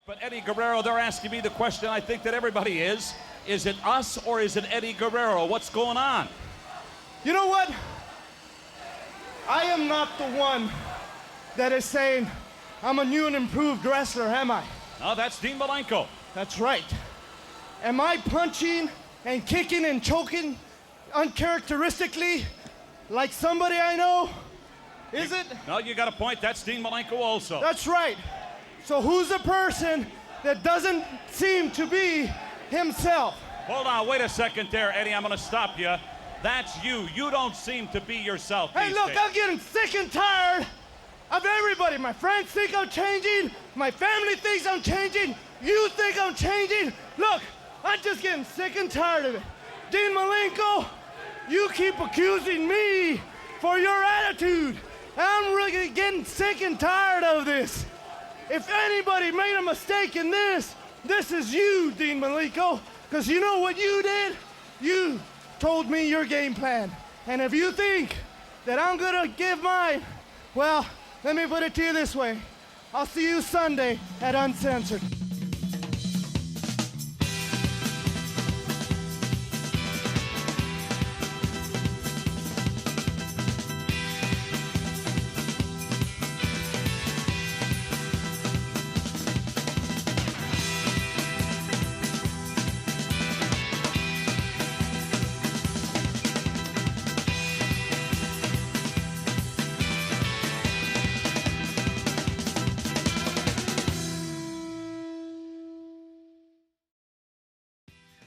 But Eddie Guerrero, they're asking me the question I think that everybody is it us or is it Eddie Guerrero? What's going on? You know what? I am not the one that is saying I'm a new and improved wrestler, am I? Oh, that's Dean Malenko. That's right. Am I punching and kicking and choking uncharacteristically like somebody I know? Is it? No, you got a point. That's Dean Malenko also. That's right. So who's the person that doesn't seem to be himself? Hold on, wait a second there, Eddie. I'm going to stop you. That's you. You don't seem to be yourself. Hey, look, I'm getting sick and tired of everybody. My friends think I'm changing. My family thinks I'm changing. You think I'm changing. Look, I'm just getting sick and tired of it. Dean Malenko, you keep accusing me for your attitude. I'm really getting sick and tired of this. If anybody made a mistake in this is you, Dean Malenko. Because you know what you did? You told me your game plan. And if you think that I'm going to give mine, well, let me put it to you this way. I'll see you Sunday at Uncensored.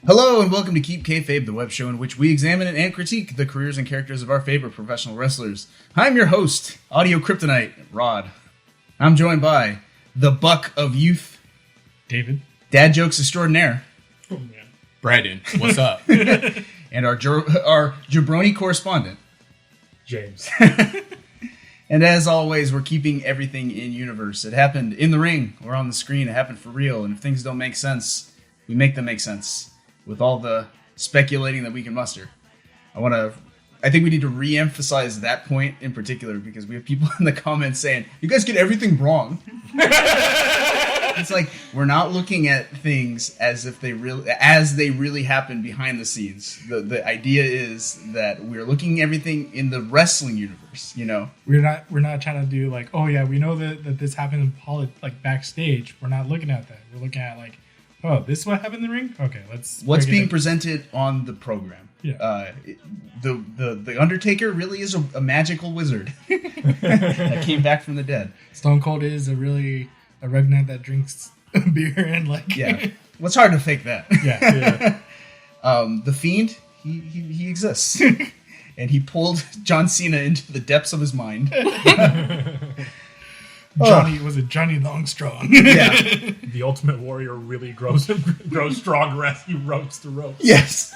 Hello and welcome to Keep Kayfabe, the web show in which we examine and critique the careers and characters of our favorite professional wrestlers. I'm your host, Audio Kryptonite, Rod. I'm joined by the Buck of Youth, David. Dad Jokes Extraordinaire, Oh, man. Brandon, what's up? and our jabroni correspondent, James. And as always, we're keeping everything in universe. It happened in the ring or on the screen. It happened for real. And if things don't make sense, we make them make sense with all the speculating that we can muster. I think we need to re-emphasize that point in particular because we have people in the comments saying, you guys get everything wrong. It's like, we're not looking at things as if they really happen behind the scenes. The idea is that we're looking at everything in the wrestling universe, you know? We're not trying to do like, oh yeah, we know that this happened in like backstage. We're not looking at that. We're looking at like, oh, this is what happened in the ring? Okay, what's being presented on the program. Yeah. The Undertaker really is a magical wizard that came back from the dead. Stone Cold is a redneck that drinks beer and like... Yeah. Well, it's hard to fake that. Yeah. The Fiend, he exists. And he pulled John Cena into the depths of his mind. Was it Johnny Longstrong? Yeah. The Ultimate Warrior really grows stronger as he ropes the ropes. Yes.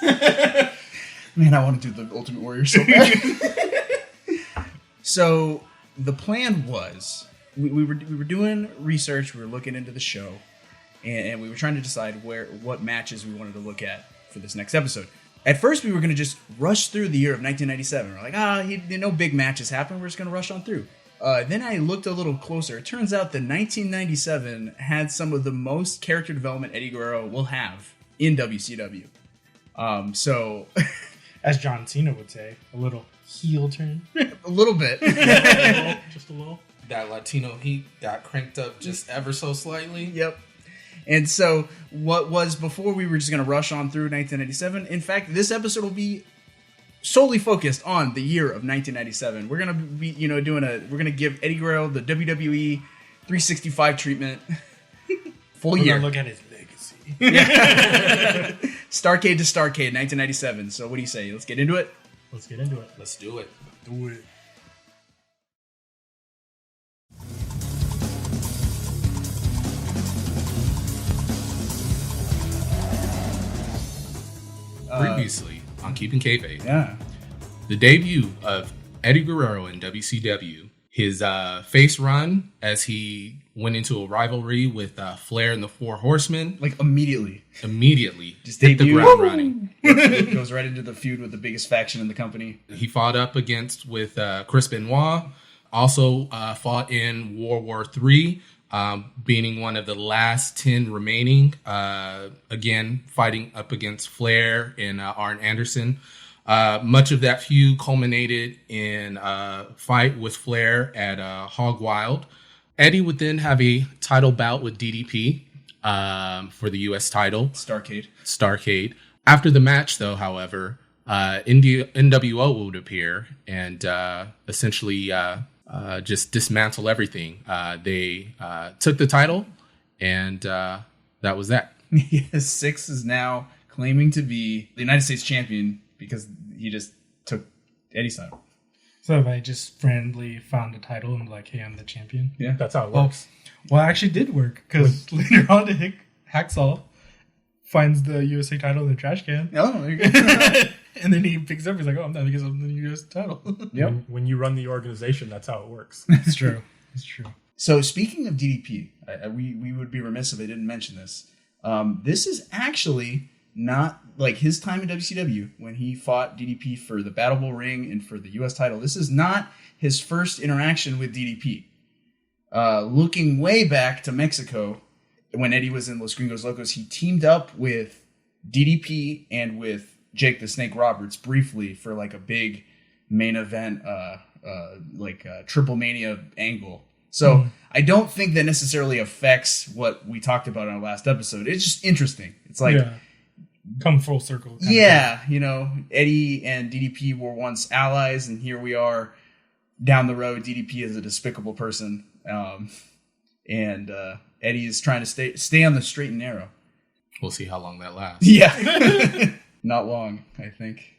Man, I want to do the Ultimate Warrior so bad. So the plan was we were doing research. We were looking into the show, and we were trying to decide what matches we wanted to look at for this next episode. At first, we were going to just rush through the year of 1997. We're like, no big matches happen. We're just going to rush on through. Then I looked a little closer. It turns out that 1997 had some of the most character development Eddie Guerrero will have in WCW. So, As John Cena would say, a little heel turn. a little bit. Just a little. That Latino heat got cranked up just ever so slightly. Yep. And so, what was before we were just going to rush on through 1997. In fact, this episode will be solely focused on the year of 1997. We're gonna be, we're gonna give Eddie Guerrero the WWE 365 treatment. Full year. We're gonna look at his legacy. Yeah. Starrcade to Starrcade, 1997. So what do you say? Let's get into it. Let's get into it. Let's do it. Do it. Previously on Keeping Kayfabe, Yeah. the debut of Eddie Guerrero in WCW, his face run as he went into a rivalry with Flair and the Four Horsemen, Like immediately. just hit the debut. ground running. It goes right into the feud with the biggest faction in the company. He fought up with Chris Benoit, also fought in World War III being one of the last 10 remaining. Again, fighting up against Flair and Arn Anderson. Much of that feud culminated in a fight with Flair at Hog Wild. Eddie would then have a title bout with DDP for the U.S. title. Starrcade. After the match, though, however, NWO would appear and essentially just dismantle everything. They took the title, and that was that. Yes, Six is now claiming to be the United States champion because he just took Eddie's title. So if I just friendly found a title and like, hey, I'm the champion. Yeah, That's how it works. Well, it actually did work because later on, Hacksaw finds the USA title in the trash can. Oh, there you go. And then he picks it up. He's like, oh, I'm done because I'm the US title. Yep. When you run the organization, that's how it works. It's true. It's true. So speaking of DDP, we would be remiss if I didn't mention this. This is actually not like his time in WCW when he fought DDP for the Battle Bowl ring and for the U.S. title. This is not his first interaction with DDP. Looking way back to Mexico, when Eddie was in Los Gringos Locos, he teamed up with DDP and with Jake the Snake Roberts briefly for like a big main event, Triple Mania angle. So I don't think that necessarily affects what we talked about in our last episode. It's just interesting. It's like, come full circle. you know, Eddie and DDP were once allies, and here we are down the road. DDP is a despicable person, and Eddie is trying to stay on the straight and narrow. We'll see how long that lasts. Yeah, not long, I think.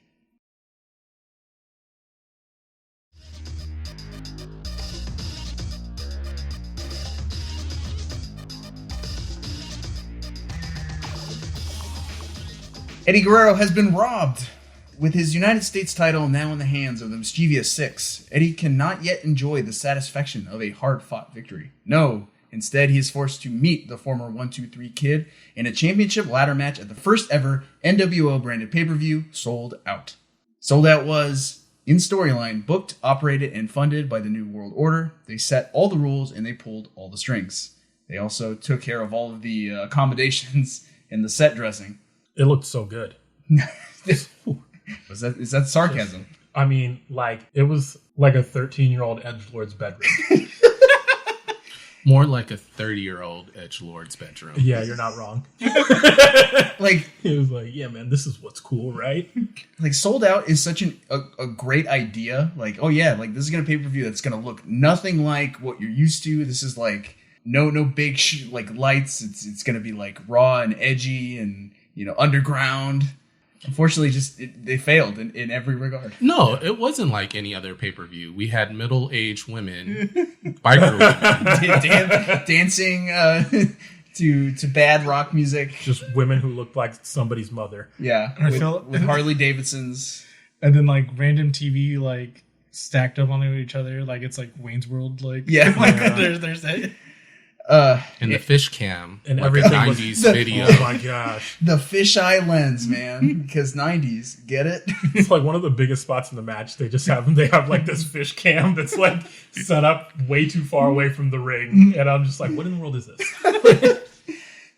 Eddie Guerrero has been robbed. With his United States title now in the hands of the mischievous Six, Eddie cannot yet enjoy the satisfaction of a hard-fought victory. No, instead he is forced to meet the former 1-2-3 Kid in a championship ladder match at the first ever NWO-branded pay-per-view, Sold Out. Sold Out was, in storyline, booked, operated, and funded by the New World Order. They set all the rules and they pulled all the strings. They also took care of all of the accommodations and the set dressing. It looked so good. Is that sarcasm? I mean, like, it was like a 13-year-old edgelord's bedroom. More like a 30-year-old edgelord's bedroom. Yeah, you're not wrong. Like, He was like, yeah, man, this is what's cool, right? like Sold Out is such a great idea. Like, oh yeah, like this is gonna pay-per-view that's gonna look nothing like what you're used to. This is like no big like lights. It's gonna be like raw and edgy and, you know, underground. Unfortunately, they failed in every regard. No, it wasn't like any other pay-per-view. We had middle-aged women, biker women, dancing to bad rock music. Just women who looked like somebody's mother. Yeah, with Harley Davidsons. And then like random TV like stacked up on each other, like it's like Wayne's World, like Yeah. like there's that. and the fish cam, And like everything a was- 90s the- video. Oh my gosh. The fisheye lens, man, because 90s, get it? It's like one of the biggest spots in the match. They have like this fish cam that's like set up way too far away from the ring. And I'm just like, what in the world is this?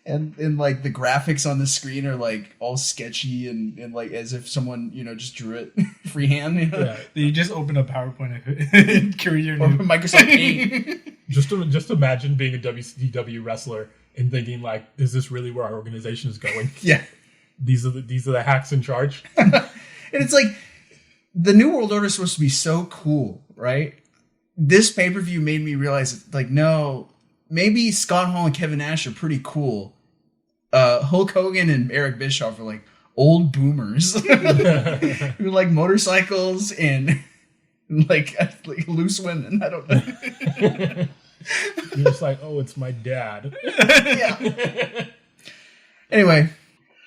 And like the graphics on the screen are like all sketchy and like as if someone, you know, just drew it freehand. You know? Yeah. You just open a PowerPoint and create your Or new. Microsoft Paint. Just imagine being a WCW wrestler and thinking like, is this really where our organization is going? Yeah. These are the hacks in charge. And it's like the New World Order is supposed to be so cool, right? This pay-per-view made me realize like, no, maybe Scott Hall and Kevin Nash are pretty cool. Hulk Hogan and Eric Bischoff are like old boomers who like motorcycles and like loose women. I don't know. You're just like, oh, it's my dad. Yeah. Anyway,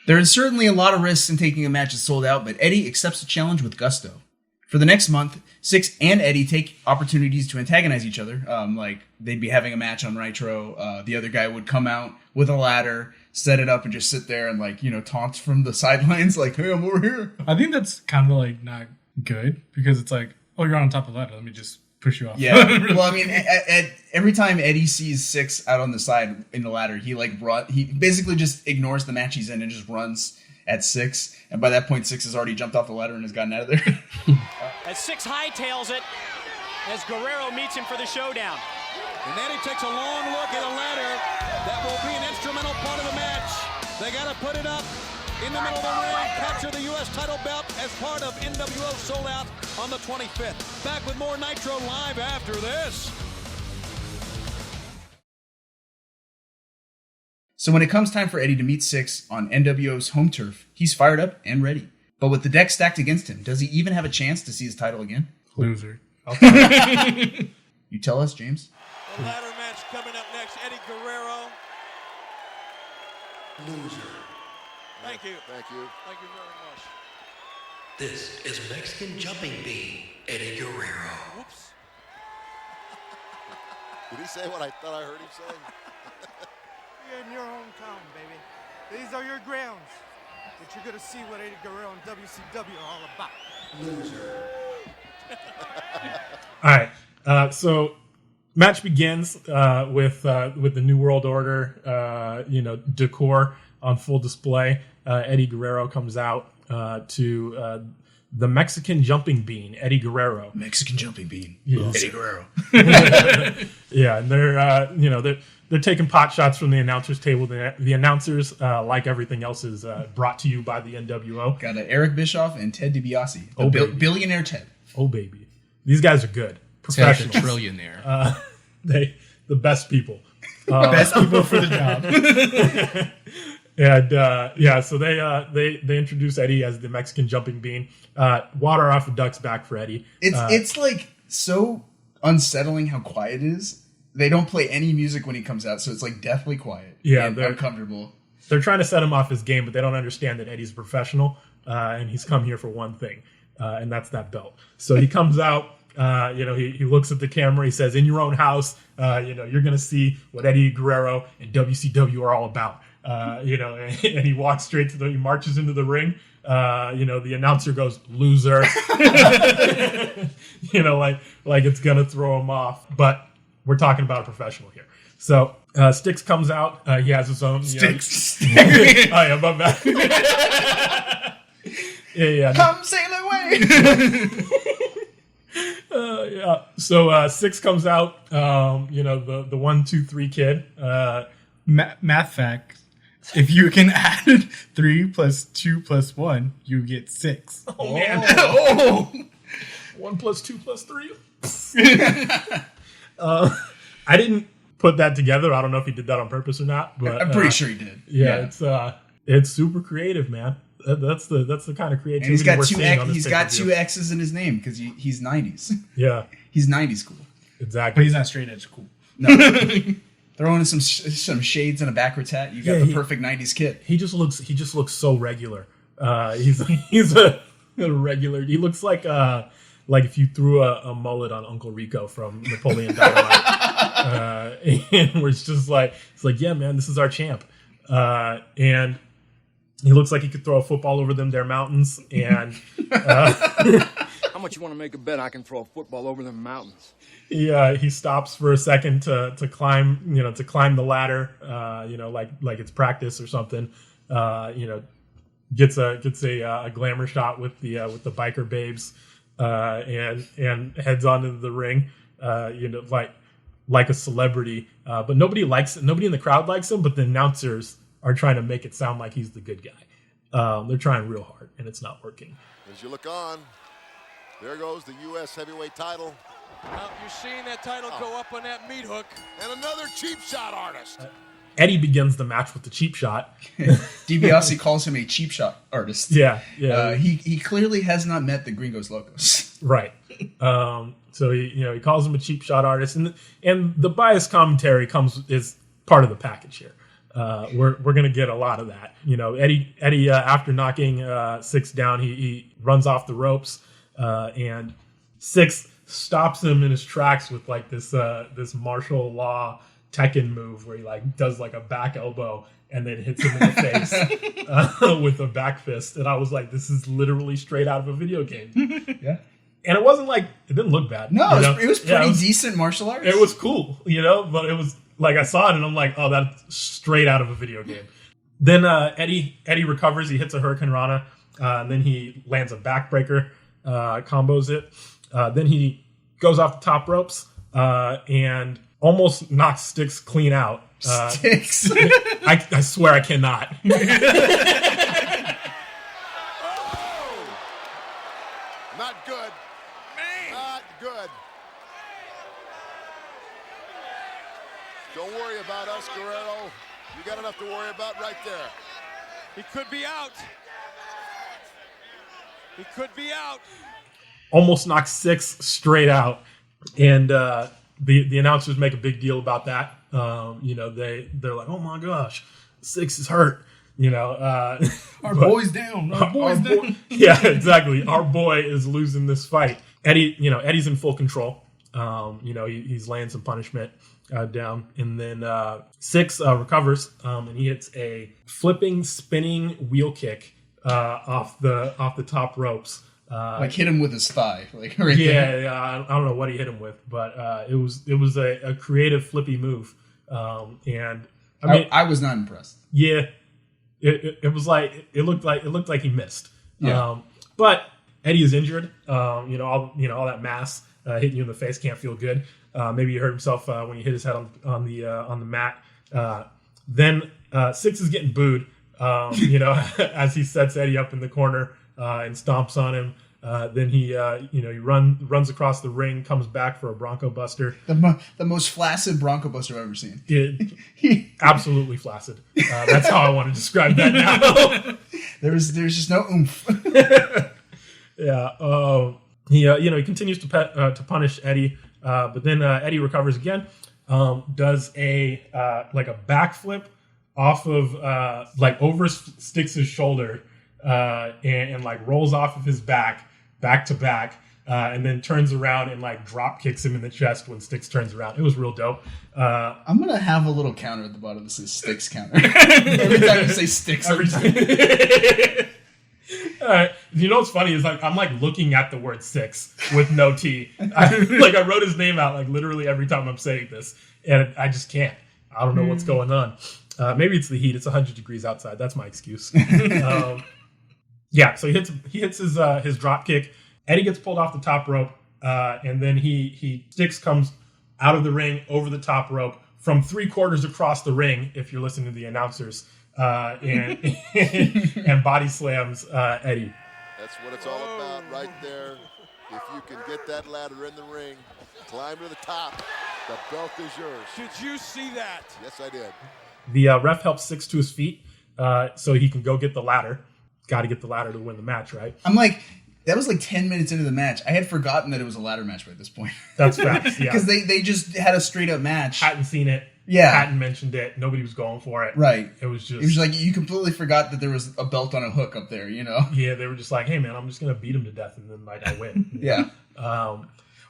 there is certainly a lot of risks in taking a match that's Sold Out, but Eddie accepts the challenge with gusto. For the next month, Six and Eddie take opportunities to antagonize each other. Like they'd be having a match on Nitro. The other guy would come out with a ladder, set it up, and just sit there and like, you know, taunt from the sidelines like, hey, I'm over here. I think that's kind of like not good because it's like, oh, you're on top of the ladder. Let me just push you off. Yeah. Well, I mean, every time Eddie sees Six out on the side in the ladder, he basically just ignores the match he's in and just runs at Six. And by that point, Six has already jumped off the ladder and has gotten out of there. As Six hightails it, as Guerrero meets him for the showdown. And Eddie takes a long look at a ladder that will be an instrumental part of the match. They got to put it up in the middle of the ring, capture the U.S. title belt as part of NWO Sold Out on the 25th. Back with more Nitro Live after this. So when it comes time for Eddie to meet Six on NWO's home turf, he's fired up and ready. But with the deck stacked against him, does he even have a chance to see his title again? Loser. You tell us, James. The ladder match coming up next, Eddie Guerrero. Loser. Thank you. Thank you. Thank you very much. This is Mexican Jumping Bean, Eddie Guerrero. Whoops. Did he say what I thought I heard him say? You're in your hometown, baby. These are your grounds. But you're going to see what Eddie Guerrero and WCW are all about. Loser. All right. So match begins with the New World Order, decor on full display. Eddie Guerrero comes out to the Mexican Jumping Bean, Eddie Guerrero. Mexican Jumping Bean. Yeah. Eddie Guerrero. Yeah, and they're taking pot shots from the announcers table. The announcers, like everything else, is brought to you by the NWO. Got Eric Bischoff and Ted DiBiase. Billionaire Ted. Oh, baby. These guys are good. Ted Professionals. the trillionaire. The best people. Best people for the job. And so they introduce Eddie as the Mexican Jumping Bean. Water off a duck's back for Eddie. It's like so unsettling how quiet it is. They don't play any music when he comes out, so it's like deathly quiet. Yeah, and they're uncomfortable. They're trying to set him off his game, but they don't understand that Eddie's a professional, and he's come here for one thing, and that's that belt. So he comes out. He looks at the camera. He says, "In your own house, you're going to see what Eddie Guerrero and WCW are all about." And he walks straight he marches into the ring. The announcer goes, "Loser," like it's going to throw him off. But we're talking about a professional here. So Styx comes out. He has his own. Styx. Oh yeah, my bad. Yeah. Come sail away. So Six comes out. The 1, 2, 3 kid. Math fact. If you can add 3 + 2 + 1, you get 6. Oh man. Oh. 1 + 2 + 3. I didn't put that together. I don't know if he did that on purpose or not, but I'm pretty sure he did. Yeah, it's super creative, man. That's the kind of creativity we're seeing on this He's got pay-per-view. 2 X's in his name because he's 90s. Yeah, He's 90s cool. exactly. But he's not straight edge cool. No. Throwing in some shades and a backwards hat. You got the perfect 90s kid. He just looks so regular. He's a regular. He looks like if you threw a mullet on Uncle Rico from Napoleon Dynamite. And we're just like, yeah, man, this is our champ. And he looks like he could throw a football over them there mountains. And How much you want to make a bet I can throw a football over them mountains? he stops for a second to climb the ladder, like it's practice or something. Gets a glamour shot with the biker babes, and heads onto the ring, like a celebrity. But nobody in the crowd likes him, but the announcers are trying to make it sound like he's the good guy. They're trying real hard, and it's not working. As you look on, there goes the U.S. heavyweight title. Well, you're seeing that title go up on that meat hook. And another cheap shot artist. Eddie begins the match with the cheap shot. DiBiase calls him a cheap shot artist. Yeah. He clearly has not met the Gringos Locos. Right. So he calls him a cheap shot artist, and the biased commentary is part of the package here. We're gonna get a lot of that. Eddie after knocking Six down, he runs off the ropes, and Six stops him in his tracks with like this martial law Tekken move where he like does like a back elbow and then hits him in the face with a back fist. And I was like, this is literally straight out of a video game. Yeah. And it wasn't like, it didn't look bad. No, it was pretty decent martial arts. It was cool, but it was like, I saw it and I'm like, oh, that's straight out of a video game. Then Eddie recovers. He hits a Hurricane Rana. And then he lands a backbreaker, combos it. Then he goes off the top ropes and almost knocks Styx clean out. Styx? I swear I cannot. Not good. Not good. Don't worry about us, Guerrero. You got enough to worry about right there. He could be out. He could be out. Almost knocks Styx straight out. And the announcers make a big deal about that. They're like, oh my gosh, Styx is hurt. Our boy's down. Our boy's down. Yeah, exactly. Our boy is losing this fight. Eddie's in full control. He's laying some punishment down, and then Styx recovers and he hits a flipping, spinning wheel kick off the top ropes. Hit him with his thigh, right there. Yeah. I don't know what he hit him with, but it was a creative flippy move. And I was not impressed. Yeah. It was like it looked like he missed. Yeah. But Eddie is injured. All that mass hitting you in the face can't feel good. Maybe he hurt himself when he hit his head on the mat. Then Styx is getting booed. As he sets Eddie up in the corner and stomps on him. Then he runs across the ring, comes back for a Bronco Buster. The most flaccid Bronco Buster I've ever seen. Absolutely flaccid. That's how I want to describe that now. There's just no oomph. Yeah. He continues to punish Eddie, but then Eddie recovers again. Does a backflip off of over Styx's shoulder, and rolls off of his back to back, and then turns around and drop kicks him in the chest when Styx turns around. It was real dope. I'm gonna have a little counter at the bottom that says Styx counter. Every time you say Styx, every time. What's funny is I'm looking at the word six with no T. I wrote his name out literally every time I'm saying this, and I just can't. I don't know what's going on. Maybe it's the heat. It's 100 degrees outside. That's my excuse. So he hits his drop kick. Eddie gets pulled off the top rope, and then Styx comes out of the ring over the top rope from 3/4 across the ring. If you're listening to the announcers, and body slams Eddie. That's what it's all about right there. If you can get that ladder in the ring, climb to the top, the belt is yours. Did you see that? Yes, I did. The ref helps Styx to his feet so he can go get the ladder. Got to get the ladder to win the match, right? I'm that was 10 minutes into the match. I had forgotten that it was a ladder match by this point. That's facts, yeah. Because they just had a straight up match. Hadn't seen it. Yeah. Hadn't mentioned it. Nobody was going for it. Right. It was just... It was you completely forgot that there was a belt on a hook up there, Yeah, they were just hey man, I'm just going to beat him to death and then I win. Yeah.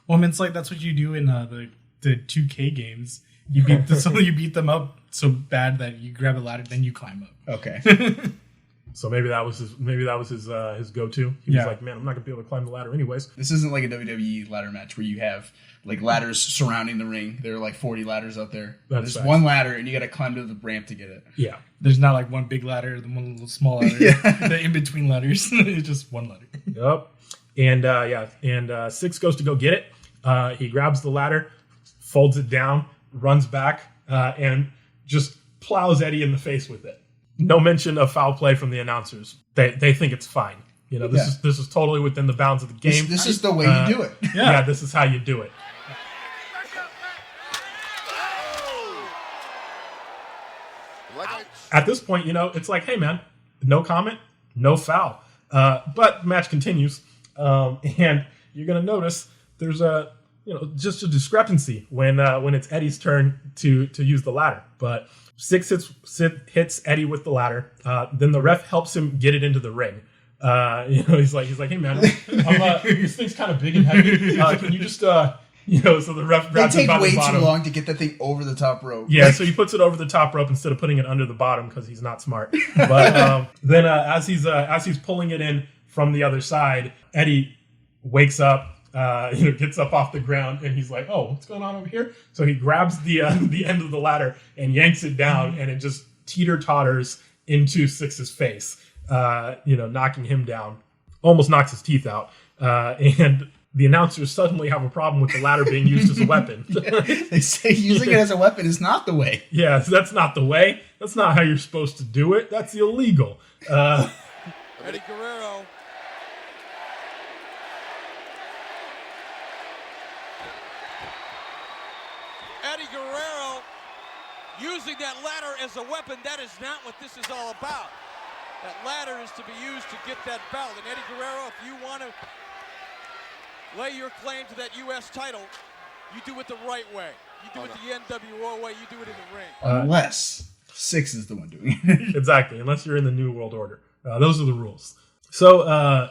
It's that's what you do in the 2K games. You beat them up so bad that you grab a ladder, then you climb up. Okay. So maybe that was his go-to. He was like, man, I'm not gonna be able to climb the ladder anyways. This isn't like a WWE ladder match where you have ladders surrounding the ring. There are 40 ladders out there. There's one ladder and you got to climb to the ramp to get it. Yeah. There's not one big ladder, then one little small ladder. Yeah. The in-between ladders. It's just one ladder. Yep. And Styx goes to go get it. He grabs the ladder, folds it down, runs back, and just plows Eddie in the face with it. No mention of foul play from the announcers. They think it's fine. This is totally within the bounds of the game. This is the way you do it. Yeah, this is how you do it. At this point, it's hey man, no comment, no foul. But the match continues, and you're gonna notice there's just a discrepancy when it's Eddie's turn to use the ladder. But Styx hits Eddie with the ladder. Then the ref helps him get it into the ring. He's like, hey man, this thing's kind of big and heavy. Can you just so the ref grabs it by the bottom. They take way too long to get that thing over the top rope. Yeah, so he puts it over the top rope instead of putting it under the bottom because he's not smart. But then as he's pulling it in from the other side, Eddie wakes up, gets up off the ground and he's like, "Oh, what's going on over here?" So he grabs the end of the ladder and yanks it down, and it just teeter-totters into Six's face, knocking him down, almost knocks his teeth out, and the announcers suddenly have a problem with the ladder being used as a weapon. They say using it as a weapon is not the way. Yeah, that's not the way. That's not how you're supposed to do it. That's illegal. Eddie Guerrero. Eddie Guerrero using that ladder as a weapon. That is not what this is all about. That ladder is to be used to get that belt. And Eddie Guerrero, if you want to lay your claim to that US title, you do it the right way. You do it the NWO way. You do it in the ring. Unless Six is the one doing it. Exactly. Unless you're in the New World Order. Those are the rules. So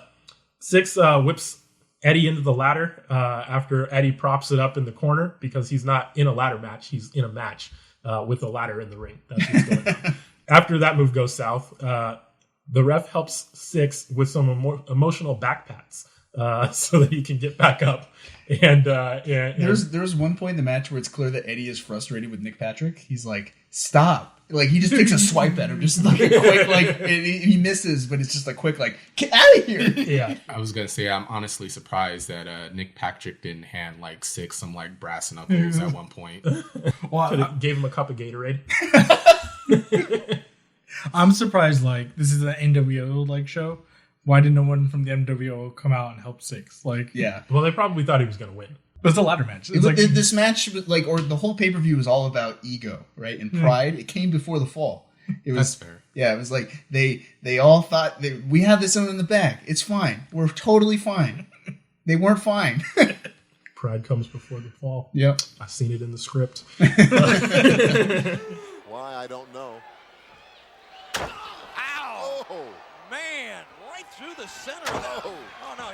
Six whips Eddie into the ladder after Eddie props it up in the corner because he's not in a ladder match. He's in a match with a ladder in the ring. That's what's going on. After that move goes south, the ref helps Six with some emotional back pats so that he can get back up. And there's one point in the match where it's clear that Eddie is frustrated with Nick Patrick. He's like, "Stop!" Like he just takes a swipe at him, just like a quick, like and he misses, but it's just a quick, like, "Get out of here!" Yeah, I was gonna say I'm honestly surprised that Nick Patrick didn't hand like Six some like brass knuckles at one point. Well, gave him a cup of Gatorade. I'm surprised. Like this is an NWO like show. Why did no one from the NWO come out and help Six? Like, Yeah. Well, they probably thought he was going to win. It was a ladder match. It's like This match, like, or the whole pay-per-view was all about ego, right? And pride. It came before the fall. It was That's fair. Yeah, it was like they all thought we have this one in the back. It's fine. We're totally fine. They weren't fine. Pride comes before the fall. Yep. I've seen it in the script. Why, I don't know. Ow! Oh, Man, right through the center of that. Oh. Oh, no.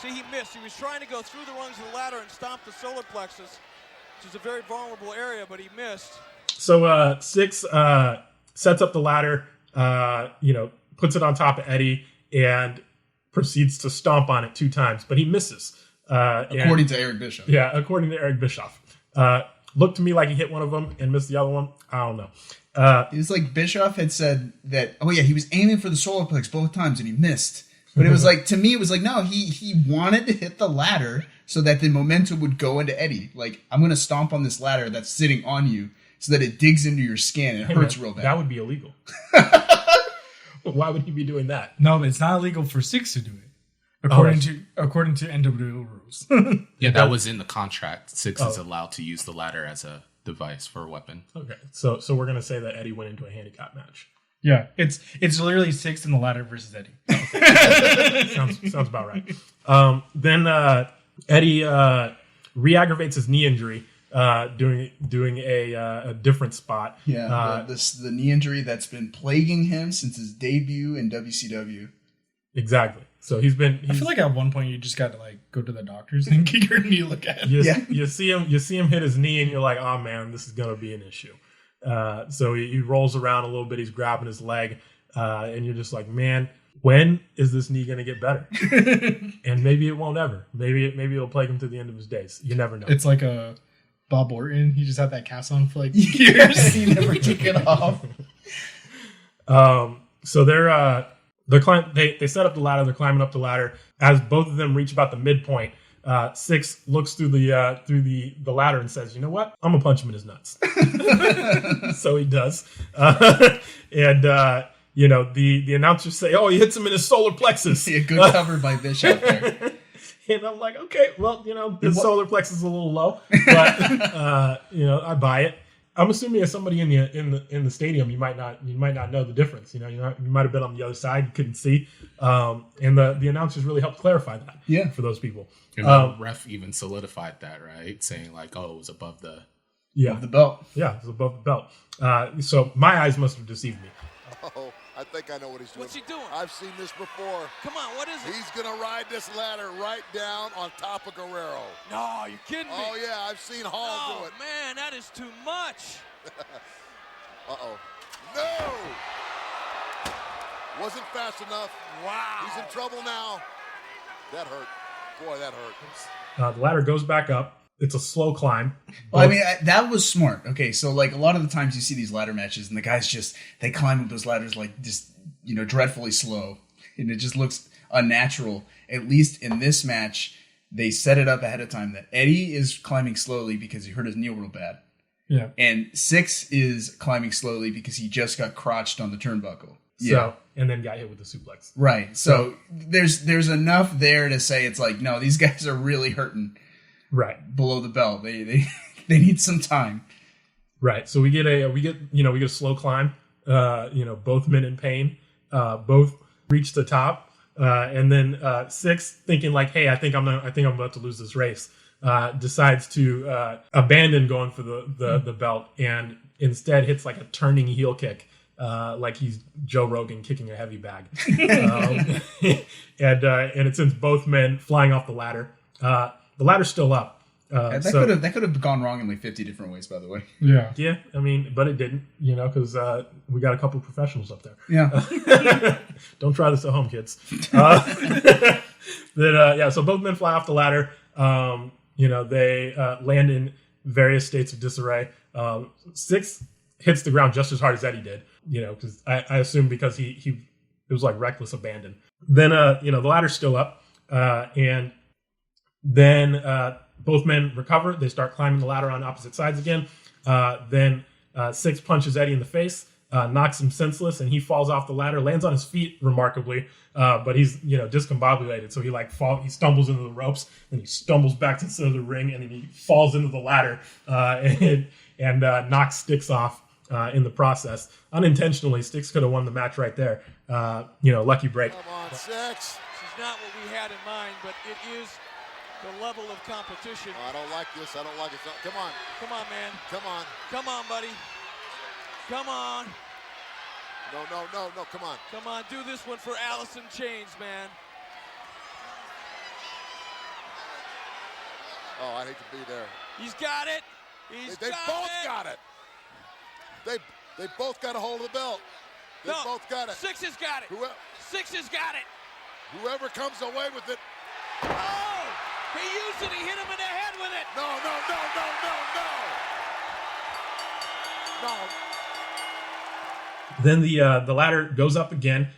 He missed. He was trying to go through the rungs of the ladder and stomp the solar plexus, which is a very vulnerable area, but he missed. So Six sets up the ladder, puts it on top of Eddie, and proceeds to stomp on it 2 times, but he misses. According to Eric Bischoff. Yeah, according to Eric Bischoff. Looked to me like he hit one of them and missed the other one. I don't know. It was like Bischoff had said that, he was aiming for the solar plex both times and he missed. But it was like, to me, it was like, no, he wanted to hit the ladder so that the momentum would go into Eddie. Like, I'm going to stomp on this ladder that's sitting on you so that it digs into your skin and it hurts real bad. That would be illegal. Why would he be doing that? no, but it's not illegal for Six to do it. According to NWO rules. Yeah, that was in the contract. Six is allowed to use the ladder as a device for a weapon. Okay, so we're gonna say that Eddie went into a handicap match. Yeah, it's literally Six in the ladder versus Eddie. sounds about right. Then Eddie re-aggravates his knee injury, doing a different spot. Yeah, the knee injury that's been plaguing him since his debut in WCW. Exactly. So I feel like at one point you just got to like go to the doctors and get your knee looked at. You see him hit his knee and you're like, oh man, this is gonna be an issue. So he rolls around a little bit, he's grabbing his leg, and you're just like, man, when is this knee gonna get better? And maybe it won't ever. Maybe it'll plague him to the end of his days. You never know. It's like a Bob Orton. He just had that cast on for like years. He never took it off. So they set up the ladder. They're climbing up the ladder. As both of them reach about the midpoint, Six looks through the ladder and says, "You know what? I'm gonna punch him in his nuts." So he does, and the announcers say, "Oh, he hits him in his solar plexus." Yeah, good cover by Bischoff there. And I'm like, okay, well, his solar plexus is a little low, but I buy it. I'm assuming as somebody in the stadium, you might not know the difference. You might have been on the other side, couldn't see, and the announcers really helped clarify that. For those people. And the ref even solidified that, right? Saying like, oh, it was above the belt. Yeah, it was above the belt. So my eyes must have deceived me. Oh, I think I know what he's doing. What's he doing? I've seen this before. Come on, what is it? He's going to ride this ladder right down on top of Guerrero. No, you're kidding me. Oh, yeah, I've seen Hall do it. Man, that is too much. Uh-oh. No! Wasn't fast enough. Wow. He's in trouble now. That hurt. Boy, that hurt. The ladder goes back up. It's a slow climb. Well, I mean, that was smart. Okay, so like a lot of the times you see these ladder matches and the guys they climb up those ladders like just, dreadfully slow. And it just looks unnatural. At least in this match, they set it up ahead of time that Eddie is climbing slowly because he hurt his knee real bad. Yeah. And Six is climbing slowly because he just got crotched on the turnbuckle. So, and then got hit with the suplex. Right. So there's enough there to say it's like, no, these guys are really hurting. Right. Below the belt. They need some time. Right. So we get a slow climb. Both men in pain. Both reach the top. And then Six, thinking like, hey, I think I'm about to lose this race, decides to abandon going for the belt and instead hits like a turning heel kick, like he's Joe Rogan kicking a heavy bag. And it sends both men flying off the ladder. The ladder's still up. That could have gone wrong in like 50 different ways, by the way. Yeah. Yeah, I mean, but it didn't, because we got a couple of professionals up there. Yeah. Don't try this at home, kids. So both men fly off the ladder. They land in various states of disarray. Six hits the ground just as hard as Eddie did, because I assume because it was like reckless abandon. Then, the ladder's still up, and then both men recover. They start climbing the ladder on opposite sides again. Then Six punches Eddie in the face, knocks him senseless, and he falls off the ladder, lands on his feet remarkably, but he's discombobulated. So he stumbles into the ropes, and he stumbles back to the center of the ring, and then he falls into the ladder and knocks Sticks off in the process. Unintentionally, Sticks could have won the match right there. Lucky break. Come on, Six. This is not what we had in mind, but it is the level of competition. Oh, I don't like this. I don't like it. Come on. Come on, man. Come on. Come on, buddy. Come on. No. Come on. Come on. Do this one for Alice in Chains, man. Oh, I hate to be there. He's got it. They both got it. They both got a hold of the belt. They both got it. Six has got it. Six has got it. Whoever comes away with it. Oh! He used it. He hit him in the head with it. No. Then the ladder goes up again.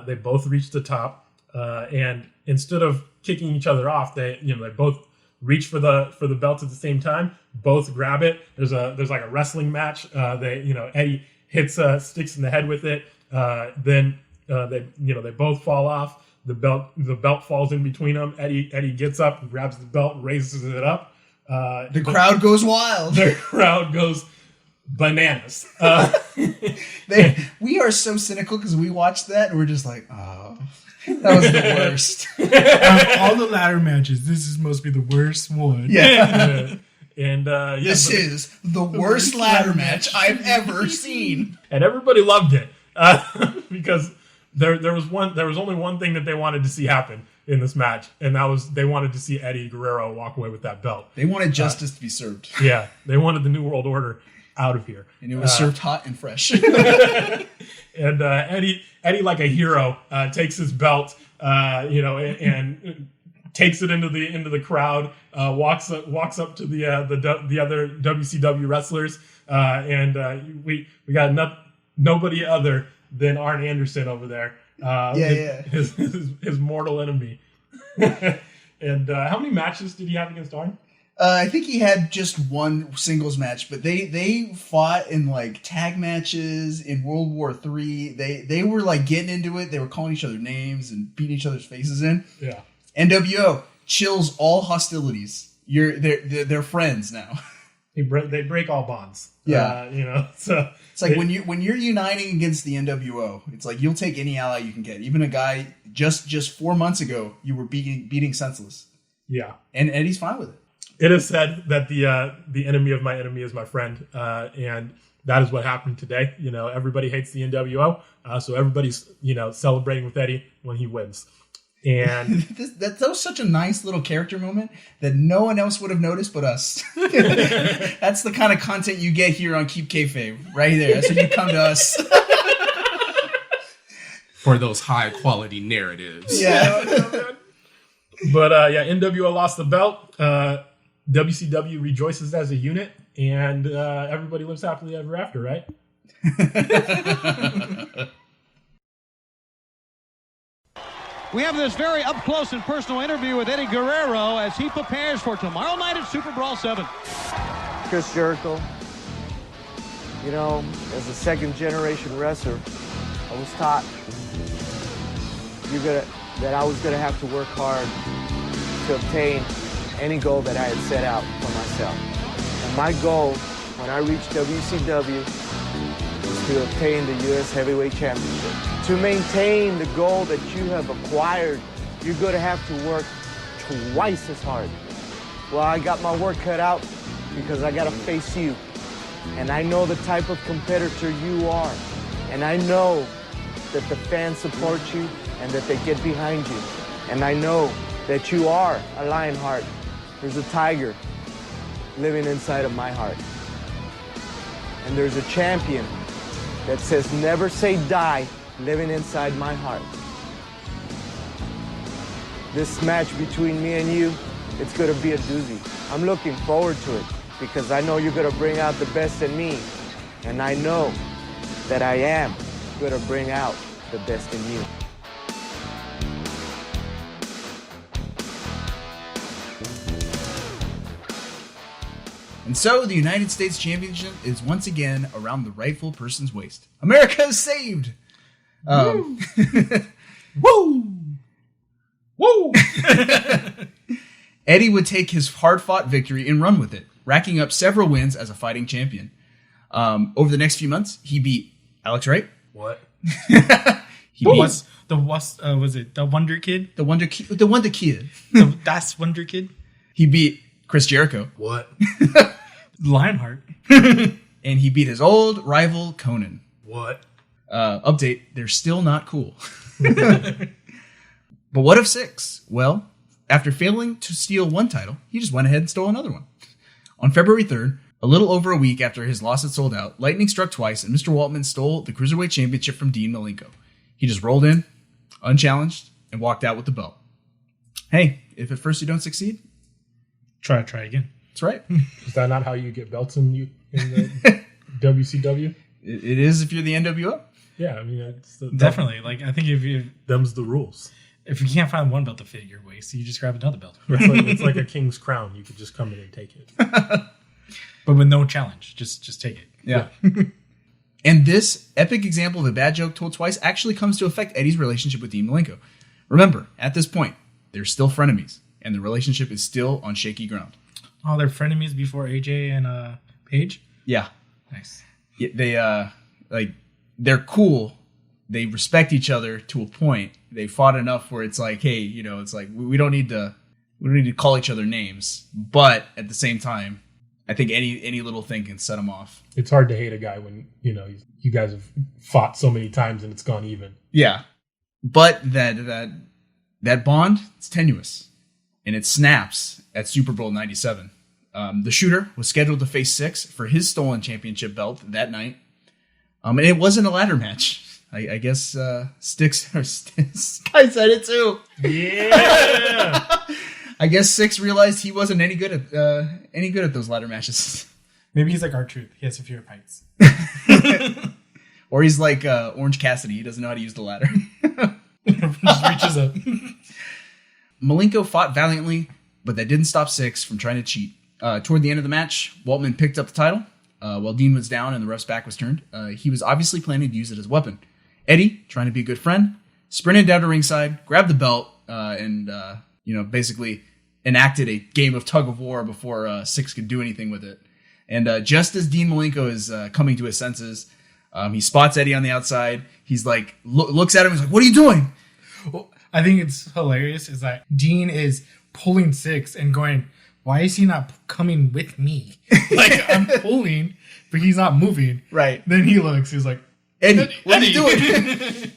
They both reach the top, and instead of kicking each other off, they both reach for the belt at the same time. Both grab it. There's like a wrestling match. Eddie hits Sticks in the head with it. Then they both fall off. The belt falls in between them. Eddie gets up, grabs the belt, raises it up. The crowd goes wild. The crowd goes bananas. We are so cynical because we watched that and we're just like, oh, that was the worst. Out of all the ladder matches, this must be the worst one. Yeah. This is the worst ladder match I've ever seen. And everybody loved it because there was only one thing that they wanted to see happen in this match, and that was they wanted to see Eddie Guerrero walk away with that belt. They wanted justice to be served. Yeah, they wanted the New World Order out of here, and it was served hot and fresh. And Eddie, like a hero, takes his belt, and takes it into the crowd. Walks up to the other WCW wrestlers, and we got nobody other than Arn Anderson over there. His mortal enemy. And how many matches did he have against Arn? I think he had just one singles match, but they fought in like tag matches in World War III. They were like getting into it. They were calling each other names and beating each other's faces in. Yeah. NWO chills all hostilities. They're friends now. They break all bonds. Yeah. So it's like when you're uniting against the NWO, it's like you'll take any ally you can get. Even a guy just 4 months ago you were beating senseless. Yeah. And Eddie's fine with it. It is said that the enemy of my enemy is my friend, and that is what happened today. Everybody hates the NWO, so everybody's celebrating with Eddie when he wins. And that was such a nice little character moment that no one else would have noticed but us. That's the kind of content you get here on Keep Kayfabe, right there. That's when you come to us for those high quality narratives. Yeah. But NWO lost the belt. WCW rejoices as a unit, and everybody lives happily ever after, right? We have this very up-close and personal interview with Eddie Guerrero as he prepares for tomorrow night at Super Brawl 7. Chris Jericho, you know, as a second-generation wrestler, I was taught that I was going to have to work hard to obtain any goal that I had set out for myself. And my goal when I reached WCW was to obtain the US Heavyweight Championship. To maintain the goal that you have acquired, you're going to have to work twice as hard. Well, I got my work cut out because I got to face you. And I know the type of competitor you are. And I know that the fans support you and that they get behind you. And I know that you are a Lionheart. There's a tiger living inside of my heart. And there's a champion that says never say die living inside my heart. This match between me and you, it's gonna be a doozy. I'm looking forward to it because I know you're gonna bring out the best in me. And I know that I am gonna bring out the best in you. And so the United States Championship is once again around the rightful person's waist. America is saved! Woo! Woo! Eddie would take his hard-fought victory and run with it, racking up several wins as a fighting champion. Over the next few months, he beat Alex Wright. What? Was it the Wonder Kid? The Wonder Kid. That's Wonder Kid. He beat Chris Jericho. What? Lionheart. And he beat his old rival Conan. What? Update, they're still not cool. But what of Six? Well, after failing to steal one title, he just went ahead and stole another one. On February 3rd, a little over a week after his loss had sold out, lightning struck twice and Mr. Waltman stole the Cruiserweight Championship from Dean Malenko. He just rolled in, unchallenged, and walked out with the belt. Hey, if at first you don't succeed, try again. That's right. Is that not how you get belts in the WCW? It is if you're the NWO. Yeah, I mean, definitely. Like, I think them's the rules. If you can't find one belt to fit your waist, you just grab another belt. It's like a king's crown. You could just come in and take it, but with no challenge. Just take it. Yeah. And this epic example of a bad joke told twice actually comes to affect Eddie's relationship with Dean Malenko. Remember, at this point, they're still frenemies, and the relationship is still on shaky ground. Oh, they're frenemies before AJ and Paige? Yeah. Nice. Yeah, they're cool. They respect each other to a point. They fought enough where it's like, hey, it's like we don't need to call each other names. But at the same time, I think any little thing can set them off. It's hard to hate a guy when you guys have fought so many times and it's gone even. Yeah, but that bond, it's tenuous, and it snaps at Super Bowl '97. The Shooter was scheduled to face Six for his stolen championship belt that night, and it wasn't a ladder match. I guess Six I said it too. Yeah. I guess Six realized he wasn't any good at those ladder matches. Maybe he's like R-Truth. He has a fear of heights. Or he's like Orange Cassidy. He doesn't know how to use the ladder. Just reaches up. Malenko fought valiantly, but that didn't stop Six from trying to cheat. Toward the end of the match, Waltman picked up the title while Dean was down and the ref's back was turned. He was obviously planning to use it as a weapon. Eddie, trying to be a good friend, sprinted down to ringside, grabbed the belt, and basically enacted a game of tug of war before Six could do anything with it. And just as Dean Malenko is coming to his senses, he spots Eddie on the outside. He's like, looks at him. He's like, "What are you doing?" Well, I think it's hilarious. Is that Dean is pulling Six and going, "Why is he not coming with me?" Like, I'm pulling, but he's not moving. Right. Then he looks. He's like, Eddie, what are you doing?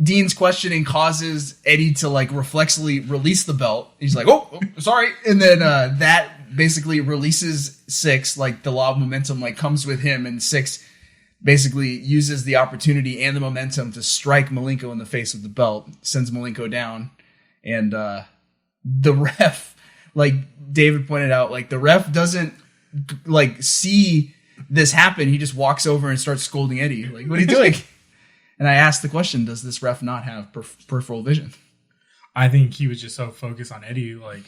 Dean's questioning causes Eddie to reflexively release the belt. He's like, oh sorry. And then that basically releases Six. The law of momentum comes with him, and Six basically uses the opportunity and the momentum to strike Malenko in the face with the belt, sends Malenko down. And the ref, like David pointed out, like the ref doesn't like see this happen. He just walks over and starts scolding Eddie. Like, what are you doing? And I asked the question, does this ref not have peripheral vision? I think he was just so focused on Eddie, like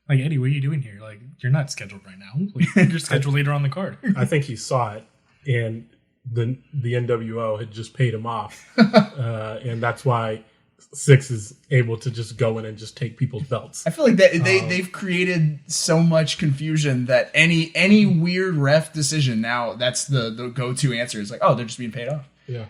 Eddie, what are you doing here? Like, you're not scheduled right now. Like, you're scheduled later on the card. I think he saw it, and the NWO had just paid him off, and that's why Six is able to just go in and just take people's belts. I feel like that they've created so much confusion that any weird ref decision now, that's the go-to answer. Is like, oh, they're just being paid off. Yeah.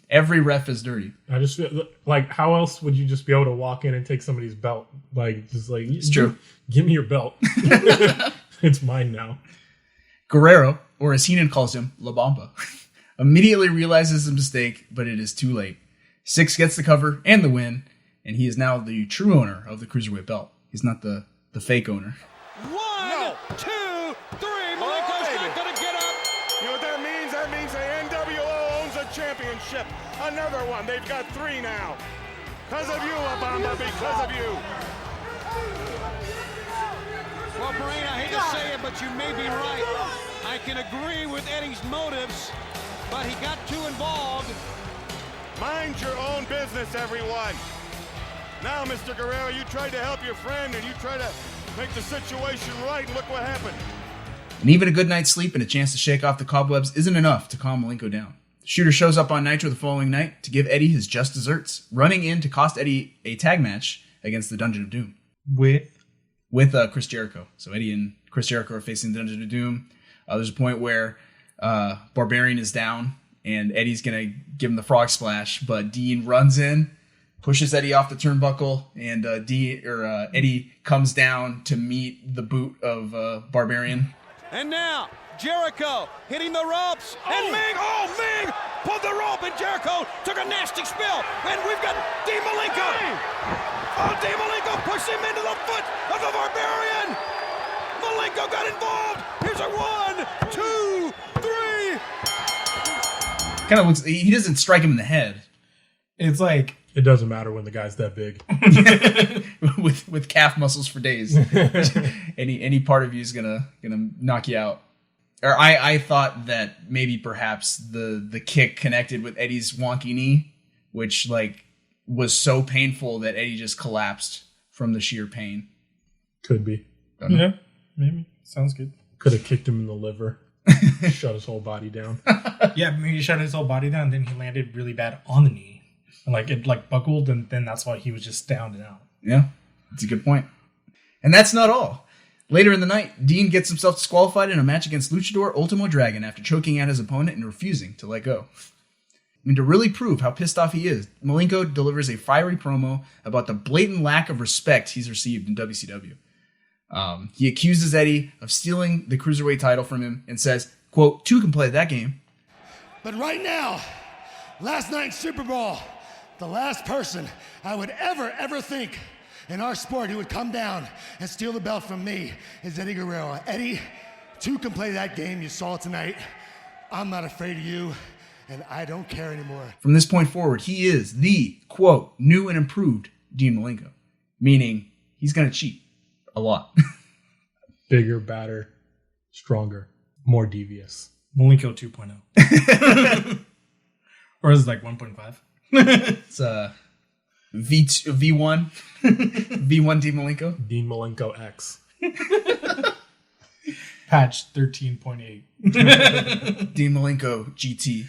Every ref is dirty. I just feel like, how else would you just be able to walk in and take somebody's belt? Like, just like, it's true. Give me your belt. It's mine now. Guerrero, or as Heenan calls him, La Bamba, immediately realizes his mistake, but it is too late. Six gets the cover and the win, and he is now the true owner of the Cruiserweight belt. He's not the fake owner. 1, 2, 3. Malenko's not going to get up. You know what that means? That means the NWO owns a championship. Another one. They've got 3 now. Because of you, Obama, because of you. Well, Brain, I hate to say it, but you may be right. I can agree with Eddie's motives, but he got too involved. Mind your own business, everyone. Now, Mr. Guerrero, you tried to help your friend, and you tried to make the situation right, and look what happened. And even a good night's sleep and a chance to shake off the cobwebs isn't enough to calm Malenko down. The Shooter shows up on Nitro the following night to give Eddie his just desserts, running in to cost Eddie a tag match against the Dungeon of Doom. With Chris Jericho. So Eddie and Chris Jericho are facing the Dungeon of Doom. There's a point where Barbarian is down, and Eddie's going to give him the frog splash, but Dean runs in, pushes Eddie off the turnbuckle, and Eddie comes down to meet the boot of Barbarian. And now, Jericho hitting the ropes, and Ming pulled the rope, and Jericho took a nasty spill, and we've got Dean Malenko. Oh, Dean Malenko pushed him into the foot of the Barbarian. Malenko got involved. Here's a 1, 2, 3. Kind of looks. He doesn't strike him in the head. It's like, it doesn't matter when the guy's that big. with calf muscles for days. any part of you is gonna knock you out. Or I thought that maybe perhaps the kick connected with Eddie's wonky knee, which like was so painful that Eddie just collapsed from the sheer pain. Could be. Yeah, maybe. Sounds good. Could have kicked him in the liver. Shut his whole body down. Yeah, maybe he shut his whole body down, and then he landed really bad on the knee. And like it like buckled, and then that's why he was just down and out. Yeah, that's a good point. And that's not all. Later in the night, Dean gets himself disqualified in a match against Luchador Ultimo Dragon after choking out his opponent and refusing to let go. And to really prove how pissed off he is, Malenko delivers a fiery promo about the blatant lack of respect he's received in WCW. He accuses Eddie of stealing the Cruiserweight title from him and says, quote, "Two can play that game. But right now, last night's Super Bowl, the last person I would ever think in our sport who would come down and steal the belt from me is Eddie Guerrero. Eddie, two can play that game. You saw it tonight. I'm not afraid of you, and I don't care anymore." From this point forward, he is the, quote, new and improved Dean Malenko, meaning he's going to cheat a lot. Bigger, badder, stronger, more devious. Malenko 2.0. Or is it like 1.5? It's V1. V1 Dean Malenko. Dean Malenko X. Patch 13.8. Dean Malenko GT.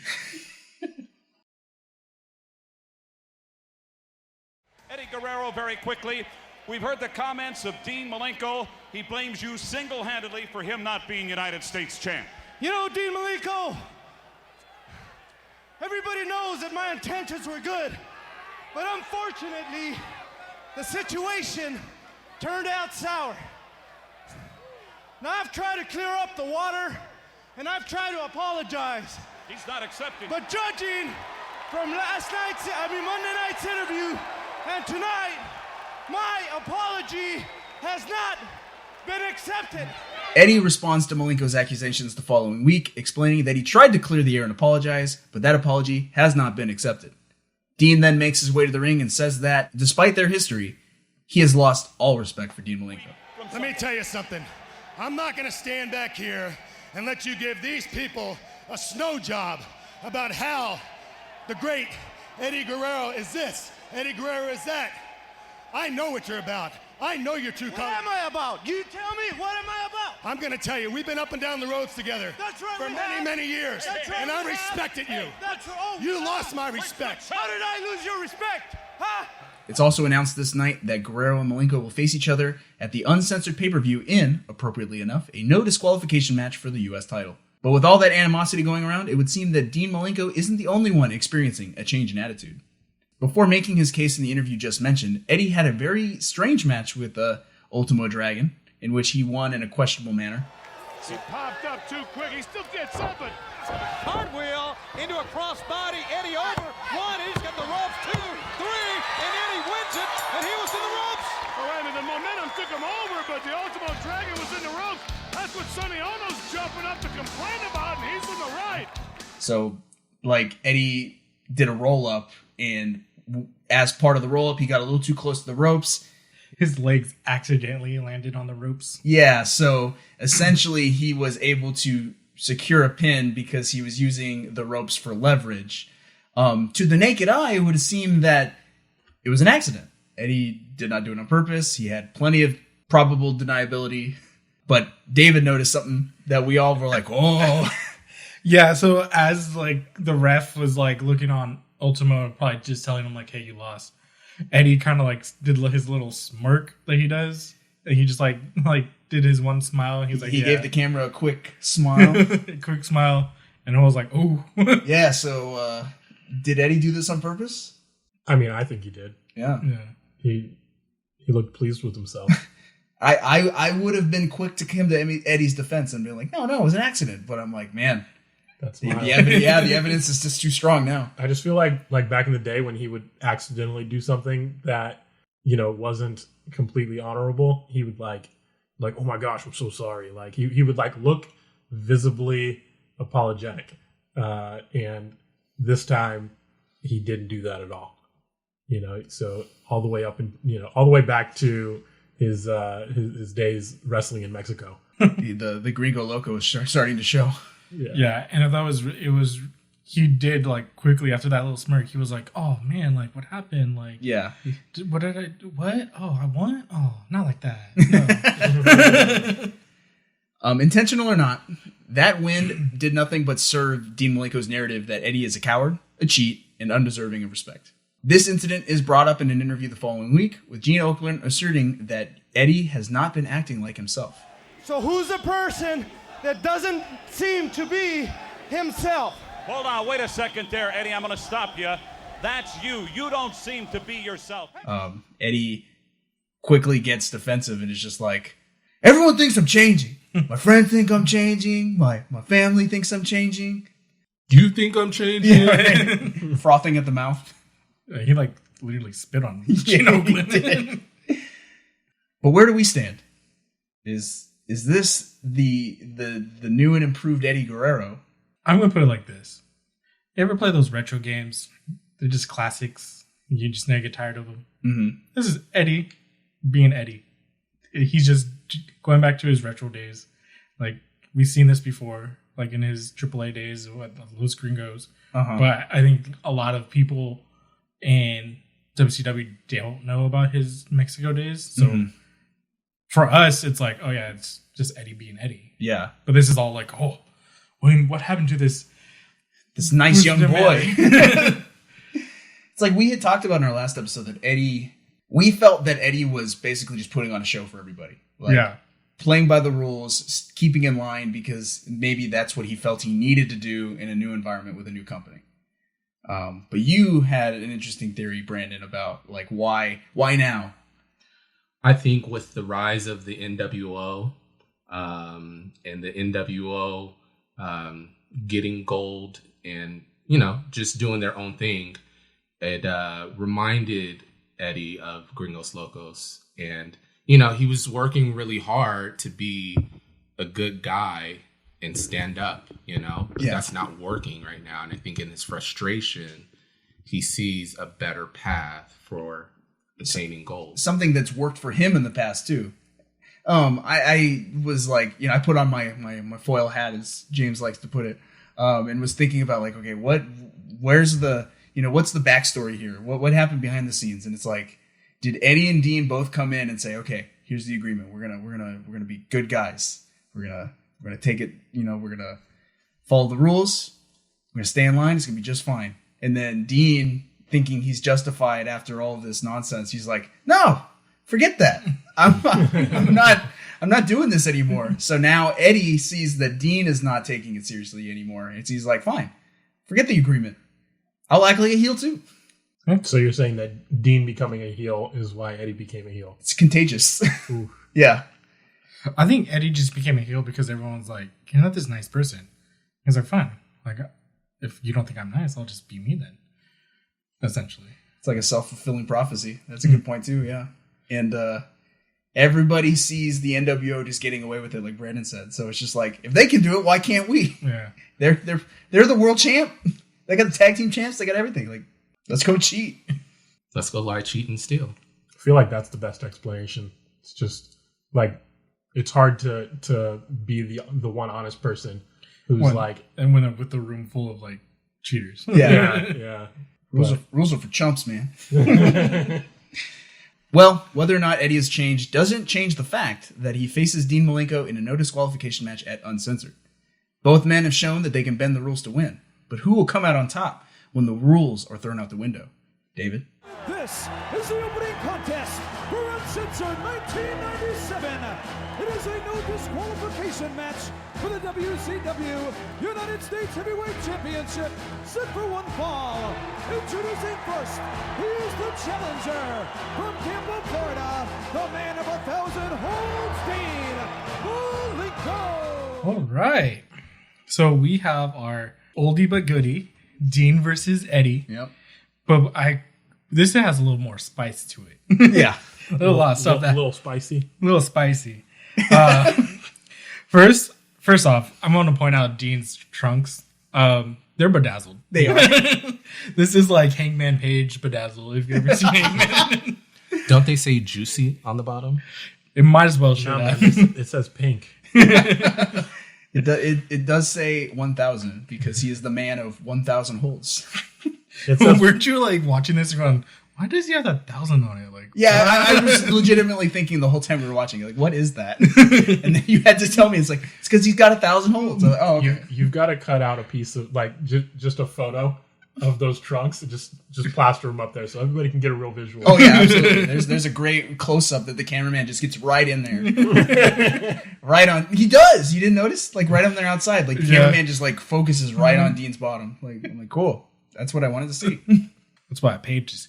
Eddie Guerrero, very quickly. We've heard the comments of Dean Malenko. He blames you single-handedly for him not being United States champ. You know, Dean Malenko, everybody knows that my intentions were good, but unfortunately, the situation turned out sour. Now, I've tried to clear up the water, and I've tried to apologize. He's not accepting. But judging from Monday night's interview and tonight, my apology has not been accepted. Eddie responds to Malenko's accusations the following week, explaining that he tried to clear the air and apologize, but that apology has not been accepted. Dean then makes his way to the ring and says that, despite their history, he has lost all respect for Dean Malenko. Let me tell you something. I'm not going to stand back here and let you give these people a snow job about how the great Eddie Guerrero is this, Eddie Guerrero is that. I know what you're about. I know your true colors. What am I about? You tell me, what am I about? I'm going to tell you, we've been up and down the roads together for many, many years, and I respected you. You lost my respect. How did I lose your respect? Huh? It's also announced this night that Guerrero and Malenko will face each other at the uncensored pay-per-view in, appropriately enough, a no disqualification match for the US title. But with all that animosity going around, it would seem that Dean Malenko isn't the only one experiencing a change in attitude. Before making his case in the interview just mentioned, Eddie had a very strange match with Ultimo Dragon, in which he won in a questionable manner. He popped up too quick. He still gets up, but Cartwheel into a crossbody. Eddie over. One. He's got the ropes. 2, 3, and Eddie wins it. And he was in the ropes. oh, wait a minute, the momentum took him over, but the Ultimo Dragon was in the ropes. That's what Sonny Ono's jumping up to complain about, and he's in the right. So, like, Eddie did a roll-up, and as part of the roll-up, he got a little too close to the ropes. His legs accidentally landed on the ropes. Yeah, so essentially he was able to secure a pin because he was using the ropes for leverage. To the naked eye, it would have seemed that it was an accident. Eddie did not do it on purpose. He had plenty of probable deniability. But David noticed something that we all were like, oh. Yeah, so as like the ref was like looking on Ultimo, probably just telling him like, hey, you lost. Eddie kind of like did his little smirk that he does. And he just like did his one smile. He's like, he gave the camera a quick smile. A quick smile. And I was like, ooh. Yeah, so did Eddie do this on purpose? I mean, I think he did. Yeah. He looked pleased with himself. I would have been quick to come to Eddie's defense and be like, no, it was an accident. But I'm like, man, the evidence is just too strong now. I just feel like back in the day when he would accidentally do something that, wasn't completely honorable, he would like, oh my gosh, I'm so sorry. Like he would like look visibly apologetic. And this time he didn't do that at all. So all the way up and, all the way back to his days wrestling in Mexico. the Gringo Loco is starting to show. Yeah, and I thought it was he did like quickly after that little smirk. He was like, "Oh man, like what happened? Like, yeah, what did I do? What? Oh, I won? Oh, not like that." No. Intentional or not, that win did nothing but serve Dean Malenko's narrative that Eddie is a coward, a cheat, and undeserving of respect. This incident is brought up in an interview the following week, with Gene Okerlund asserting that Eddie has not been acting like himself. So who's the person that doesn't seem to be himself? Hold on, wait a second there, Eddie. I'm going to stop you. That's you. You don't seem to be yourself. Eddie quickly gets defensive and is just like, everyone thinks I'm changing. My friends think I'm changing. My family thinks I'm changing. You think I'm changing? Yeah. Frothing at the mouth. He like literally spit on him. He did. But where do we stand? Is this the new and improved Eddie Guerrero? I'm gonna put it like this: you ever play those retro games? They're just classics. You just never get tired of them. Mm-hmm. This is Eddie being Eddie. He's just going back to his retro days. Like we've seen this before, like in his AAA days, what Los Gringos. But I think a lot of people in WCW don't know about his Mexico days. So for us, it's like, oh yeah, it's just Eddie being Eddie. Yeah. But this is all like, oh, what happened to this nice young boy? It's like we had talked about in our last episode that we felt that Eddie was basically just putting on a show for everybody. Like, playing by the rules, keeping in line because maybe that's what he felt he needed to do in a new environment with a new company. But you had an interesting theory, Brandon, about like why now? I think with the rise of the NWO and the NWO getting gold and, just doing their own thing, it reminded Eddie of Gringos Locos. And, he was working really hard to be a good guy and stand up, but that's not working right now. And I think in his frustration, he sees a better path for attaining goals. Something that's worked for him in the past too. I was like, I put on my foil hat, as James likes to put it, and was thinking about like, okay, where's the, what's the backstory here? What happened behind the scenes? And it's like, did Eddie and Dean both come in and say, okay, here's the agreement. We're gonna be good guys. We're gonna take it. We're gonna follow the rules. We're gonna stay in line. It's gonna be just fine. And then Dean, thinking he's justified after all of this nonsense, he's like, no, forget that. I'm not doing this anymore. So now Eddie sees that Dean is not taking it seriously anymore. And he's like, fine, forget the agreement. I'll act like a heel too. So you're saying that Dean becoming a heel is why Eddie became a heel? It's contagious. Yeah. I think Eddie just became a heel because everyone's like, you're not this nice person. He's like, fine. Like, if you don't think I'm nice, I'll just be me then. Essentially. It's like a self-fulfilling prophecy. That's a good point too, yeah. And everybody sees the NWO just getting away with it, like Brandon said. So it's just like, if they can do it, why can't we? Yeah. They're the world champ. They got the tag team champs. They got everything. Like, let's go cheat. Let's go lie, cheat, and steal. I feel like that's the best explanation. It's just like, it's hard to be the one honest person who's and when with the room full of like cheaters. Yeah. Rules are for chumps, man. Well, whether or not Eddie has changed doesn't change the fact that he faces Dean Malenko in a no disqualification match at Uncensored. Both men have shown that they can bend the rules to win, but who will come out on top when the rules are thrown out the window? David? This is the opening contest for Uncensored 1997. It is a no disqualification match for the WCW United States Heavyweight Championship, set for one fall. Introducing first, he is the challenger from Tampa, Florida, the man of 1,000 holds, Dean Malenko. All right. So we have our oldie but goodie, Dean versus Eddie. Yep. But this has a little more spice to it. Yeah. A lot of stuff. A little spicy. A little spicy. First off, I'm going to point out Dean's trunks. They're bedazzled. They are. This is like Hangman Page bedazzled, if you've ever seen Hangman. Don't they say juicy on the bottom? It might as well show that. It says pink. It does say 1,000 because he is the man of 1,000 holds. Weren't you like watching this and going, why does he have 1,000 on it? Like, yeah, I was legitimately thinking the whole time we were watching it, like, what is that? And then you had to tell me, it's like, it's because he's got 1,000 holds. I'm like, oh, okay. You've got to cut out a piece of like just a photo of those trunks and just plaster them up there so everybody can get a real visual. Oh yeah, absolutely. There's a great close up that the cameraman just gets right in there, right on. He does. You didn't notice? Like right on there outside. Like the cameraman just like focuses right on Dean's bottom. Like I'm like, cool. That's what I wanted to see. That's why I paid to see.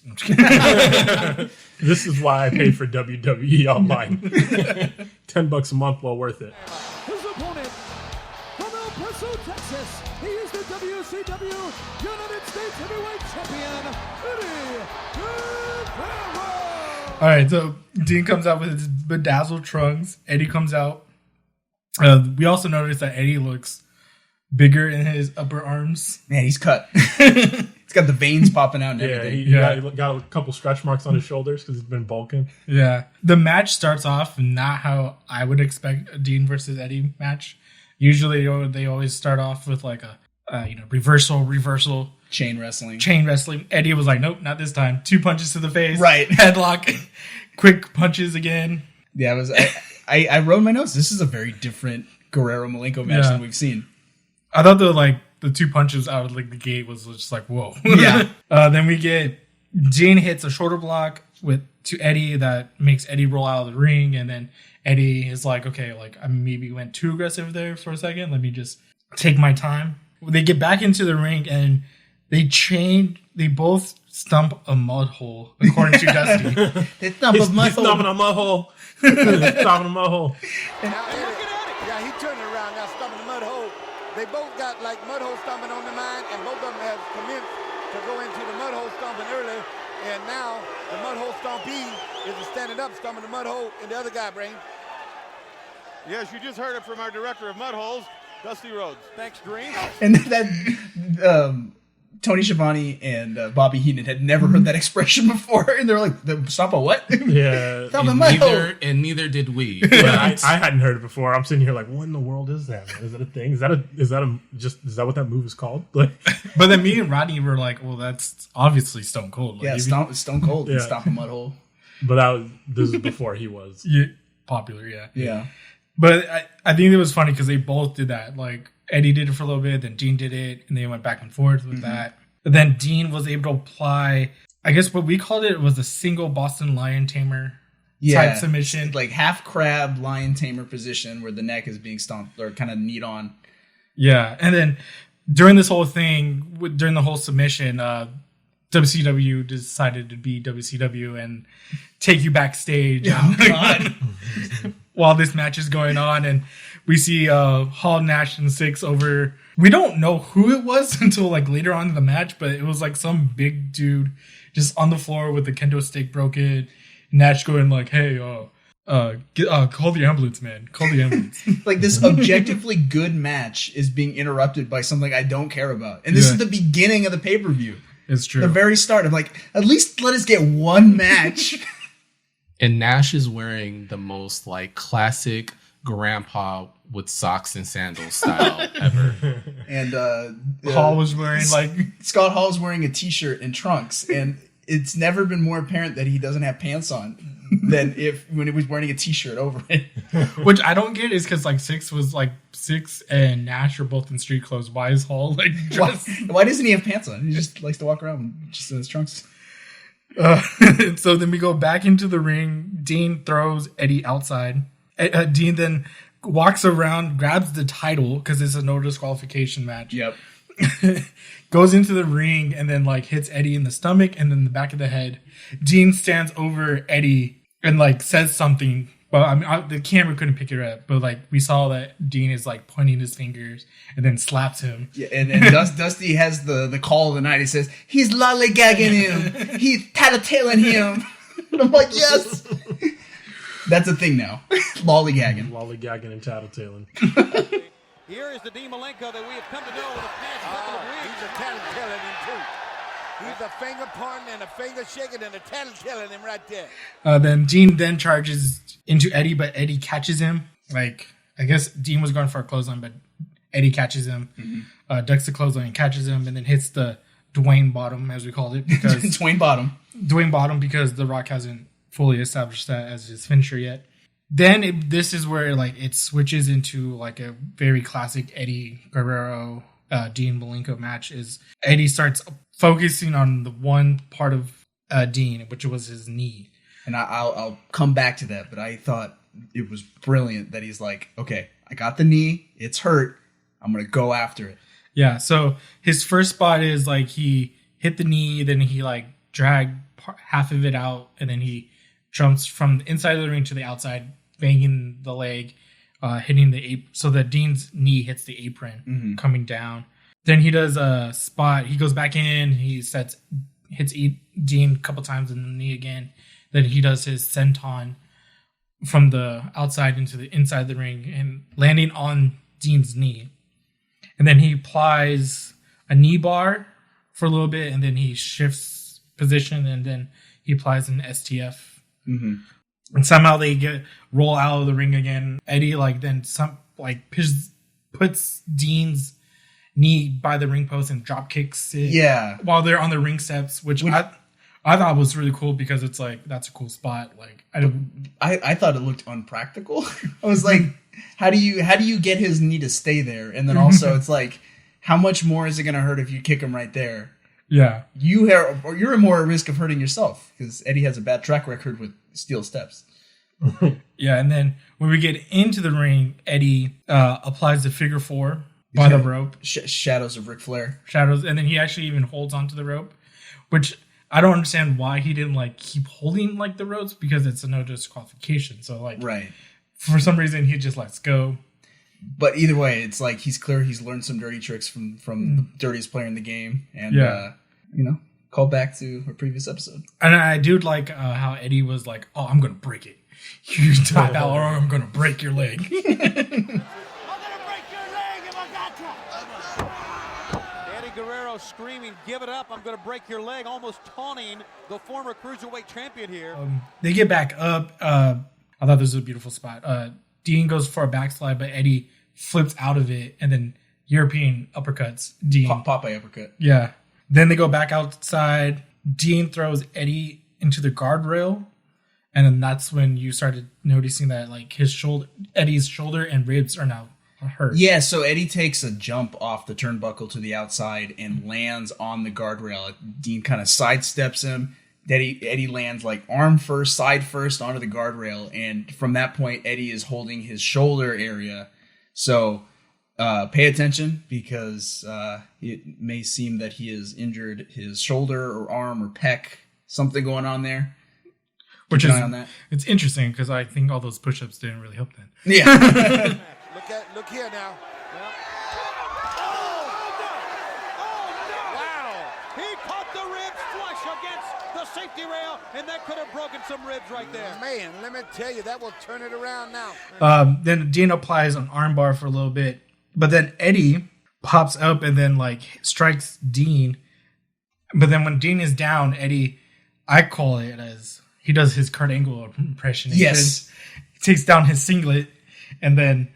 This is why I paid for WWE Online. $10 a month, well worth it. His opponent from El Paso, Texas, he is the WCW United States Heavyweight Champion, Eddie Guerrero. All right, so Dean comes out with his bedazzled trunks. Eddie comes out. We also noticed that Eddie looks bigger in his upper arms. Man, he's cut. He's got the veins popping out and everything. He got a couple stretch marks on his shoulders because he's been bulking. Yeah. The match starts off not how I would expect a Dean versus Eddie match. Usually they always start off with like a reversal. Chain wrestling. Eddie was like, nope, not this time. 2 punches to the face. Right. Headlock. Quick punches again. Yeah, I wrote in my notes, this is a very different Guerrero Malenko match than we've seen. I thought the 2 punches out of like the gate was just like, whoa. Yeah. Then we get Dean hits a shoulder block to Eddie that makes Eddie roll out of the ring, and then Eddie is like, okay, like I maybe went too aggressive there for a second. Let me just take my time. They get back into the ring and they both stump a mud hole, according to Dusty. They stump a mud hole. He's stomping a mud hole. Stomping a mud hole. Yeah, he turned it around now, stomping the mud hole. They both got like mud hole stomping on their mind, and both of them have commenced to go into the mud hole stomping early. And now the mud hole stompee is standing up, stomping the mud hole in the other guy brain. Yes, you just heard it from our director of mud holes, Dusty Rhodes. Thanks, Green. And that Tony Schiavone and Bobby Heenan had never heard that expression before, and they're like, "Stop a what?" Yeah, neither did we. Yeah, I hadn't heard it before. I'm sitting here like, what in the world is that? Man? Is that a thing? Is that what that move is called? Like, but then me and Rodney were like, well, that's obviously Stone Cold. Like, Stone Cold and Stop a Mud Hole. But this is before he was popular. Yeah. But I think it was funny because they both did that. Like Eddie did it for a little bit, then Dean did it, and they went back and forth with that. But then Dean was able to apply, I guess what we called it was a single Boston Lion Tamer type submission. Like half crab lion tamer position where the neck is being stomped or kind of kneed on. Yeah. And then during this whole thing, during the whole submission, WCW decided to be WCW and take you backstage. Oh, God. While this match is going on, and we see Hall, Nash, and Six over. We don't know who it was until like later on in the match, but it was like some big dude just on the floor with the kendo stick broken. Nash going like, "Hey, call the ambulance, man! Call the ambulance." Like this objectively good match is being interrupted by something I don't care about, and this is the beginning of the pay-per-view. It's true. The very start. I'm like, at least let us get one match. And Nash is wearing the most like classic grandpa with socks and sandals style ever. And Hall was wearing Scott Hall's wearing a t-shirt and trunks, and it's never been more apparent that he doesn't have pants on than when he was wearing a t-shirt over it. Which I don't get is because like Six and Nash are both in street clothes. Why is Hall like dressed? Why doesn't he have pants on? He just likes to walk around just in his trunks. So then we go back into the ring. Dean throws Eddie outside. Dean then walks around, grabs the title because it's a no disqualification match. Yep. Goes into the ring and then like hits Eddie in the stomach and then the back of the head. Dean stands over Eddie and like says something. Well, I mean, the camera couldn't pick it up, but like we saw that Dean is like pointing his fingers and then slaps him. Yeah, and Dusty has the call of the night. He says he's lollygagging him, he's tattletaling him. And I'm like, yes, that's a thing now. Lollygagging and tattletaling. Here is the Dean Malenko that we have come to know the past couple of weeks. He's a tattletaling him too. He's a finger pointing and a finger shaking and a tattletaling him right there. Then Dean then charges into Eddie, but Eddie catches him. Like, I guess Dean was going for a clothesline, but Eddie catches him. Mm-hmm. Ducks the clothesline and catches him, and then hits the Dwayne Bottom, as we called it. Because Dwayne Bottom, because The Rock hasn't fully established that as his finisher yet. Then this is where like it switches into like a very classic Eddie Guerrero, Dean Malenko match. Is Eddie starts focusing on the one part of Dean, which was his knee. And I'll come back to that, but I thought it was brilliant that he's like, okay, I got the knee, it's hurt, I'm gonna go after it. Yeah. So his first spot is like he hit the knee, then he like dragged half of it out, and then he jumps from the inside of the ring to the outside, banging the leg, hitting the apron, so that Dean's knee hits the apron, coming down. Then he does a spot. He goes back in. He hits Dean a couple times in the knee again. Then he does his senton from the outside into the inside of the ring and landing on Dean's knee. And then he applies a knee bar for a little bit, and then he shifts position, and then he applies an STF. Mm-hmm. And somehow they roll out of the ring again. Eddie puts Dean's knee by the ring post and drop kicks it. Yeah, while they're on the ring steps, which I thought was really cool because it's like that's a cool spot. Like I thought it looked unpractical. I was like, how do you get his knee to stay there? And then also it's like, how much more is it going to hurt if you kick him right there? Yeah, you're more at risk of hurting yourself because Eddie has a bad track record with steel steps. Yeah, and then when we get into the ring, Eddie applies the figure four by the rope. Shadows of Ric Flair. Shadows, and then he actually even holds onto the rope, which I don't understand why he didn't like keep holding like the ropes because it's a no disqualification. So like, right, for some reason he just lets go. But either way, it's like he's learned some dirty tricks from the dirtiest player in the game, and call back to a previous episode. And I do like how Eddie was like, "Oh, I'm gonna break it. You tap out, or I'm gonna break your leg." Eddie Guerrero Guerrero screaming, "Give it up, I'm going to break your leg," almost taunting the former Cruiserweight champion here. They get back up. I thought this was a beautiful spot. Dean goes for a backslide, but Eddie flips out of it, and then European uppercuts Dean. Popeye uppercut. Yeah. Then they go back outside. Dean throws Eddie into the guardrail, and then that's when you started noticing that like Eddie's shoulder and ribs are now hurt. Yeah, so Eddie takes a jump off the turnbuckle to the outside and lands on the guardrail. Dean kind of sidesteps him. Eddie lands like arm first, side first onto the guardrail, and from that point, Eddie is holding his shoulder area. So pay attention because it may seem that he has injured his shoulder or arm or pec, something going on there. Which Keep is an eye on that. It's interesting because I think all those push-ups didn't really help then. Yeah. Look here now. Wow! He caught the ribs flush against the safety rail, and that could have broken some ribs right there. Man, let me tell you, that will turn it around now. Then Dean applies an armbar for a little bit, but then Eddie pops up and then like strikes Dean. But then when Dean is down, Eddie, I call it as he does his Kurt Angle impression. Yes. He takes down his singlet, and then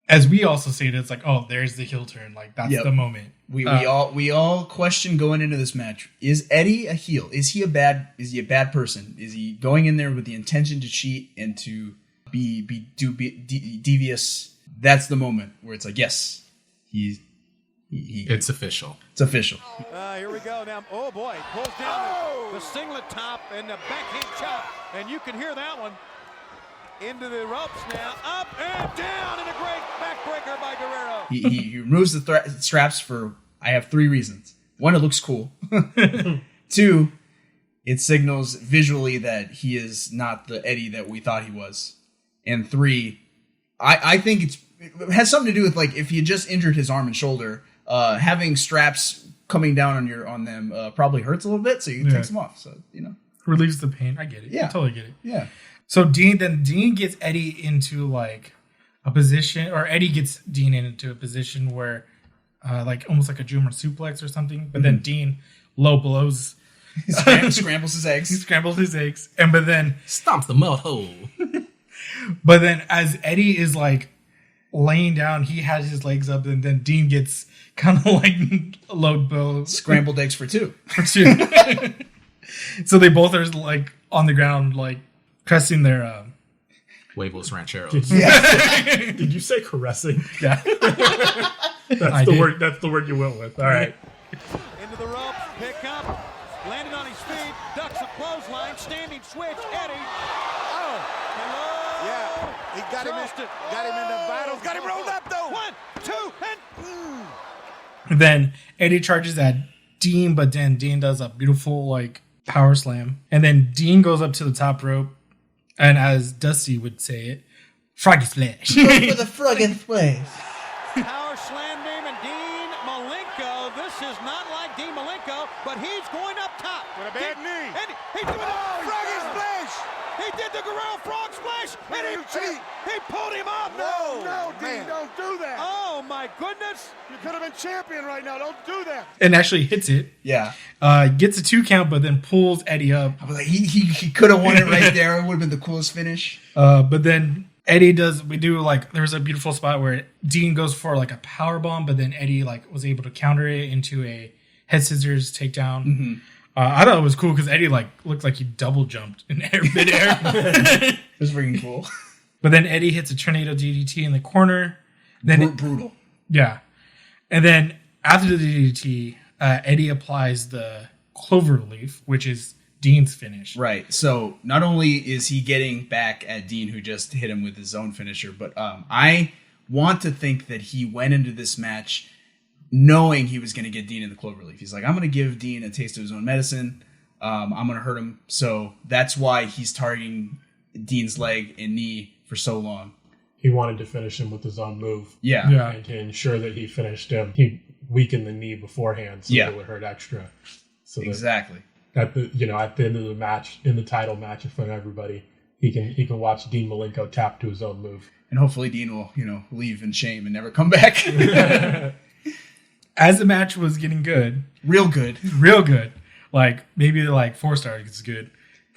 as we also see it, it's like, oh, there's the heel turn. Like that's the moment. We all question going into this match: is Eddie a heel? Is he a bad person? Is he going in there with the intention to cheat and to be devious? That's the moment where it's like, yes, it's official. It's official. Here we go now. Oh boy, pulls down the singlet top and the backhand chop, and you can hear that one. Into the ropes now, up and down, and a great backbreaker by Guerrero. He removes the straps for, I have 3 reasons. 1, it looks cool. 2, it signals visually that he is not the Eddie that we thought he was. And 3, I think it has something to do with like if he just injured his arm and shoulder, having straps coming down on them probably hurts a little bit, so you takes them off. So relieves the pain. I get it. Yeah, I totally get it. Yeah. So Dean gets Eddie into like a position, or Eddie gets Dean into a position where, like almost like a German suplex or something. But then Dean low blows, scrambles his eggs. He scrambles his eggs, but then stomps the mud hole. But then as Eddie is like laying down, he has his legs up, and then Dean gets kind of like low blow, scrambled eggs for 2. So they both are like on the ground, like pressing their huevos rancheros. Did you say caressing? Yeah. That's the word. That's the word you went with. All right. Into the ropes, pick up, landed on his feet, ducks a clothesline, standing switch, Eddie. Oh, hello. Yeah, he got him in the vitals, got him rolled up though. 1, 2, and then Eddie charges at Dean, but then Dean does a beautiful like power slam, and then Dean goes up to the top rope, and as Dusty would say it, froggy splash. For the froggy splash. Power slammed him, and Dean Malenko. This is not like Dean Malenko, but he's going up top with a bad knee. And he did the froggy splash. He did the Guerrero frog splash, and he pulled him up. No, Dean, don't do that. Oh my goodness! You could have been champion right now. Don't do that. And actually hits it. Yeah. Gets a 2 count, but then pulls Eddie up. I was like, he could have won it right there. It would have been the coolest finish. But then Eddie there's a beautiful spot where Dean goes for like a power bomb, but then Eddie like was able to counter it into a head scissors takedown. Mm-hmm. I thought it was cool because Eddie like looked like he double jumped in midair. It was freaking cool. But then Eddie hits a tornado DDT in the corner. Then brutal. Yeah. And then after the DDT, Eddie applies the clover leaf, which is Dean's finish. Right. So not only is he getting back at Dean, who just hit him with his own finisher, but I want to think that he went into this match knowing he was going to get Dean in the cloverleaf. He's like, I'm going to give Dean a taste of his own medicine. I'm going to hurt him. So that's why he's targeting Dean's leg and knee for so long. He wanted to finish him with his own move. Yeah. And to ensure that he finished him, he weakened the knee beforehand so it would hurt extra. So exactly. At the end of the match, in the title match in front of everybody, he can watch Dean Malenko tap to his own move. And hopefully Dean will, leave in shame and never come back. as the match was getting good, real good, like maybe like 4-star is good.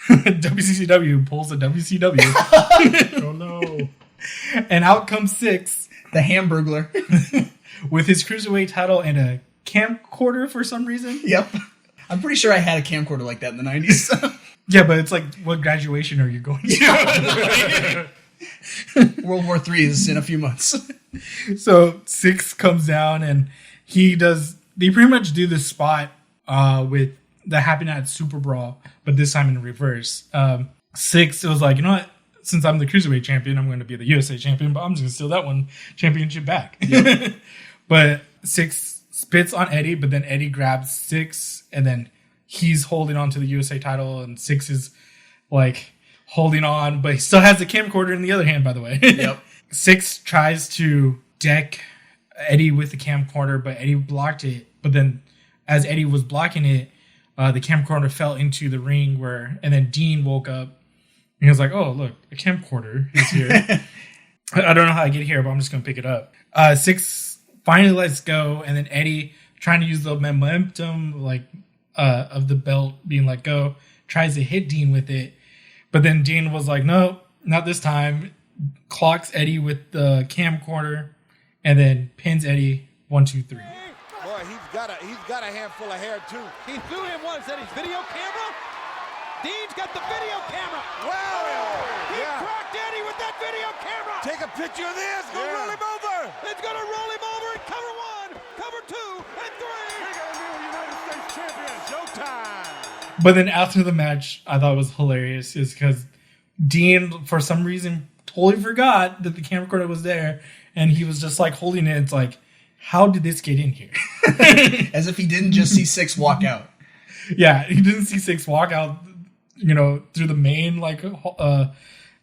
WCW pulls a WCW. Oh no! And out comes Six, the Hamburglar, with his cruiserweight title and a camcorder for some reason. Yep. I'm pretty sure I had a camcorder like that in the 90s. Yeah, but it's like, what graduation are you going to? World War III is in a few months. So Six comes down and they pretty much do this spot with the Happy Night Super Brawl, but this time in reverse. Six, it was like, you know what? Since I'm the Cruiserweight champion, I'm going to be the USA champion, but I'm just going to steal that one championship back. Yep. But Six spits on Eddie, but then Eddie grabs Six, and then he's holding on to the USA title, and Six is like holding on, but he still has the camcorder in the other hand, by the way. Yep. Six tries to deck Eddie with the camcorder, but Eddie blocked it. But then as Eddie was blocking it, the camcorder fell into the ring and then Dean woke up and he was like, oh, look, a camcorder is here. I don't know how I get here, but I'm just going to pick it up. Six finally lets go, and then Eddie, trying to use the momentum of the belt being let go, tries to hit Dean with it. But then Dean was like, no, not this time. Clocks Eddie with the camcorder and then pins Eddie 1, 2, 3. Boy, he's got a handful of hair too. He threw him, what is that, his video camera? Dean's got the video camera. Wow! He cracked Eddie with that video camera. Take a picture of this. Go roll him over. It's going to roll him over in cover 1, cover 2, and 3. We got a new United States champion. Showtime. But then after the match, I thought it was hilarious is because Dean, for some reason, totally forgot that the camcorder was there, and he was just like holding it. It's like, how did this get in here? As if he didn't just see Six walk out. Yeah, he didn't see Six walk out, through the main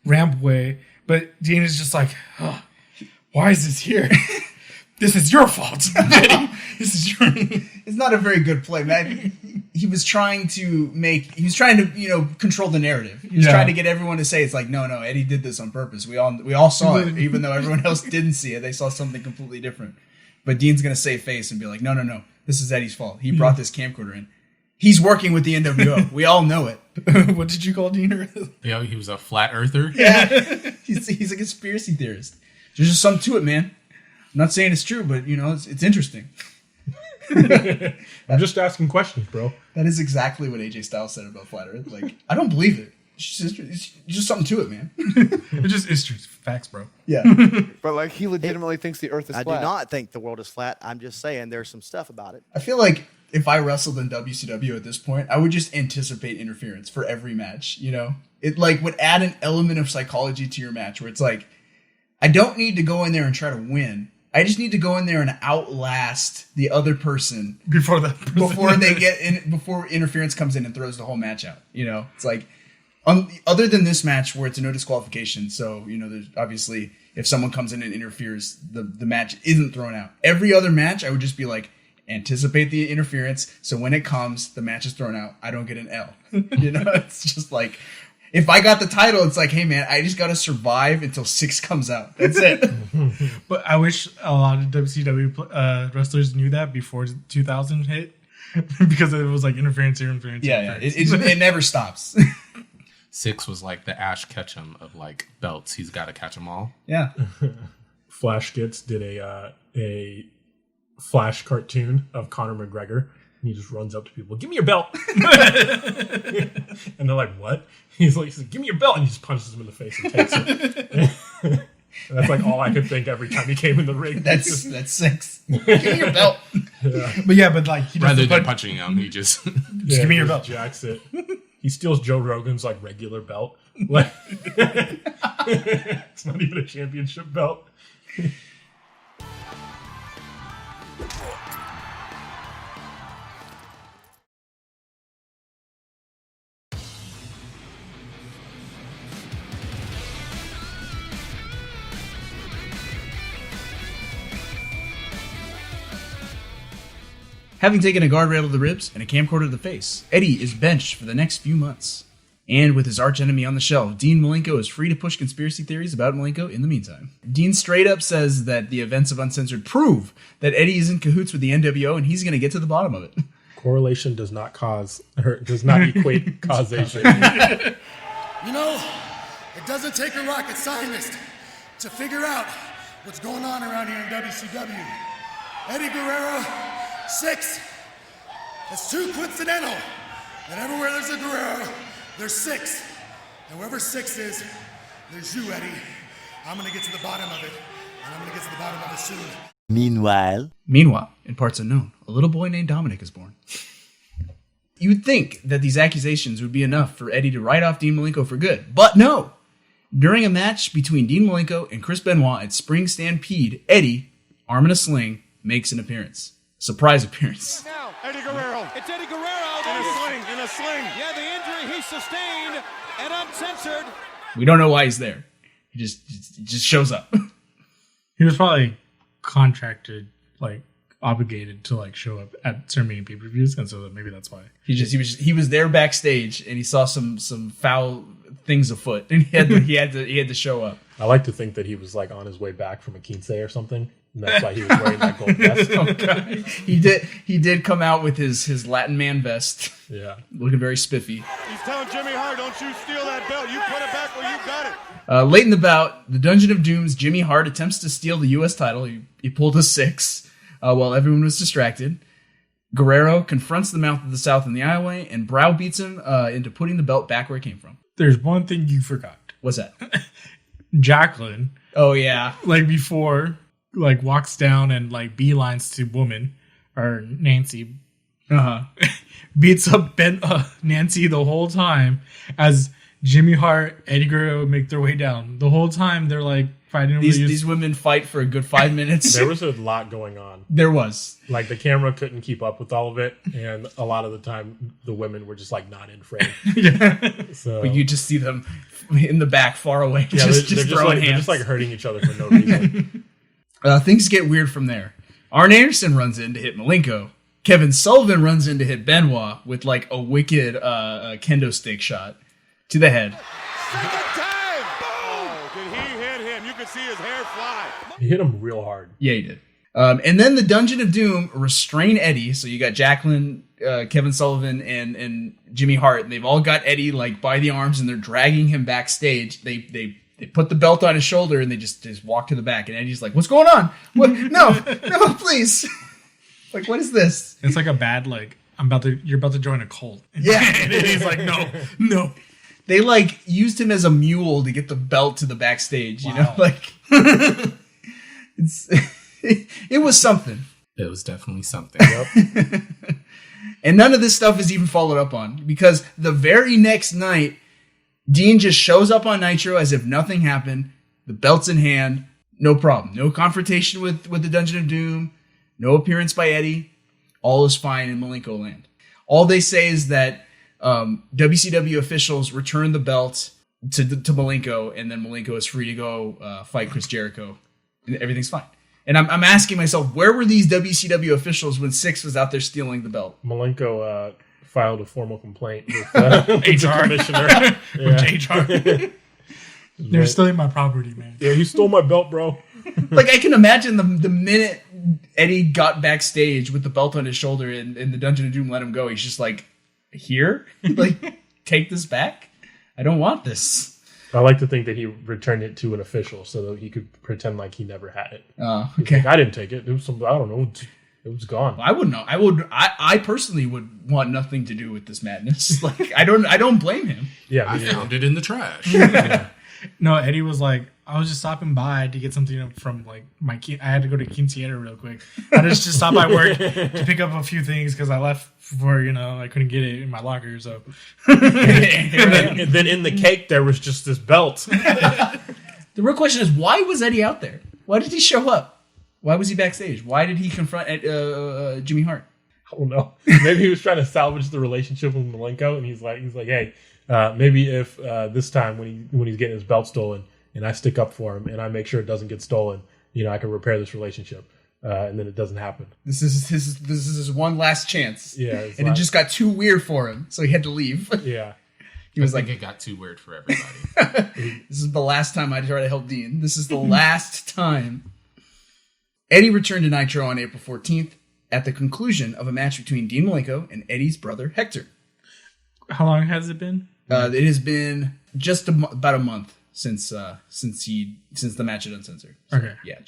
rampway. But Dean is just like, oh, why is this here? This is your fault. This is your. It's not a very good play, man. He was trying to control the narrative. He was trying to get everyone to say it's like, no, Eddie did this on purpose. We all saw it, even though everyone else didn't see it. They saw something completely different. But Dean's gonna save face and be like, no, this is Eddie's fault. He brought this camcorder in. He's working with the NWO. We all know it. What did you call Dean? Yeah, he was a flat earther. Yeah, he's a conspiracy theorist. There's just something to it, man. I'm not saying it's true, but it's interesting. I'm just asking questions, bro. That is exactly what AJ Styles said about Flat Earth. Like, I don't believe it. It's just something to it, man. It's just history. Facts, bro. Yeah. But like, he legitimately thinks the earth is flat. I do not think the world is flat. I'm just saying there's some stuff about it. I feel like if I wrestled in WCW at this point, I would just anticipate interference for every match, It would add an element of psychology to your match where it's like, I don't need to go in there and try to win. I just need to go in there and outlast the other person before interference comes in and throws the whole match out. It's like, other than this match where it's a no disqualification. So, there's obviously if someone comes in and interferes, the match isn't thrown out. Every other match, I would just be like, anticipate the interference. So when it comes, the match is thrown out. I don't get an L. It's just like, if I got the title, it's like, hey man, I just got to survive until 6 comes out. That's it. But I wish a lot of WCW wrestlers knew that before 2000 hit, because it was like interference here, interference. Yeah. It never stops. Six was like the Ash Ketchum of like belts. He's got to catch them all. Yeah. Flash Gets did a Flash cartoon of Conor McGregor. And he just runs up to people, give me your belt. And they're like, what? He's like, give me your belt. And he just punches him in the face and takes it. And that's like all I could think every time he came in the ring. That's Six. Give me your belt. Yeah. But like, he rather than punching him, he just give me your belt. Jacks it. He steals Joe Rogan's like regular belt. Like, it's not even a championship belt. Having taken a guardrail to the ribs and a camcorder to the face, Eddie is benched for the next few months. And with his archenemy on the shelf, Dean Malenko is free to push conspiracy theories about Malenko in the meantime. Dean straight up says that the events of Uncensored prove that Eddie is in cahoots with the NWO, and he's going to get to the bottom of it. Correlation does not equate causation. You know, it doesn't take a rocket scientist to figure out what's going on around here in WCW. Eddie Guerrero, 6. It's too coincidental that everywhere there's a Guerrero, there's 6. And wherever 6 is, there's you, Eddie. I'm going to get to the bottom of it, and I'm going to get to the bottom of it soon. Meanwhile, in parts unknown, a little boy named Dominic is born. You'd think that these accusations would be enough for Eddie to write off Dean Malenko for good, but no! During a match between Dean Malenko and Chris Benoit at Spring Stampede, Eddie, arm in a sling, makes an appearance. Surprise appearance. Now, Eddie Guerrero. It's Eddie Guerrero. In a sling. Yeah, the injury he sustained and Uncensored. We don't know why he's there. He just shows up. He was probably contracted, like obligated to like show up at certain many pay-per-views, and so maybe that's why. He was there backstage and he saw some foul things afoot, and he had to show up. I like to think that he was like on his way back from a quince or something. And that's why he was wearing that gold vest. Oh, God. He did come out with his Latin man vest. Yeah. Looking very spiffy. He's telling Jimmy Hart, don't you steal that belt. You put it back where you got it. Late in the bout, the Dungeon of Doom's Jimmy Hart attempts to steal the U.S. title. He pulled a 6 while everyone was distracted. Guerrero confronts the Mouth of the South in the aisleway and browbeats him into putting the belt back where it came from. There's one thing you forgot. What's that? Jacqueline. Oh, yeah. Like before, like walks down and like beelines to woman or Nancy. Beats up Nancy the whole time as Jimmy Hart, Eddie Guerrero make their way down. The whole time they're like fighting over these women fight for a good 5 minutes. There was a lot going on. There was. Like the camera couldn't keep up with all of it, and a lot of the time the women were just like not in frame. Yeah. So, but you just see them in the back far away. Yeah, just throwing hands. They're just like hurting each other for no reason. Things get weird from there. Arn Anderson runs in to hit Malenko. Kevin Sullivan runs in to hit Benoit with like a wicked kendo stick shot to the head. Second time! Boom! Did he hit him? You could see his hair fly. He hit him real hard. Yeah, he did. And then the Dungeon of Doom restrain Eddie. So you got Jacqueline, Kevin Sullivan, and Jimmy Hart. And they've all got Eddie like by the arms, and they're dragging him backstage. They put the belt on his shoulder, and they just walk to the back. And Eddie's like, "What's going on? What? No, please." Like, what is this? It's like a bad like you're about to join a cult. Yeah. And he's like, no. They like used him as a mule to get the belt to the backstage. You know, like it was something. It was definitely something. Yep. And none of this stuff is even followed up on, because the very next night, Dean just shows up on Nitro as if nothing happened. The belt's in hand, no problem. No confrontation with the Dungeon of Doom. No appearance by Eddie. All is fine in Malenko land. All they say is that WCW officials return the belt to Malenko, and then Malenko is free to go fight Chris Jericho. And everything's fine. And I'm asking myself, where were these WCW officials when Six was out there stealing the belt? Malenko filed a formal complaint with the commissioner. With HR. They're stealing my property, man. Yeah, you stole my belt, bro. Like, I can imagine the minute Eddie got backstage with the belt on his shoulder and the Dungeon of Doom let him go, he's just like, here? Like, take this back? I don't want this. I like to think that he returned it to an official so that he could pretend like he never had it. Oh, okay. Like, I didn't take it. It was I don't know. It was gone. Well, I wouldn't know. I personally would want nothing to do with this madness. Like, I don't blame him. Yeah, I found it in the trash. Yeah. No, Eddie was like, I was just stopping by to get something from like I had to go to Quinceañera real quick. I just stopped by work to pick up a few things because I left before, I couldn't get it in my locker. So and then in the cake there was just this belt. The real question is, why was Eddie out there? Why did he show up? Why was he backstage? Why did he confront Jimmy Hart? I don't know. Maybe he was trying to salvage the relationship with Malenko, and he's like, hey, maybe if this time when he's getting his belt stolen, and I stick up for him, and I make sure it doesn't get stolen, I can repair this relationship, and then it doesn't happen. This is his one last chance. Yeah, and it just got too weird for him, so he had to leave. Yeah, He was I like, think it got too weird for everybody. this is the last time I try to help Dean. This is the last time. Eddie returned to Nitro on April 14th at the conclusion of a match between Dean Malenko and Eddie's brother, Hector. How long has it been? It has been just about a month since the match at Uncensored. So, okay. Yeah,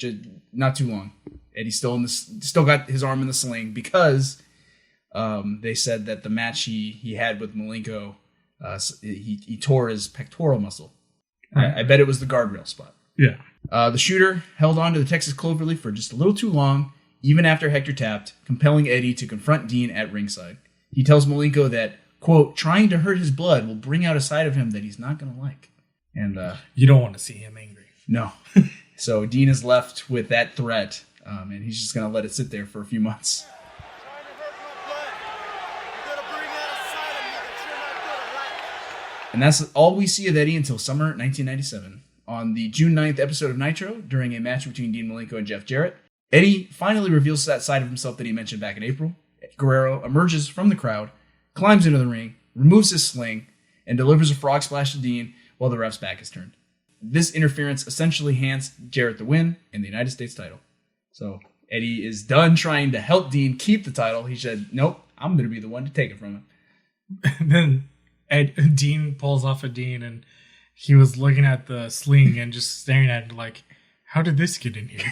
not too long. Eddie's still got his arm in the sling because they said that the match he had with Malenko, he tore his pectoral muscle. Right. I bet it was the guardrail spot. Yeah. The shooter held on to the Texas Cloverleaf for just a little too long, even after Hector tapped, compelling Eddie to confront Dean at ringside. He tells Malenko that, quote, trying to hurt his blood will bring out a side of him that he's not going to like. And you don't want to see him angry. No. So Dean is left with that threat, and he's just going to let it sit there for a few months. And that's all we see of Eddie until summer 1997. On the June 9th episode of Nitro, during a match between Dean Malenko and Jeff Jarrett, Eddie finally reveals that side of himself that he mentioned back in April. Guerrero emerges from the crowd, climbs into the ring, removes his sling, and delivers a frog splash to Dean while the ref's back is turned. This interference essentially hands Jarrett the win and the United States title. So Eddie is done trying to help Dean keep the title. He said, nope, I'm going to be the one to take it from him. And then Dean pulls off of Dean, and he was looking at the sling and just staring at it like, how did this get in here?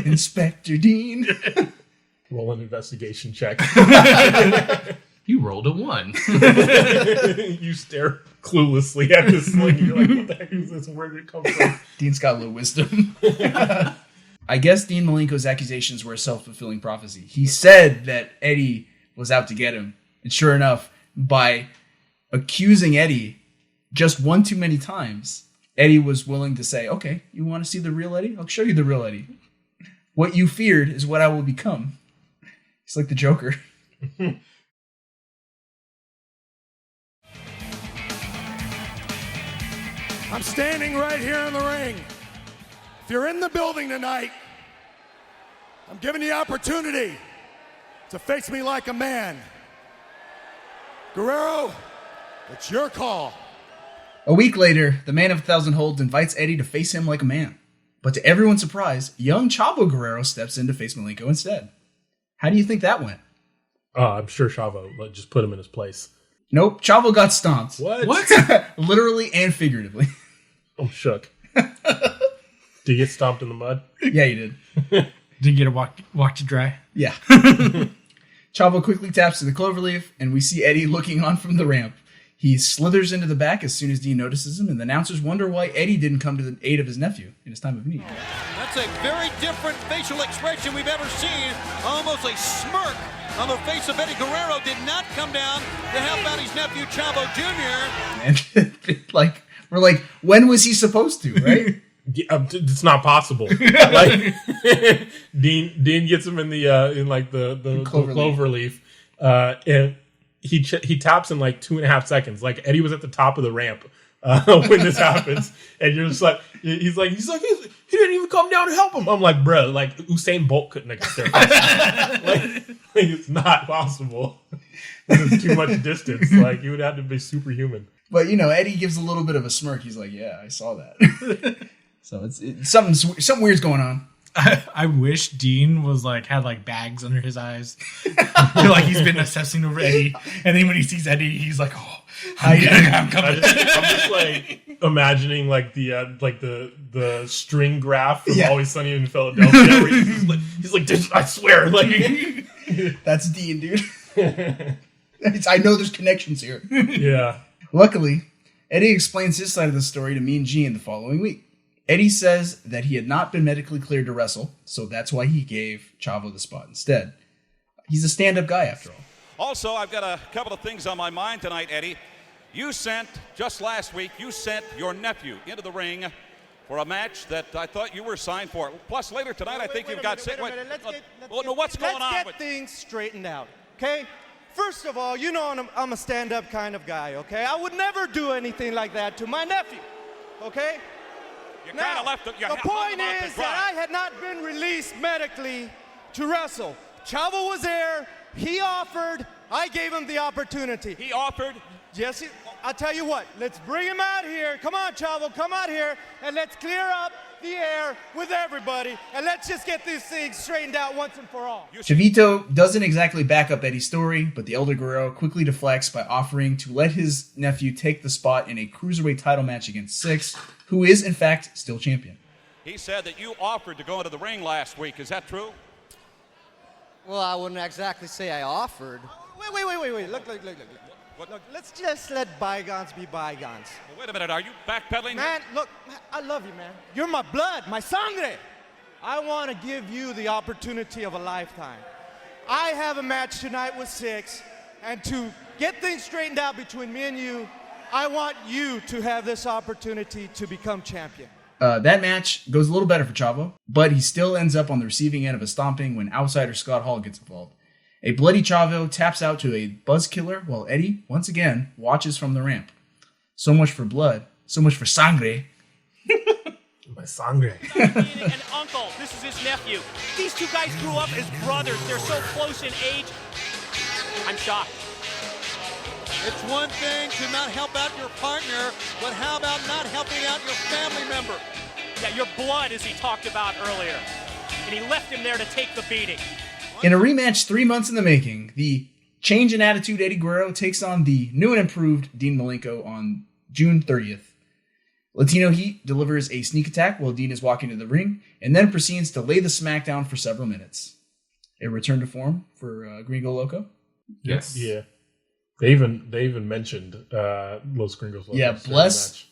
Inspector Dean. Roll an investigation check. You rolled a 1. You stare cluelessly at this sling. You're like, what the heck is this? Where did it come from? Dean's got a little wisdom. I guess Dean Malenko's accusations were a self-fulfilling prophecy. He said that Eddie was out to get him. And sure enough, by accusing Eddie just one too many times, Eddie was willing to say, okay, you want to see the real Eddie? I'll show you the real Eddie. What you feared is what I will become. He's like the Joker. I'm standing right here in the ring. If you're in the building tonight, I'm giving you the opportunity to face me like a man. Guerrero, it's your call. A week later, the man of 1,000 holds invites Eddie to face him like a man. But to everyone's surprise, young Chavo Guerrero steps in to face Malenko instead. How do you think that went? I'm sure Chavo just put him in his place. Nope, Chavo got stomped. What? Literally and figuratively. I'm shook. Did he get stomped in the mud? Yeah, he did. Did he get a walk to dry? Yeah. Chavo quickly taps to the cloverleaf, and we see Eddie looking on from the ramp. He slithers into the back as soon as Dean notices him, and the announcers wonder why Eddie didn't come to the aid of his nephew in his time of need. That's a very different facial expression we've ever seen. Almost a smirk on the face of Eddie Guerrero. Did not come down to help out his nephew Chavo Jr. And we're like, when was he supposed to, right? Yeah, it's not possible. Like Dean gets him in the cloverleaf, and he taps in like 2.5 seconds. Like Eddie was at the top of the ramp when this happens, and you're just like, he's like, he didn't even come down to help him. I'm like, bro, like Usain Bolt couldn't have got there. like it's not possible. There's too much distance. Like you would have to be superhuman. But Eddie gives a little bit of a smirk. He's like, yeah, I saw that. So it's something weird's going on. I wish Dean was had bags under his eyes. Like he's been obsessing over Eddie, and then when he sees Eddie, he's like, "Oh, I'm coming." I'm just like imagining the string graph from Always Sunny in Philadelphia. Where he's like, I swear, that's Dean, dude. I know there's connections here. Yeah. Luckily, Eddie explains his side of the story to Mean Gene the following week. Eddie says that he had not been medically cleared to wrestle, so that's why he gave Chavo the spot instead. He's a stand-up guy, after all. Also, I've got a couple of things on my mind tonight, Eddie. Just last week, you sent your nephew into the ring for a match that I thought you were signed for. Plus, later tonight, I think you've got... What's going on? Let's get things straightened out, okay? First of all, I'm a stand-up kind of guy, okay? I would never do anything like that to my nephew, okay? You kind of left the point is that I had not been released medically to wrestle. Chavo was there. He offered. I gave him the opportunity. He offered. Jesse, I'll tell you what. Let's bring him out here. Come on, Chavo, come out here, and let's clear up the air with everybody, and let's just get these things straightened out once and for all. Chavito doesn't exactly back up Eddie's story, but the elder Guerrero quickly deflects by offering to let his nephew take the spot in a Cruiserweight title match against Six, who is, in fact, still champion. He said that you offered to go into the ring last week. Is that true? Well, I wouldn't exactly say I offered. Wait. Look, let's just let bygones be bygones. Well, wait a minute, are you backpedaling? Man, look, I love you, man. You're my blood, my sangre. I want to give you the opportunity of a lifetime. I have a match tonight with Six, and to get things straightened out between me and you, I want you to have this opportunity to become champion. That match goes a little better for Chavo, but he still ends up on the receiving end of a stomping when outsider Scott Hall gets involved. A bloody Chavo taps out to a buzzkiller while Eddie, once again, watches from the ramp. So much for blood, so much for sangre. My sangre. An uncle, this is his nephew. These two guys grew up as brothers. They're so close in age. I'm shocked. It's one thing to not help out your partner, but how about not helping out your family member? Yeah, your blood, as he talked about earlier. And he left him there to take the beating. In a rematch 3 months in the making, the change in attitude Eddie Guerrero takes on the new and improved Dean Malenko on June 30th. Latino Heat delivers a sneak attack while Dean is walking to the ring, and then proceeds to lay the smackdown for several minutes. A return to form for Gringo Loco. Yes. Yeah. They even mentioned Los Gringos Locos. Yeah, bless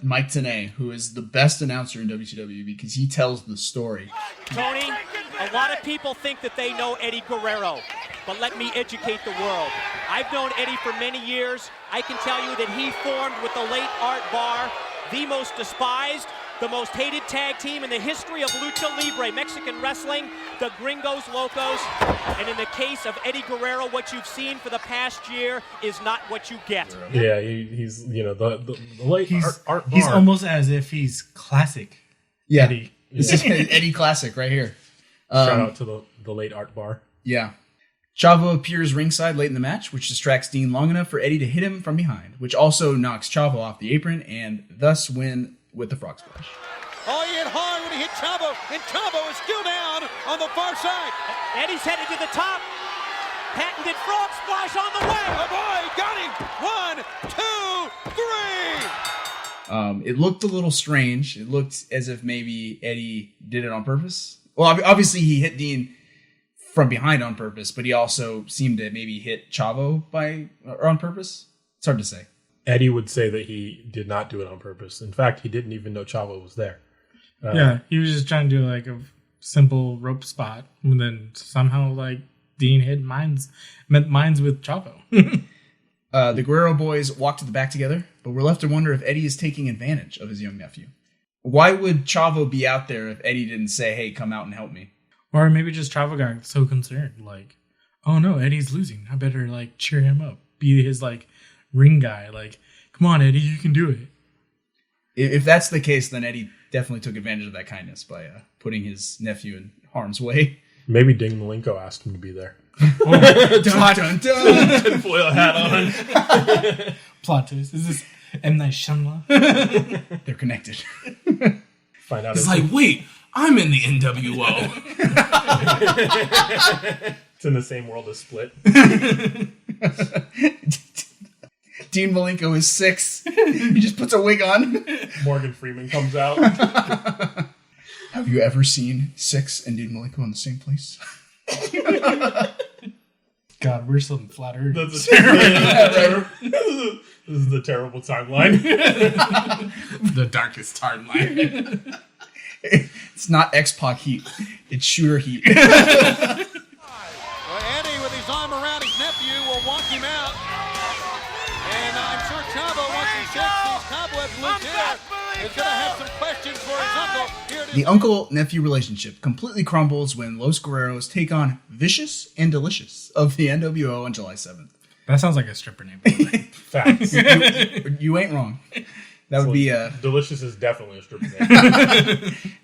Mike Tenay, who is the best announcer in WCW because he tells the story. Tony, a lot of people think that they know Eddie Guerrero, but let me educate the world. I've known Eddie for many years. I can tell you that he formed with the late Art Barr, the most despised, the most hated tag team in the history of Lucha Libre, Mexican wrestling, the Gringos Locos. And in the case of Eddie Guerrero, what you've seen for the past year is not what you get. Yeah, he's the late Art Barr. He's almost as if he's classic. Yeah, Eddie. This is Eddie classic right here. Shout out to the late Art Barr. Yeah. Chavo appears ringside late in the match, which distracts Dean long enough for Eddie to hit him from behind, which also knocks Chavo off the apron and thus win with the frog splash. Oh, he hit hard when he hit Chavo, and Chavo is still down on the far side. Eddie's headed to the top. Patented frog splash on the way. Oh boy, got him. 1, 2, 3. It looked a little strange. It looked as if maybe Eddie did it on purpose. Well, obviously he hit Dean from behind on purpose, but he also seemed to maybe hit Chavo on purpose. It's hard to say. Eddie would say that he did not do it on purpose. In fact, he didn't even know Chavo was there. Yeah, he was just trying to do like a simple rope spot, and then somehow like Dean hit mines with Chavo. The Guerrero boys walk to the back together, but we're left to wonder if Eddie is taking advantage of his young nephew. Why would Chavo be out there if Eddie didn't say, "Hey, come out and help me"? Or maybe just Chavo got so concerned, like, "Oh no, Eddie's losing. I better like cheer him up, be his like ring guy. Like, come on, Eddie, you can do it." If that's the case, then Eddie definitely took advantage of that kindness by putting his nephew in harm's way. Maybe Dean Malenko asked him to be there. Dun, dun, dun. Tinfoil hat on. Plot twist. Is this M. Night Shyamalan? They're connected. Find out. It's like, wait, I'm in the NWO. It's in the same world as Split. Dean Malenko is 6. He just puts a wig on. Morgan Freeman comes out. Have you ever seen 6 and Dean Malenko in the same place? God, we're so flattered. This is the terrible timeline. The darkest timeline. It's not X-Pac heat. It's shooter heat. Well, Eddie, with his arm around his nephew, will walk him out. And I'm sure Chavo, once he shakes these cobwebs loose here, is going to have some questions for his uncle. The uncle-nephew relationship completely crumbles when Los Guerreros take on Vicious and Delicious of the NWO on July 7th. That sounds like a stripper name. Facts. You ain't wrong. That would be Delicious is definitely a stripper name.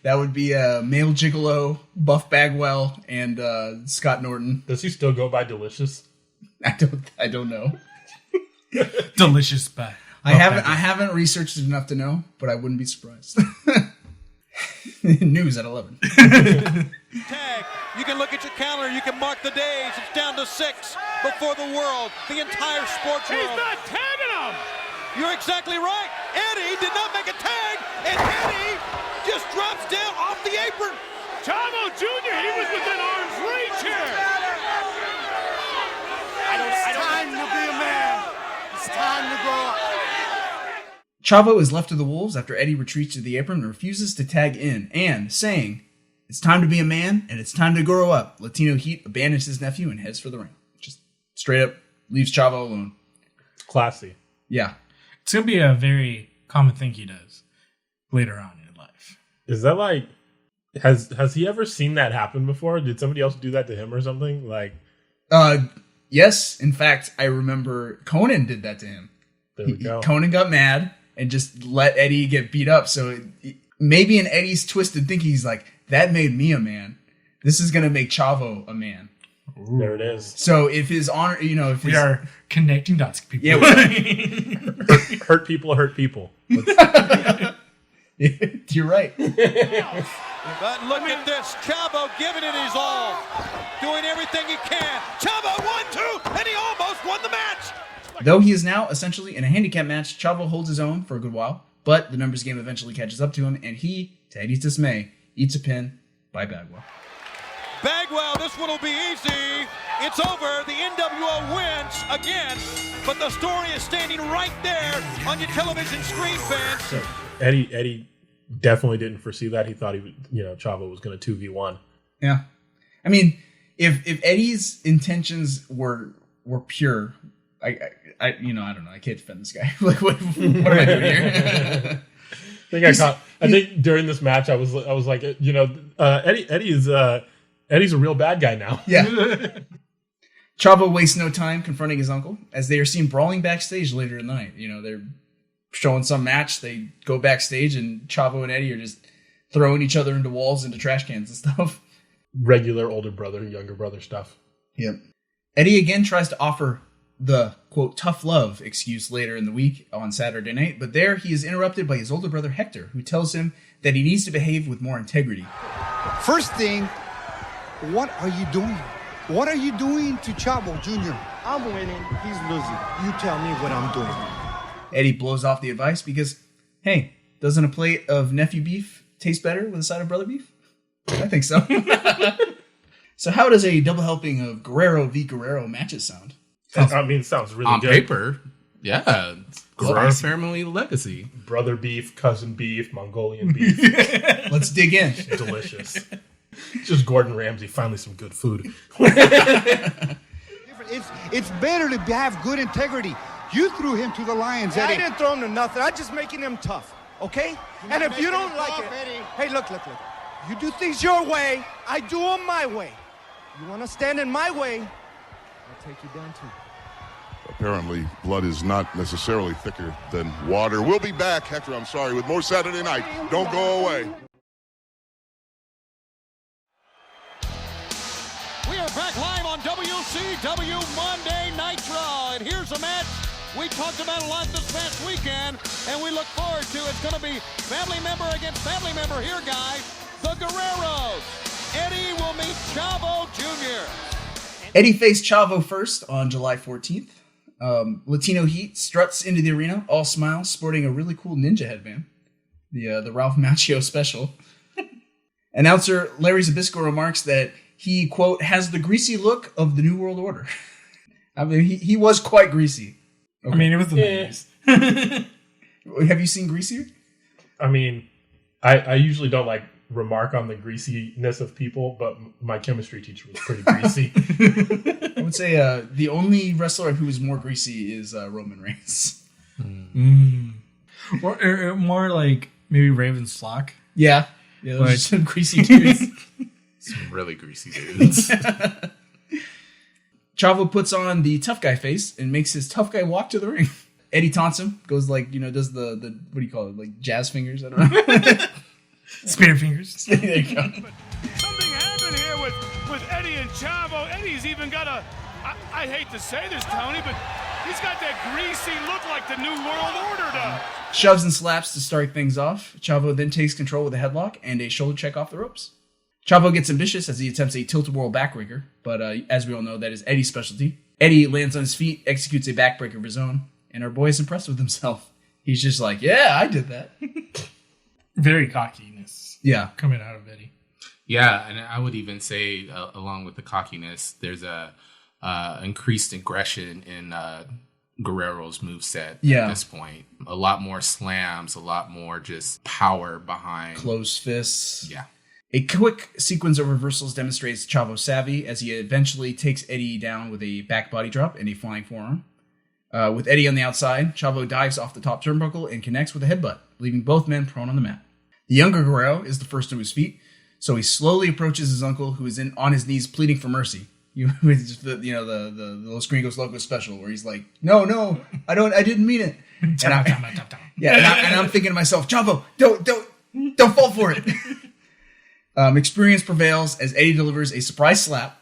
That would be Male Gigolo, Buff Bagwell, and Scott Norton. Does he still go by Delicious? I don't know. Delicious pie. I haven't researched it enough to know, but I wouldn't be surprised. News at 11. Tag. You can look at your calendar. You can mark the days. It's down to 6 before the world, the entire sports world. He's not tagging him. You're exactly right. Eddie did not make a tag, and Eddie just drops down off the apron. Chavo Jr., he was within arm's reach here. It's time to be a man. It's time to grow up. Chavo is left to the wolves after Eddie retreats to the apron and refuses to tag in, and saying, "It's time to be a man, and it's time to grow up." Latino Heat abandons his nephew and heads for the ring. Just straight up leaves Chavo alone. Classy. Yeah. It's going to be a very common thing he does later on in life. Is that like, has he ever seen that happen before? Did somebody else do that to him or something? Like, yes. In fact, I remember Conan did that to him. There we go. Conan got mad and just let Eddie get beat up. So maybe in Eddie's twisted thinking, he's like, that made me a man. This is going to make Chavo a man. Ooh. There it is. So if his honor, if we are connecting dots, people. Yeah, hurt people hurt people. You're right. But look at this. Chavo giving it his all. Doing everything he can. Chavo 1-2, and he almost won the match. Though he is now essentially in a handicap match, Chavo holds his own for a good while, but the numbers game eventually catches up to him, and he, to Eddie's dismay, eats a pin by Bagwell. Bagwell, this one will be easy. It's over. The NWO wins again, but the story is standing right there on your television screen, fans. So Eddie definitely didn't foresee that. He thought Chavo was going to 2v1. Yeah, I mean, if Eddie's intentions were pure, I don't know. I can't defend this guy. Like, what am I doing here? I think during this match, I was like, Eddie's a real bad guy now. Yeah. Chavo wastes no time confronting his uncle as they are seen brawling backstage later in the night. They're showing some match. They go backstage and Chavo and Eddie are just throwing each other into walls, into trash cans and stuff. Regular older brother, younger brother stuff. Yep. Eddie again tries to offer the, quote, tough love excuse later in the week on Saturday night, but there he is interrupted by his older brother Hector, who tells him that he needs to behave with more integrity. First thing, what are you doing? What are you doing to Chavo Jr.? I'm winning. He's losing. You tell me what I'm doing. Eddie blows off the advice because, hey, doesn't a plate of nephew beef taste better with a side of brother beef? I think so. So how does a double helping of Guerrero v. Guerrero matches sound? It sounds really on good. paper. Yeah. Guerrero family legacy. Brother beef, cousin beef, Mongolian beef. Let's dig in. Delicious. Just Gordon Ramsay, finally some good food. It's better to have good integrity. You threw him to the lions, Eddie. I didn't throw him to nothing. I'm just making him tough, okay? And if you don't like it, hey, look. You do things your way, I do them my way. You want to stand in my way, I'll take you down too. Apparently, blood is not necessarily thicker than water. We'll be back, Hector, I'm sorry, with more Saturday Night. Don't go away. We are back live on WCW Monday Nitro, and here's a match we talked about a lot this past weekend, and we look forward to. It's going to be family member against family member here, guys. The Guerreros. Eddie will meet Chavo Jr. Eddie faced Chavo first on July 14th. Latino Heat struts into the arena, all smiles, sporting a really cool ninja headband. The Ralph Macchio special. Announcer Larry Zbyszko remarks that he, quote, has the greasy look of the New World Order. I mean, he was quite greasy. Okay. I mean, it was the 90s. Have you seen Greasier? I mean, I usually don't remark on the greasiness of people, but my chemistry teacher was pretty greasy. I would say the only wrestler who is more greasy is Roman Reigns. Or more like maybe Raven's flock. Yeah. Yeah, those are some greasy dudes. Some really greasy dudes. Chavo puts on the tough guy face and makes his tough guy walk to the ring. Eddie taunts him, goes does the what do you call it, like jazz fingers? I don't know. Spirit fingers. There you go. Something happened here with Eddie and Chavo. Eddie's even got I hate to say this, Tony, but He's got that greasy look like the New World Order does. Shoves and slaps to start things off. Chavo then takes control with a headlock and a shoulder check off the ropes. Chavo gets ambitious as he attempts a tilt-a-whirl backbreaker, but as we all know, that is Eddie's specialty. Eddie lands on his feet, executes a backbreaker of his own, and our boy is impressed with himself. He's just like, yeah, I did that. Very cockiness. Yeah. Coming out of Eddie. Yeah, and I would even say, along with the cockiness, there's a increased aggression in Guerrero's moveset at this point. A lot more slams, a lot more just power behind. Closed fists. Yeah. A quick sequence of reversals demonstrates Chavo's savvy as he eventually takes Eddie down with a back body drop and a flying forearm. With Eddie on the outside, Chavo dives off the top turnbuckle and connects with a headbutt, leaving both men prone on the mat. The younger Guerrero is the first to his feet, so he slowly approaches his uncle, who is on his knees pleading for mercy. The Los Gringos Locos special, where he's like, no, I didn't mean it. And I'm thinking to myself, Chavo, don't fall for it. Experience prevails as Eddie delivers a surprise slap,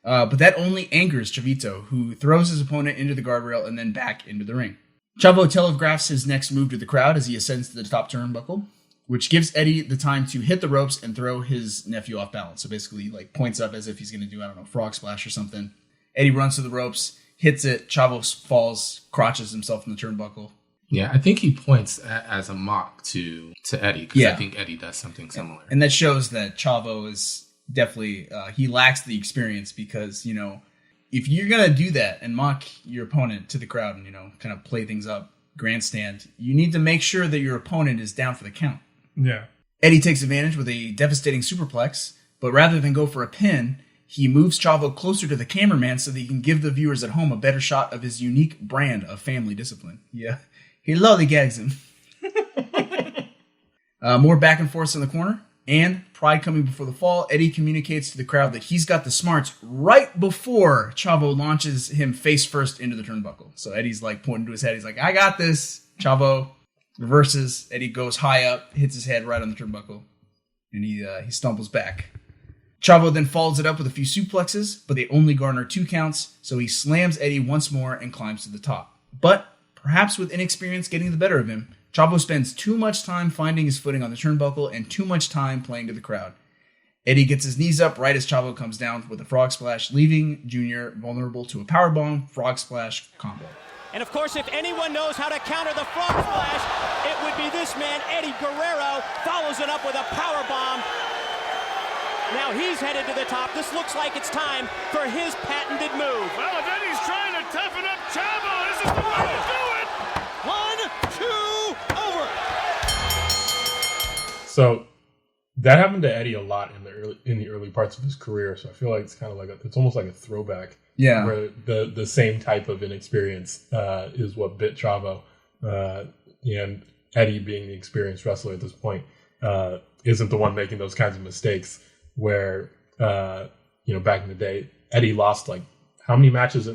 but that only angers Chavito, who throws his opponent into the guardrail and then back into the ring. Chavo telegraphs his next move to the crowd as he ascends to the top turnbuckle, which gives Eddie the time to hit the ropes and throw his nephew off balance. So basically, he points up as if he's going to do, frog splash or something. Eddie runs to the ropes, hits it, Chavo falls, crotches himself in the turnbuckle. Yeah, I think he points as a mock to Eddie, because I think Eddie does something similar. And that shows that Chavo is definitely, he lacks the experience because, if you're going to do that and mock your opponent to the crowd and, kind of play things up, grandstand, you need to make sure that your opponent is down for the count. Yeah. Eddie takes advantage with a devastating superplex, but rather than go for a pin, he moves Chavo closer to the cameraman so that he can give the viewers at home a better shot of his unique brand of family discipline. Yeah. He lollygags him. More back and forth in the corner, and pride coming before the fall, Eddie communicates to the crowd that he's got the smarts right before Chavo launches him face first into the turnbuckle. So Eddie's pointing to his head. He's like, I got this. Chavo reverses. Eddie goes high up, hits his head right on the turnbuckle, and he stumbles back. Chavo then follows it up with a few suplexes, but they only garner 2 counts, so he slams Eddie once more and climbs to the top. But perhaps with inexperience getting the better of him, Chavo spends too much time finding his footing on the turnbuckle and too much time playing to the crowd. Eddie gets his knees up right as Chavo comes down with a frog splash, leaving Junior vulnerable to a powerbomb frog splash combo. And of course, if anyone knows how to counter the frog splash, it would be this man, Eddie Guerrero, follows it up with a powerbomb. Now he's headed to the top. This looks like it's time for his patented move. Well, if Eddie's trying to toughen up Chavo, this is the way to do it. 1, 2, over. So that happened to Eddie a lot in the early parts of his career. So I feel like it's kind of it's almost like a throwback. Yeah. Where the same type of inexperience is what bit Chavo. And Eddie, being the experienced wrestler at this point, isn't the one making those kinds of mistakes where, back in the day, Eddie lost how many matches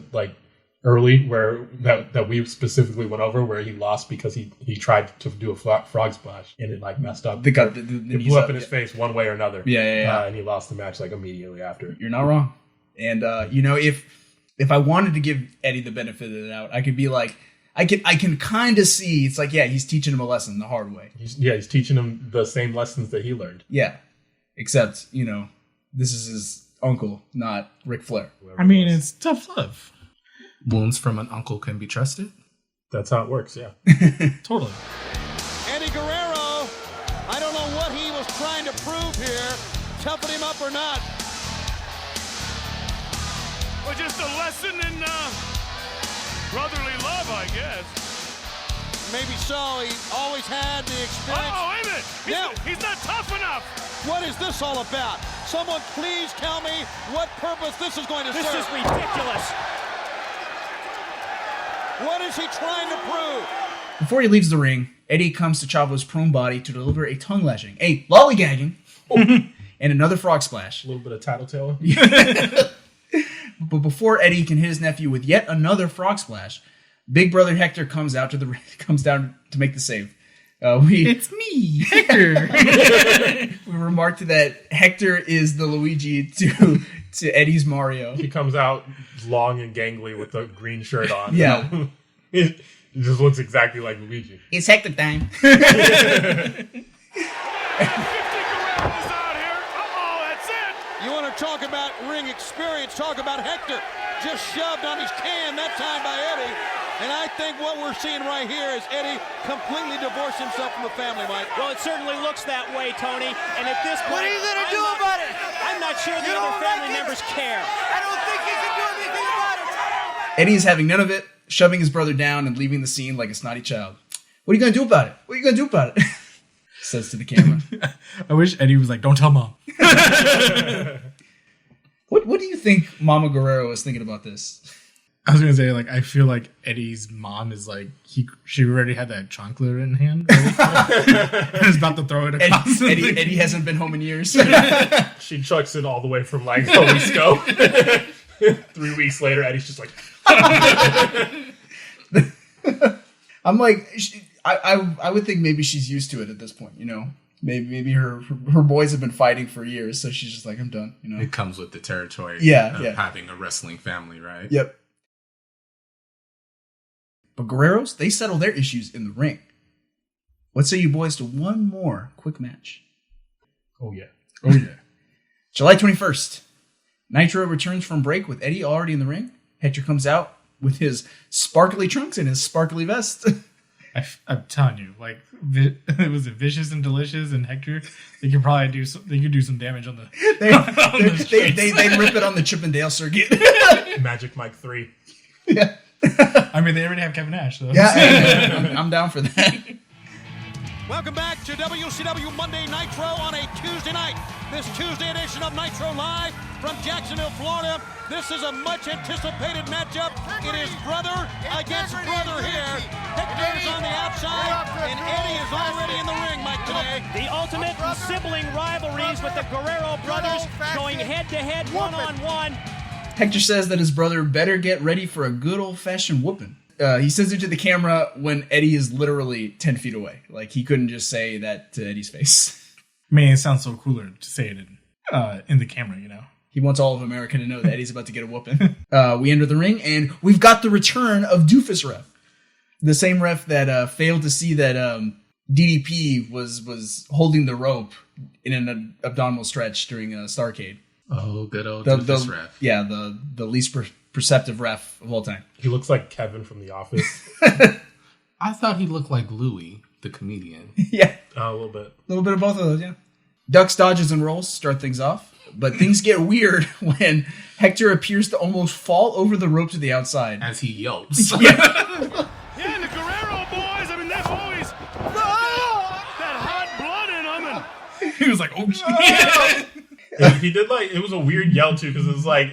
early where that we specifically went over where he lost because he tried to do a frog splash and it messed up. It blew up in his face one way or another. Yeah. And he lost the match immediately after. You're not wrong. And if I wanted to give Eddie the benefit of the doubt, I could be like, I can kind of see it's he's teaching him a lesson the hard way. He's teaching him the same lessons that he learned. Yeah, except this is his uncle, not Ric Flair. I mean, it's tough love. Wounds from an uncle can be trusted. That's how it works. Yeah, totally. Eddie Guerrero, I don't know what he was trying to prove here, toughen him up or not. Well, just a lesson in brotherly love, I guess. Maybe so. He always had the experience. Oh, wait a minute. He's not tough enough. What is this all about? Someone please tell me what purpose this is going to serve. This is ridiculous. What is he trying to prove? Before he leaves the ring, Eddie comes to Chavo's prone body to deliver a tongue lashing, a lollygagging, and another frog splash. A little bit of tattletale. But before Eddie can hit his nephew with yet another frog splash, Big Brother Hector comes down to make the save. It's me, Hector. We remarked that Hector is the Luigi to to Eddie's Mario. He comes out long and gangly with a green shirt on. Yeah. It just looks exactly like Luigi. It's Hector time. You want to talk about ring experience, talk about Hector just shoved on his can that time by Eddie. And I think what we're seeing right here is Eddie completely divorced himself from the family, Mike. Well, it certainly looks that way, Tony. And at this point, What are you going to do about it? I'm not sure the other family members care. I don't think you can do anything about it. Eddie is having none of it, shoving his brother down and leaving the scene like a snotty child. What are you going to do about it? What are you going to do about it? Says to the camera. I wish Eddie was like, don't tell mom. What do you think Mama Guerrero was thinking about this? I was gonna say, like, I feel like Eddie's mom is like she already had that chocolate in hand, and is about to throw it across. Eddie hasn't been home in years. She chucks it all the way from like Jalisco. 3 weeks later, Eddie's just like. I'm like, I would think maybe she's used to it at this point, you know. Maybe her boys have been fighting for years, so she's just like, I'm done, you know. It comes with the territory of having a wrestling family, right? Yep. But Guerreros, they settle their issues in the ring. What say you boys to one more quick match? Oh, yeah. Oh, yeah. July 21st. Nitro returns from break with Eddie already in the ring. Hector comes out with his sparkly trunks and his sparkly vest. I'm telling you, like, it was Vicious and Delicious and Hector. They could probably do some damage on the. They rip it on the Chippendale circuit. Magic Mike 3. Yeah. I mean, they already have Kevin Nash, so. Yeah, I'm down for that. Welcome back to WCW Monday Nitro on a Tuesday night. This Tuesday edition of Nitro Live from Jacksonville, Florida. This is a much anticipated matchup. It is brother against brother here. Hector is on the outside, and Eddie is already in the ring, Mike, today. The ultimate sibling rivalries with the Guerrero brothers going head-to-head, one-on-one. Hector says that his brother better get ready for a good old-fashioned whooping. He says it to the camera when Eddie is literally 10 feet away. Like, he couldn't just say that to Eddie's face. Man, it sounds so cooler to say it in the camera, you know? He wants all of America to know that Eddie's about to get a whooping. We enter the ring, and we've got the return of Doofus Ref. The same ref that failed to see that DDP was holding the rope in an abdominal stretch during Starrcade. Oh, good old Doofus Ref. Yeah, the least perceptive ref of all time. He looks like Kevin from The Office. I thought he looked like Louie, the comedian. Yeah. A little bit. A little bit of both of those, yeah. Ducks, dodges, and rolls start things off, but things get weird when Hector appears to almost fall over the rope to the outside. As he yelps. Yeah. Yeah, and the Guerrero boys, I mean, they've always that hot blood in them. And He was like, oh, shit. He did like, it was a weird yell too, because it was like,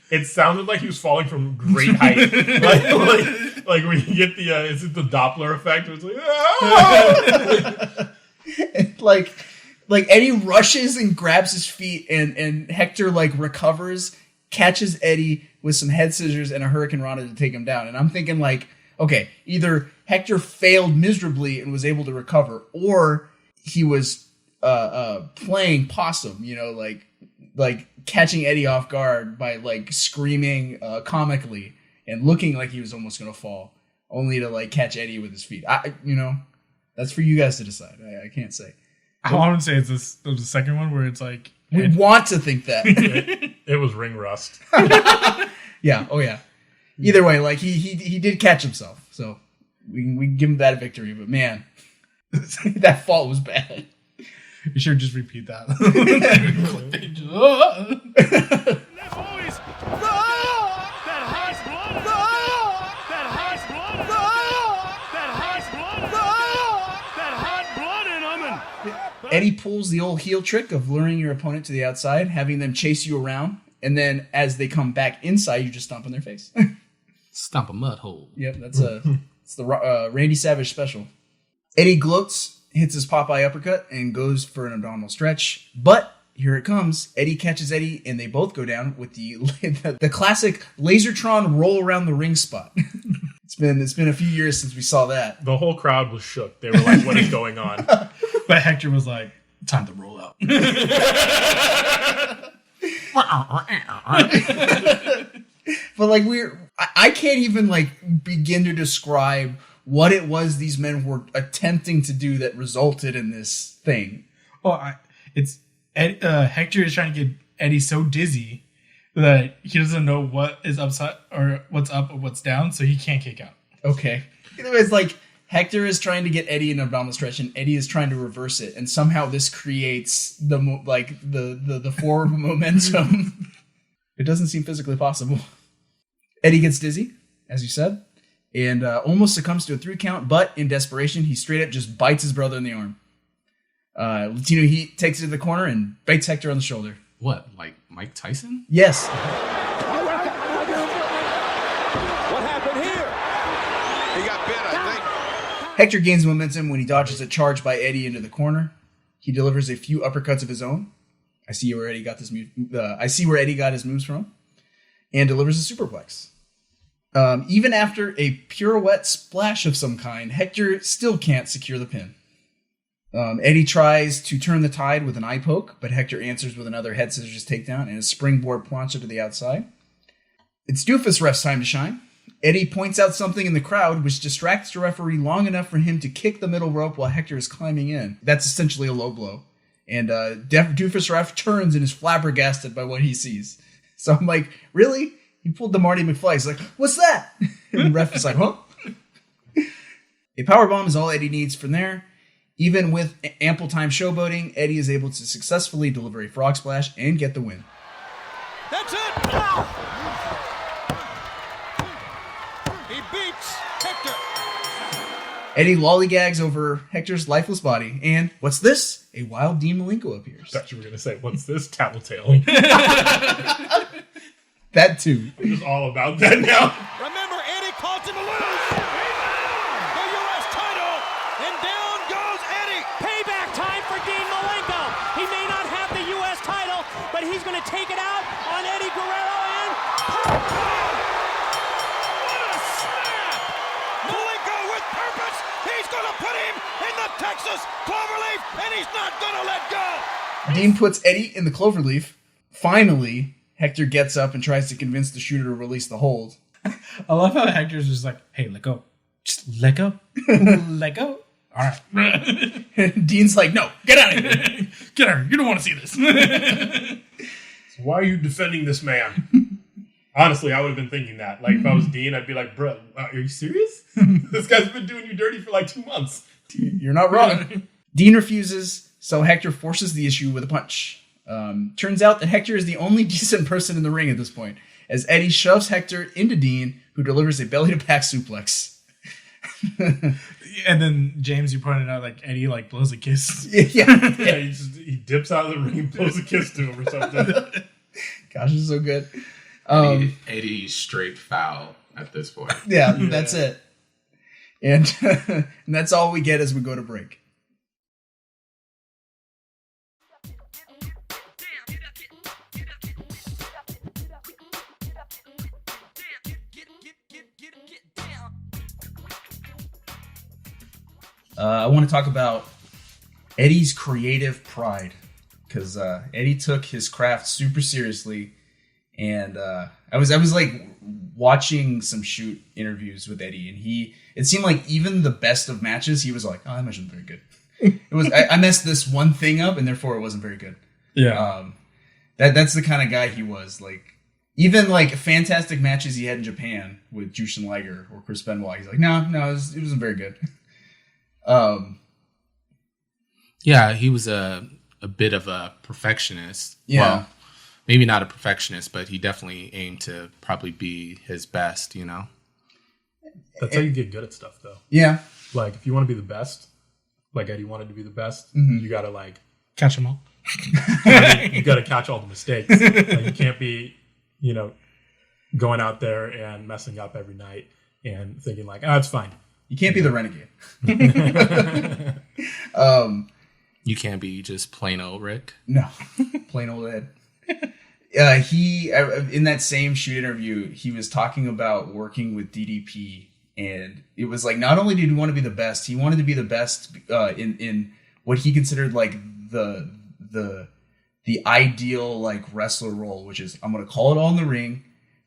it sounded like he was falling from great height. like when you get the, is it the Doppler effect? It was like, like Eddie rushes and grabs his feet, and Hector like recovers, catches Eddie with some head scissors and a Hurricane Rana to take him down. And I'm thinking like, okay, either Hector failed miserably and was able to recover, or he was playing possum, you know, like catching Eddie off guard by like screaming comically and looking like he was almost going to fall, only to like catch Eddie with his feet. You know, that's for you guys to decide. I can't say. I want to say it's the second one where it's like we want to think that it was ring rust. Yeah. Oh yeah. Either way, like he did catch himself, so we can give him that victory. But man, that fall was bad. You should just repeat that. Eddie pulls the old heel trick of luring your opponent to the outside, having them chase you around, and then as they come back inside, you just stomp in their face. Stomp a mud hole. Yep, it's the Randy Savage special. Eddie gloats, hits his Popeye uppercut, and goes for an abdominal stretch. But here it comes. Eddie catches Eddie, and they both go down with the classic Lasertron roll around the ring spot. It's been a few years since we saw that. The whole crowd was shook. They were like, "What is going on?" But Hector was like, "Time to roll out." But like I can't even like begin to describe what it was these men were attempting to do that resulted in this thing. Oh, Hector is trying to get Eddie so dizzy that he doesn't know what is upside or what's up or what's down, so he can't kick out. Okay. It's like Hector is trying to get Eddie in an abdominal stretch, and Eddie is trying to reverse it, and somehow this creates the forward momentum. It doesn't seem physically possible. Eddie gets dizzy, as you said, and almost succumbs to a 3 count, but in desperation, he straight up just bites his brother in the arm. Latino Heat takes it to the corner and bites Hector on the shoulder. What, like Mike Tyson? Yes. What happened here? He got bit, I think. Hector gains momentum when he dodges a charge by Eddie into the corner. He delivers a few uppercuts of his own. I see where Eddie got his moves from, and delivers a superplex. Even after a pirouette splash of some kind, Hector still can't secure the pin. Eddie tries to turn the tide with an eye poke, but Hector answers with another head scissors takedown and a springboard plancha to the outside. It's Doofus Ref's time to shine. Eddie points out something in the crowd which distracts the referee long enough for him to kick the middle rope while Hector is climbing in. That's essentially a low blow. And Doofus Ref turns and is flabbergasted by what he sees. So I'm like, really? He pulled the Marty McFly. He's like, what's that? And the ref is like, huh? A powerbomb is all Eddie needs from there. Even with ample time showboating, Eddie is able to successfully deliver a frog splash and get the win. That's it! He beats Hector. Eddie lollygags over Hector's lifeless body, and what's this? A wild Dean Malenko appears. I thought you were going to say, what's this? Tattletale. That too. I'm just all about that now. Remember, Eddie caused him to lose. The U.S. title, and down goes Eddie. Payback time for Dean Malenko. He may not have the U.S. title, but he's going to take it out on Eddie Guerrero and... What a snap! Malenko with purpose. He's going to put him in the Texas cloverleaf, and he's not going to let go. Dean puts Eddie in the cloverleaf. Finally, Hector gets up and tries to convince the shooter to release the hold. I love how Hector's just like, hey, let go. Just let go. Let go. All right. Dean's like, no, get out of here. Get out of here. You don't want to see this. So why are you defending this man? Honestly, I would have been thinking that. Like, if I was Dean, I'd be like, bro, are you serious? This guy's been doing you dirty for like 2 months. You're not wrong. Dean refuses, so Hector forces the issue with a punch. Turns out that Hector is the only decent person in the ring at this point, as Eddie shoves Hector into Dean, who delivers a belly-to-back suplex. And then, James, you pointed out, like, Eddie, like, blows a kiss. Yeah. He dips out of the ring and blows a kiss to him or something. Gosh, it's so good. Eddie's straight foul at this point. Yeah, that's it. And, and that's all we get as we go to break. I want to talk about Eddie's creative pride, because Eddie took his craft super seriously, and I was like watching some shoot interviews with Eddie, and it seemed like even the best of matches, he was like, "Oh, that match wasn't very good. It was I messed this one thing up, and therefore it wasn't very good." Yeah, that's the kind of guy he was. Like, even like fantastic matches he had in Japan with Jushin Liger or Chris Benoit, he's like, no, it wasn't very good. Yeah, he was a bit of a perfectionist. Yeah. Well, maybe not a perfectionist, but he definitely aimed to probably be his best, you know? That's how you get good at stuff, though. Yeah. Like, if you want to be the best, like Eddie wanted to be the best, Mhm. you got to, like... Catch them all. You got to catch all the mistakes. Like, you can't be, going out there and messing up every night and thinking, like, it's fine. You can't be the renegade. You can't be just plain old Rick. No, plain old Ed. He in that same shoot interview, he was talking about working with DDP, and it was like, not only did he want to be the best, he wanted to be the best in what he considered like the the ideal like wrestler role, which is I'm going to call it all in the ring.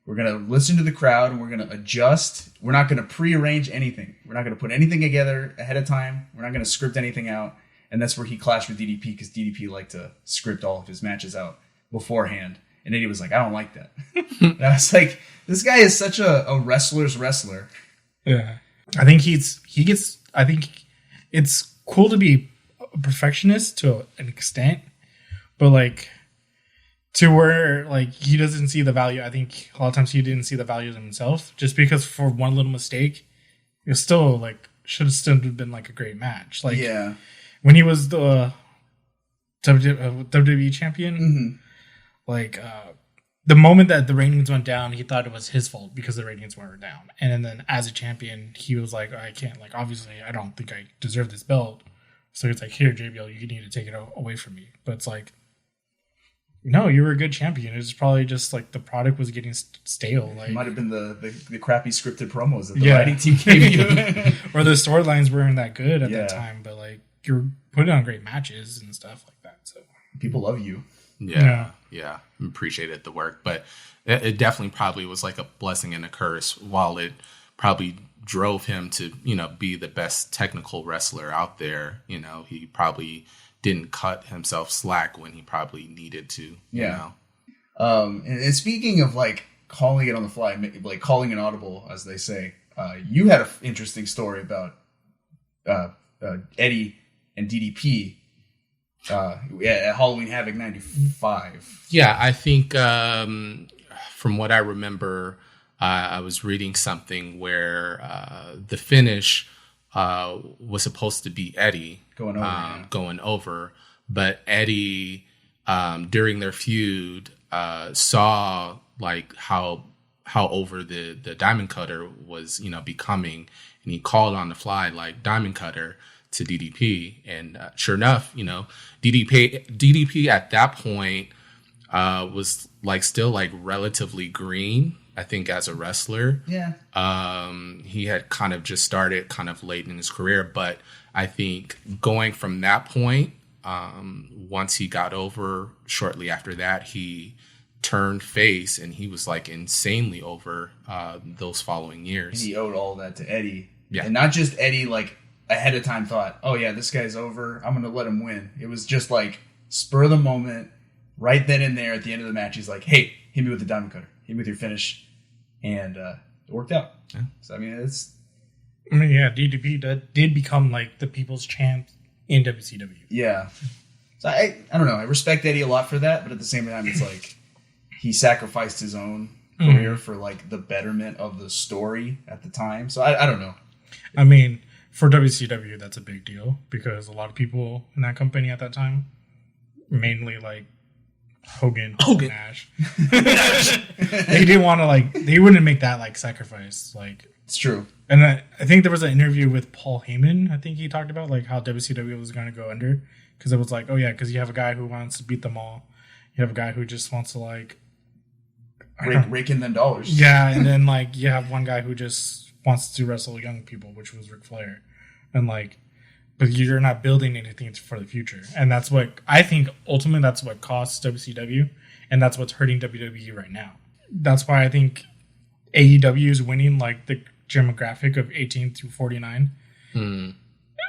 We're going to listen to the crowd and we're going to adjust. We're not going to prearrange anything. We're not going to put anything together ahead of time. We're not going to script anything out. And that's where he clashed with DDP because DDP liked to script all of his matches out beforehand. And Eddie was like, I don't like that. And I was like, this guy is such a wrestler's wrestler. Yeah. I think I think it's cool to be a perfectionist to an extent, but like to where like he doesn't see the value. I think a lot of times he didn't see the value in himself just because for one little mistake, it still like should have still been like a great match. Like when he was the WWE champion, like the moment that the ratings went down, he thought it was his fault because the ratings were down. And then as a champion, he was like, I can't, like, obviously, I don't think I deserve this belt. So it's like, here, JBL, you need to take it away from me. But it's like, no, you were a good champion. It's probably just like the product was getting stale. Like, it might have been the crappy scripted promos that the writing team gave you. Or the storylines weren't that good at that time. But like, you're putting on great matches and stuff like that. So people love you. Yeah. Appreciated the work, but it definitely probably was like a blessing and a curse. While it probably drove him to, be the best technical wrestler out there, he probably didn't cut himself slack when he probably needed to. You know? And speaking of like calling it on the fly, like calling an audible, as they say, you had an interesting story about Eddie and DDP. At Halloween Havoc 95. Yeah, I think from what I remember, I was reading something where the finish was supposed to be Eddie going over, but Eddie during their feud saw like how over the Diamond Cutter was becoming, and he called on the fly like Diamond Cutter to DDP, and sure enough, DDP at that point was like still like relatively green, I think, as a wrestler. He had kind of just started kind of late in his career, but I think going from that point, once he got over, shortly after that, he turned face, and he was like insanely over those following years. And he owed all that to Eddie. Yeah. And not just Eddie, like, ahead of time thought, oh yeah, this guy's over, I'm going to let him win. It was just like spur of the moment, right then and there at the end of the match. He's like, hey, hit me with the Diamond Cutter. Hit me with your finish. And it worked out. Yeah. So, DDP did become like the people's champ in WCW. Yeah. So I don't know. I respect Eddie a lot for that, but at the same time, it's like he sacrificed his own career for like the betterment of the story at the time. So I don't know. I mean, for WCW, that's a big deal because a lot of people in that company at that time, mainly like Hogan. Nash, they didn't want to they wouldn't make that like sacrifice. Like, it's true. And I think there was an interview with Paul Heyman. I think he talked about like how WCW was going to go under because it was like, oh yeah, because you have a guy who wants to beat them all, you have a guy who just wants to like rake in them dollars. Yeah, and then like you have one guy who just wants to wrestle young people, which was Ric Flair. And like, but you're not building anything for the future. And that's what I think ultimately that's what costs WCW, and that's what's hurting WWE right now. That's why I think AEW is winning like the demographic of 18 through 49.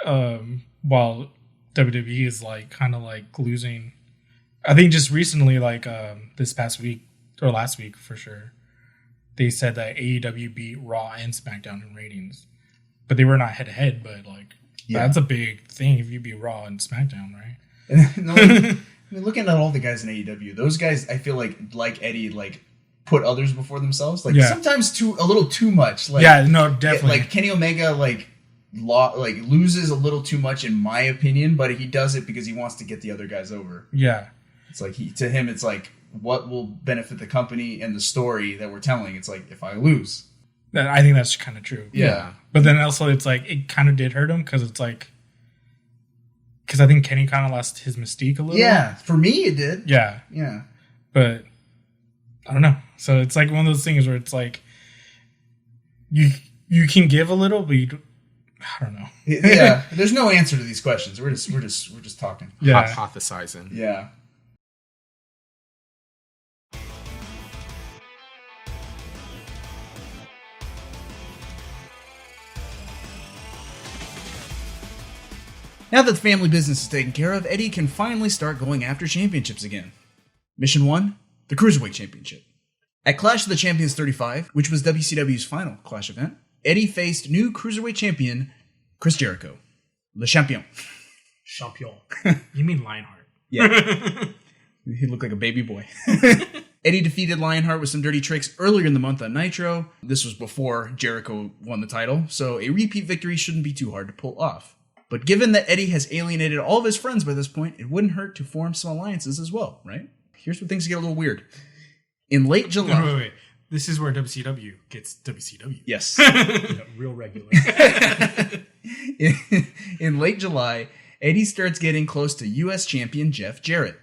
While WWE is like kind of like losing. I think just recently, like this past week or last week for sure, they said that AEW beat Raw and SmackDown in ratings, but they were not head to head. But like, that's a big thing if you beat Raw and SmackDown, right? I mean, looking at all the guys in AEW, those guys, I feel like Eddie, like put others before themselves. Like sometimes a little too much. Like, definitely. Like Kenny Omega, like loses a little too much in my opinion, but he does it because he wants to get the other guys over. Yeah, it's like to him, it's like, what will benefit the company and the story that we're telling? It's like, if I lose. I think that's kind of true. Yeah. But then also it's like, it kind of did hurt him because it's like, because I think Kenny kind of lost his mystique a little. Yeah. For me, it did. Yeah. Yeah. But I don't know. So it's like one of those things where it's like, you can give a little, but I don't know. Yeah. There's no answer to these questions. We're just talking. Hypothesizing. Yeah. Now that the family business is taken care of, Eddie can finally start going after championships again. Mission 1, the Cruiserweight Championship. At Clash of the Champions 35, which was WCW's final Clash event, Eddie faced new Cruiserweight champion Chris Jericho. Le Champion. Champion. You mean Lionheart. Yeah. He looked like a baby boy. Eddie defeated Lionheart with some dirty tricks earlier in the month on Nitro. This was before Jericho won the title, so a repeat victory shouldn't be too hard to pull off. But given that Eddie has alienated all of his friends by this point, it wouldn't hurt to form some alliances as well, right? Here's where things get a little weird. In late July... No, wait. This is where WCW gets WCW. Yes. Real regular. In late July, Eddie starts getting close to US champion Jeff Jarrett.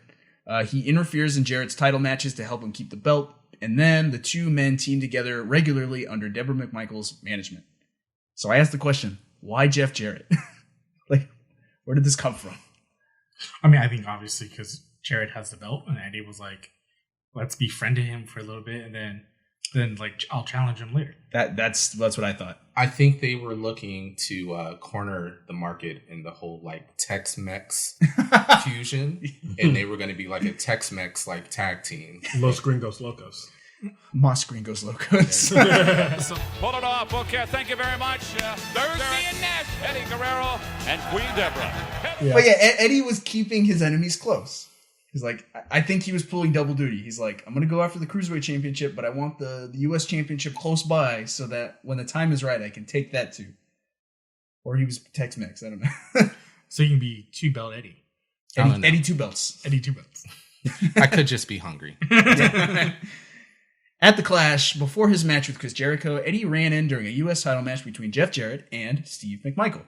He interferes in Jarrett's title matches to help him keep the belt, and then the two men team together regularly under Deborah McMichael's management. So I asked the question, why Jeff Jarrett? Like, where did this come from? I mean, I think obviously because Jarrett has the belt, and Eddie was like, let's befriend him for a little bit, and then like I'll challenge him later. That's what I thought. I think they were looking to corner the market in the whole like Tex-Mex fusion, and they were going to be like a Tex-Mex like tag team. Los Gringos Locos. Mas Gringos Locos. Pull it off. Okay, thank you very much. Thursday and Nash, Eddie Guerrero and Queen Deborah. Yeah. But yeah, Eddie was keeping his enemies close. He's like, I think he was pulling double duty. He's like, I'm going to go after the Cruiserweight Championship, but I want the US Championship close by so that when the time is right, I can take that too. Or he was Tex-Mex, I don't know. So you can be two-belt Eddie. Eddie two belts. Eddie two belts. I could just be hungry. At the Clash, before his match with Chris Jericho, Eddie ran in during a US title match between Jeff Jarrett and Steve McMichael.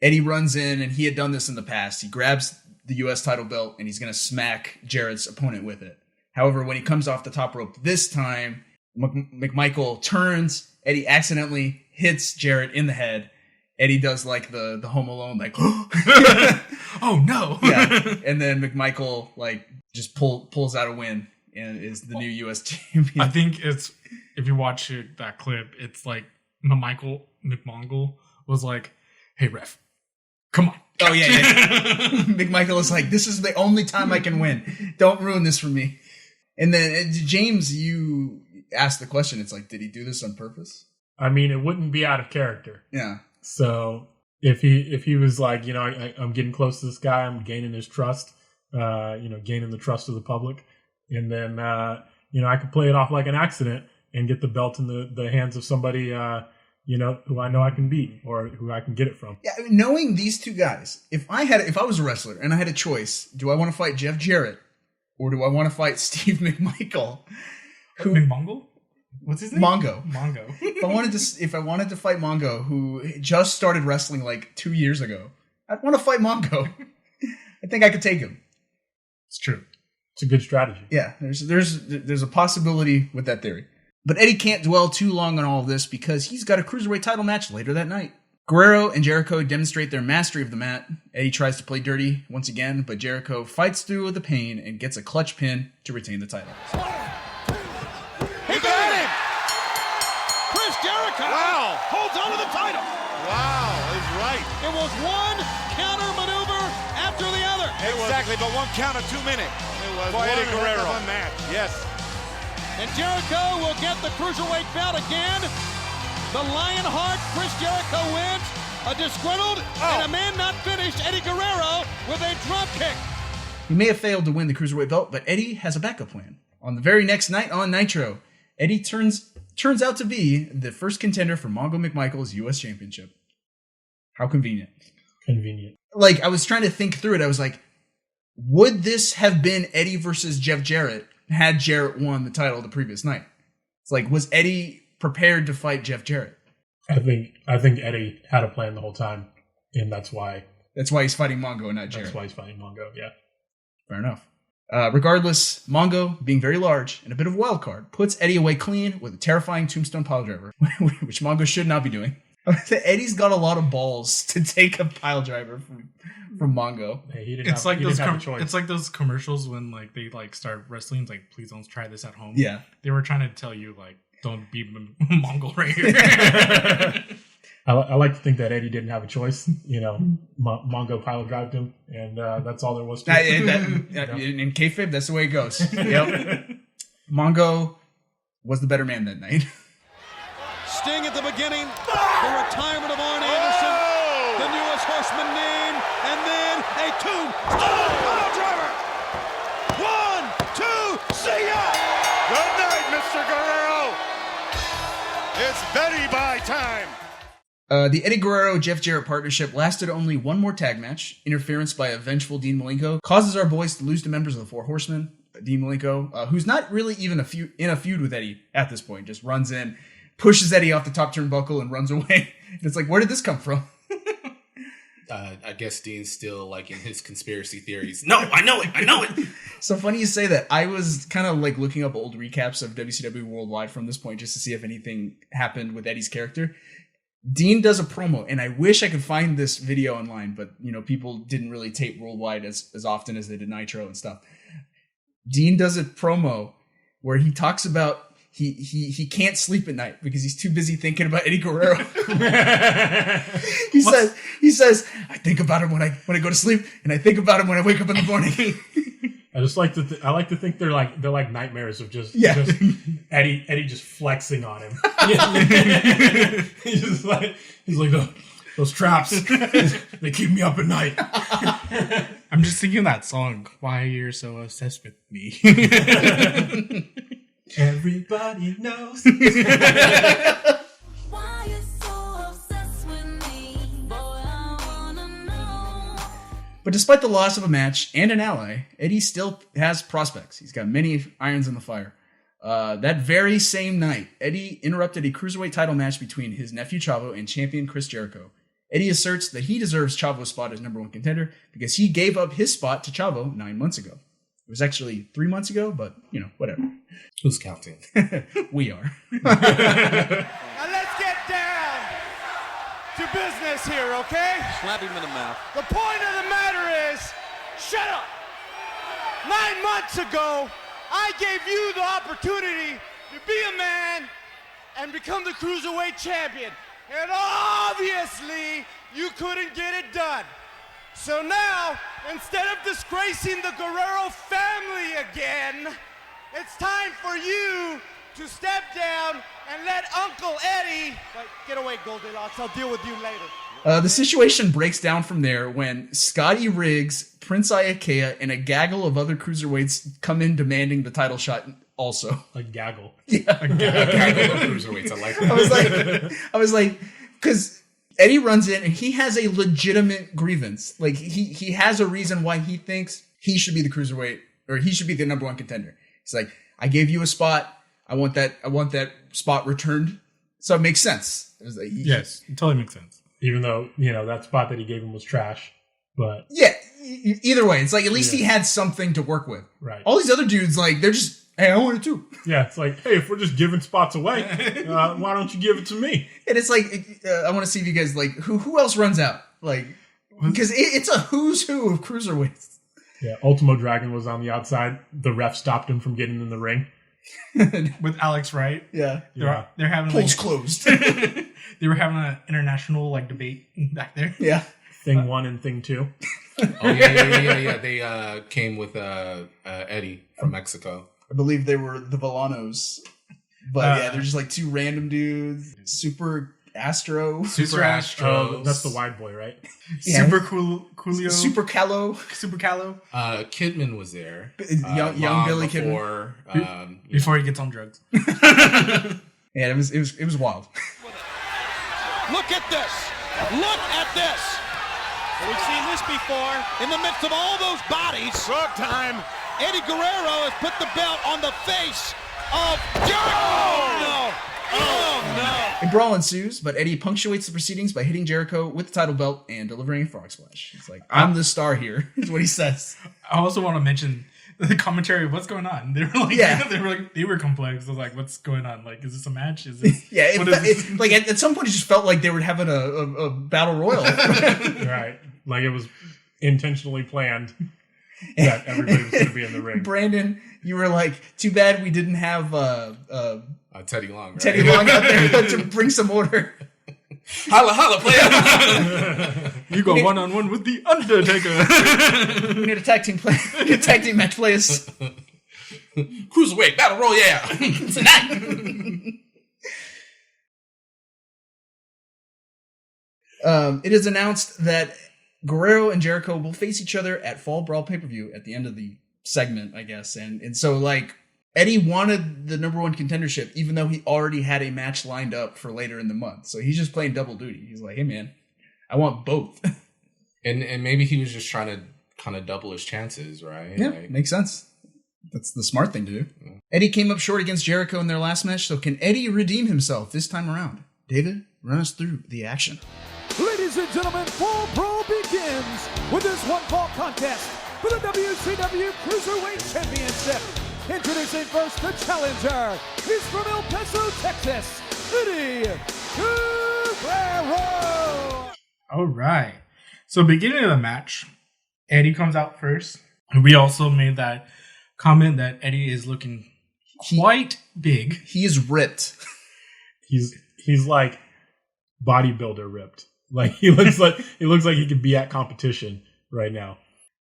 Eddie runs in, and he had done this in the past. He grabs the US title belt, and he's going to smack Jarrett's opponent with it. However, when he comes off the top rope this time, McMichael turns, Eddie accidentally hits Jarrett in the head. Eddie does like the Home Alone, like, oh no. Yeah. And then McMichael like just pulls out a win and is the new US champion. I think it's, if you watch that clip, it's like McMichael was like, hey ref, come on. Oh yeah. McMichael is like, this is the only time I can win. Don't ruin this for me. And then James, you asked the question. It's like, did he do this on purpose? I mean, it wouldn't be out of character. Yeah. So if he was like, I'm getting close to this guy, I'm gaining his trust, gaining the trust of the public, and then I could play it off like an accident and get the belt in the hands of somebody who I know I can beat or who I can get it from. Yeah, I mean, knowing these two guys, if I was a wrestler and I had a choice, do I want to fight Jeff Jarrett or do I want to fight Steve McMichael? McMongo? What's his name? Mongo. Mongo. If I wanted to fight Mongo, who just started wrestling like 2 years ago, I'd want to fight Mongo. I think I could take him. It's true. It's a good strategy. Yeah, there's a possibility with that theory. But Eddie can't dwell too long on all of this because he's got a Cruiserweight title match later that night. Guerrero and Jericho demonstrate their mastery of the mat. Eddie tries to play dirty once again, but Jericho fights through the pain and gets a clutch pin to retain the title. He got him! Chris Jericho holds on to the title. Wow, he's right. It was one counter maneuver after the other. Exactly, but one counter too many. It was For Eddie Guerrero. A match. Yes. And Jericho will get the Cruiserweight belt again. The Lionheart, Chris Jericho wins. A disgruntled and a man not finished, Eddie Guerrero, with a drop kick. He may have failed to win the Cruiserweight belt, but Eddie has a backup plan. On the very next night on Nitro, Eddie turns out to be the first contender for Mongo McMichael's US Championship. How convenient. Convenient. Like, I was trying to think through it. I was like, would this have been Eddie versus Jeff Jarrett had Jarrett won the title the previous night? It's like, was Eddie prepared to fight Jeff Jarrett? I think Eddie had a plan the whole time, and that's why he's fighting Mongo and not Jarrett. That's why he's fighting Mongo, yeah. Fair enough. Regardless, Mongo, being very large and a bit of a wild card, puts Eddie away clean with a terrifying tombstone piledriver, which Mongo should not be doing. Eddie's got a lot of balls to take a piledriver from Mongo. Hey, it's like those commercials when like they like start wrestling. It's like, please don't try this at home. Yeah, they were trying to tell you like, don't beat Mongo right here. I like to think that Eddie didn't have a choice. You know, Mongo pile drived him, and that's all there was to it. In kayfabe, that's the way it goes. Yep. Mongo was the better man that night. Sting at the beginning, the retirement of Arn Anderson, the newest Horseman name, and then a tombstone pile driver. 1, 2, see ya! Good night, Mr. Guerrero. It's Betty Bye time. The Eddie Guerrero-Jeff Jarrett partnership lasted only one more tag match. Interference by a vengeful Dean Malenko causes our boys to lose to members of the Four Horsemen. Dean Malenko, who's not really even in a feud with Eddie at this point, just runs in, pushes Eddie off the top turnbuckle, and runs away. It's like, where did this come from? I guess Dean's still like in his conspiracy theories. No, I know it. So funny you say that. I was kind of like looking up old recaps of WCW Worldwide from this point just to see if anything happened with Eddie's character. Dean does a promo, and I wish I could find this video online, but people didn't really tape Worldwide as often as they did Nitro and stuff. Dean does a promo where he talks about he can't sleep at night because he's too busy thinking about Eddie Guerrero. he says I think about him when I go to sleep, and I think about him when I wake up in the morning. I just like to I like to think they're like nightmares of just Eddie just flexing on him. he's like those traps. They keep me up at night. I'm just thinking of that song, Why You're So Obsessed With Me. Everybody knows. But despite the loss of a match and an ally, Eddie still has prospects. He's got many irons in the fire. That very same night, Eddie interrupted a Cruiserweight title match between his nephew Chavo and champion Chris Jericho. Eddie asserts that he deserves Chavo's spot as number one contender because he gave up his spot to Chavo 9 months ago. It was actually 3 months ago, but, whatever. Who's counting? We are. Now let's get down to business here, okay? Slap him in the mouth. The point of the matter is, shut up! 9 months ago, I gave you the opportunity to be a man and become the Cruiserweight champion. And obviously, you couldn't get it done. So now, instead of disgracing the Guerrero family again, it's time for you to step down and let Uncle Eddie... Wait, get away, Goldilocks. I'll deal with you later. The situation breaks down from there when Scotty Riggs, Prince Iakea, and a gaggle of other cruiserweights come in demanding the title shot also. A gaggle. Yeah. A gaggle of cruiserweights. I like that. I was like, because Eddie runs in and he has a legitimate grievance. Like, he has a reason why he thinks he should be the cruiserweight, or he should be the number one contender. He's like, I gave you a spot. I want that spot returned. So it makes sense. It was like, yes, it totally makes sense. Even though, that spot that he gave him was trash. But yeah, either way, it's like at least he had something to work with. Right. All these other dudes, like, they're just, hey, I want it too. Yeah, it's like, hey, if we're just giving spots away, why don't you give it to me? And it's like, I want to see if you guys, like, who else runs out? Like, because it's a who's who of cruiserweights. Yeah, Ultimo Dragon was on the outside. The ref stopped him from getting in the ring. With Alex Wright. Yeah. They're having polls closed. They were having an international debate back there. Yeah. Thing 1 and thing 2. Oh yeah. They came with Eddie from Mexico. I believe they were the Volanos. But they're just like two random dudes. Super Astro. Astro. That's the wide boy, right? Yeah. Super Coolio. Super Callow. Kidman was there. Young Billy Kidman. Before he gets on drugs. Yeah, it was wild. Look at this. Look at this. We've seen this before. In the midst of all those bodies. Drug time. Eddie Guerrero has put the belt on the face of Jericho. Oh, no. A brawl ensues, but Eddie punctuates the proceedings by hitting Jericho with the title belt and delivering a frog splash. It's like, I'm the star here, is what he says. I also want to mention the commentary of what's going on. They were like, they were complex. I was like, what's going on? Like, is this a match? Is this, yeah, like at some point it just felt like they were having a battle royal. Right. Like it was intentionally planned that everybody was going to be in the ring. Brandon, you were like, too bad we didn't have Teddy Long. Right? Teddy Long out there to bring some order. Holla, holla, player. You go one-on-one with the Undertaker. We need a tag team match, please. Cruiserweight Battle Royale tonight. It is announced that Guerrero and Jericho will face each other at Fall Brawl pay-per-view at the end of the segment, I guess. And so, like, Eddie wanted the number one contendership, even though he already had a match lined up for later in the month. So he's just playing double duty. He's like, hey, man, I want both. And maybe he was just trying to kind of double his chances, right? Yeah, makes sense. That's the smart thing to do. Yeah. Eddie came up short against Jericho in their last match, so can Eddie redeem himself this time around? David, run us through the action. Ladies and gentlemen, Fall Brawl begins with this one-fall contest for the WCW Cruiserweight Championship. Introducing first the challenger. He's from El Paso, Texas, Eddie Guerrero. All right. So beginning of the match, Eddie comes out first. And we also made that comment that Eddie is looking quite big. He is ripped. He's like bodybuilder ripped. Like he looks like he could be at competition right now.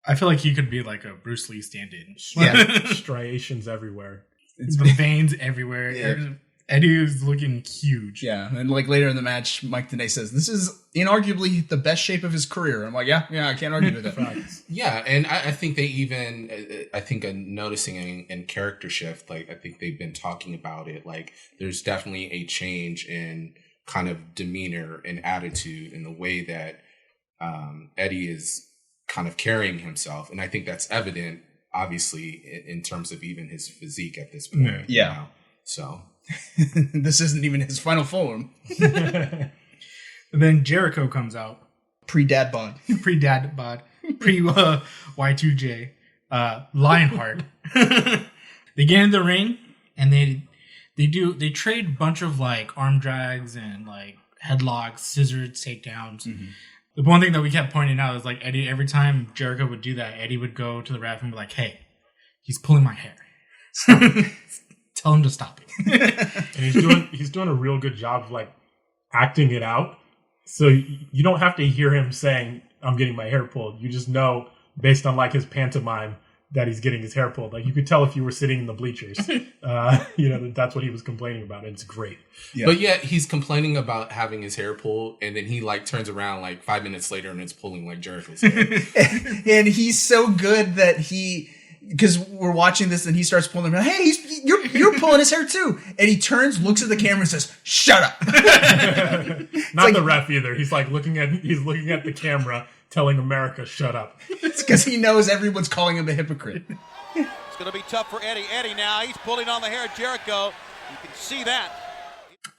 I feel like he could be like a Bruce Lee stand-in. Yeah. Striations everywhere. It's the veins everywhere. Yeah. Eddie is looking huge. Yeah, and like later in the match, Mike Tenay says, this is inarguably the best shape of his career. I'm like, yeah, I can't argue with that. Yeah, and I think they even, noticing in character shift, like I think they've been talking about it, like there's definitely a change in kind of demeanor and attitude in the way that Eddie is kind of carrying himself. And I think that's evident, obviously, in terms of even his physique at this point. Yeah. You know? So... This isn't even his final form. And then Jericho comes out. Pre-dad bod. Pre-dad bod. Pre-Y2J. Lionheart. They get in the ring and they trade a bunch of like arm drags and like headlocks, scissors, takedowns. Mm-hmm. The one thing that we kept pointing out is like Eddie, every time Jericho would do that, Eddie would go to the ref and be like, hey, he's pulling my hair. Tell him to stop it. And he's doing a real good job of like acting it out. So you don't have to hear him saying, I'm getting my hair pulled. You just know based on like his pantomime that he's getting his hair pulled. Like you could tell if you were sitting in the bleachers, that's what he was complaining about. And it's great. Yeah. But yet he's complaining about having his hair pulled. And then he like turns around like 5 minutes later and it's pulling like Jericho's hair. And he's so good that because we're watching this and he starts pulling him. Hey, you're pulling his hair too. And he turns, looks at the camera and says, shut up. Not like, the ref either. He's like looking at the camera telling America, shut up. It's because he knows everyone's calling him a hypocrite. It's going to be tough for Eddie. Eddie now, he's pulling on the hair of Jericho. You can see that.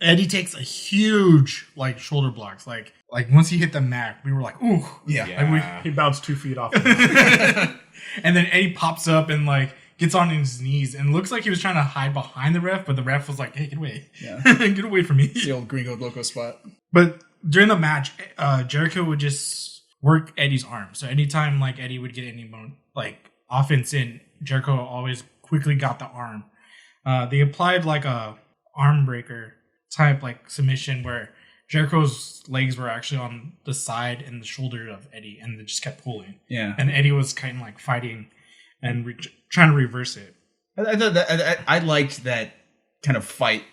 Eddie takes a huge like shoulder blocks. Like once he hit the mat, we were like, ooh. Yeah. Like he bounced 2 feet off. And then Eddie pops up and like gets on his knees and looks like he was trying to hide behind the ref, but the ref was like, hey, get away. Yeah. Get away from me. It's the old Gringo Loco spot. But during the match, Jericho would just work Eddie's arm. So anytime like Eddie would get any like offense in, Jericho always quickly got the arm. They applied like a arm breaker type like submission where Jericho's legs were actually on the side and the shoulder of Eddie, and they just kept pulling. Yeah, and Eddie was kind of like fighting and trying to reverse it. I thought that I liked that kind of fight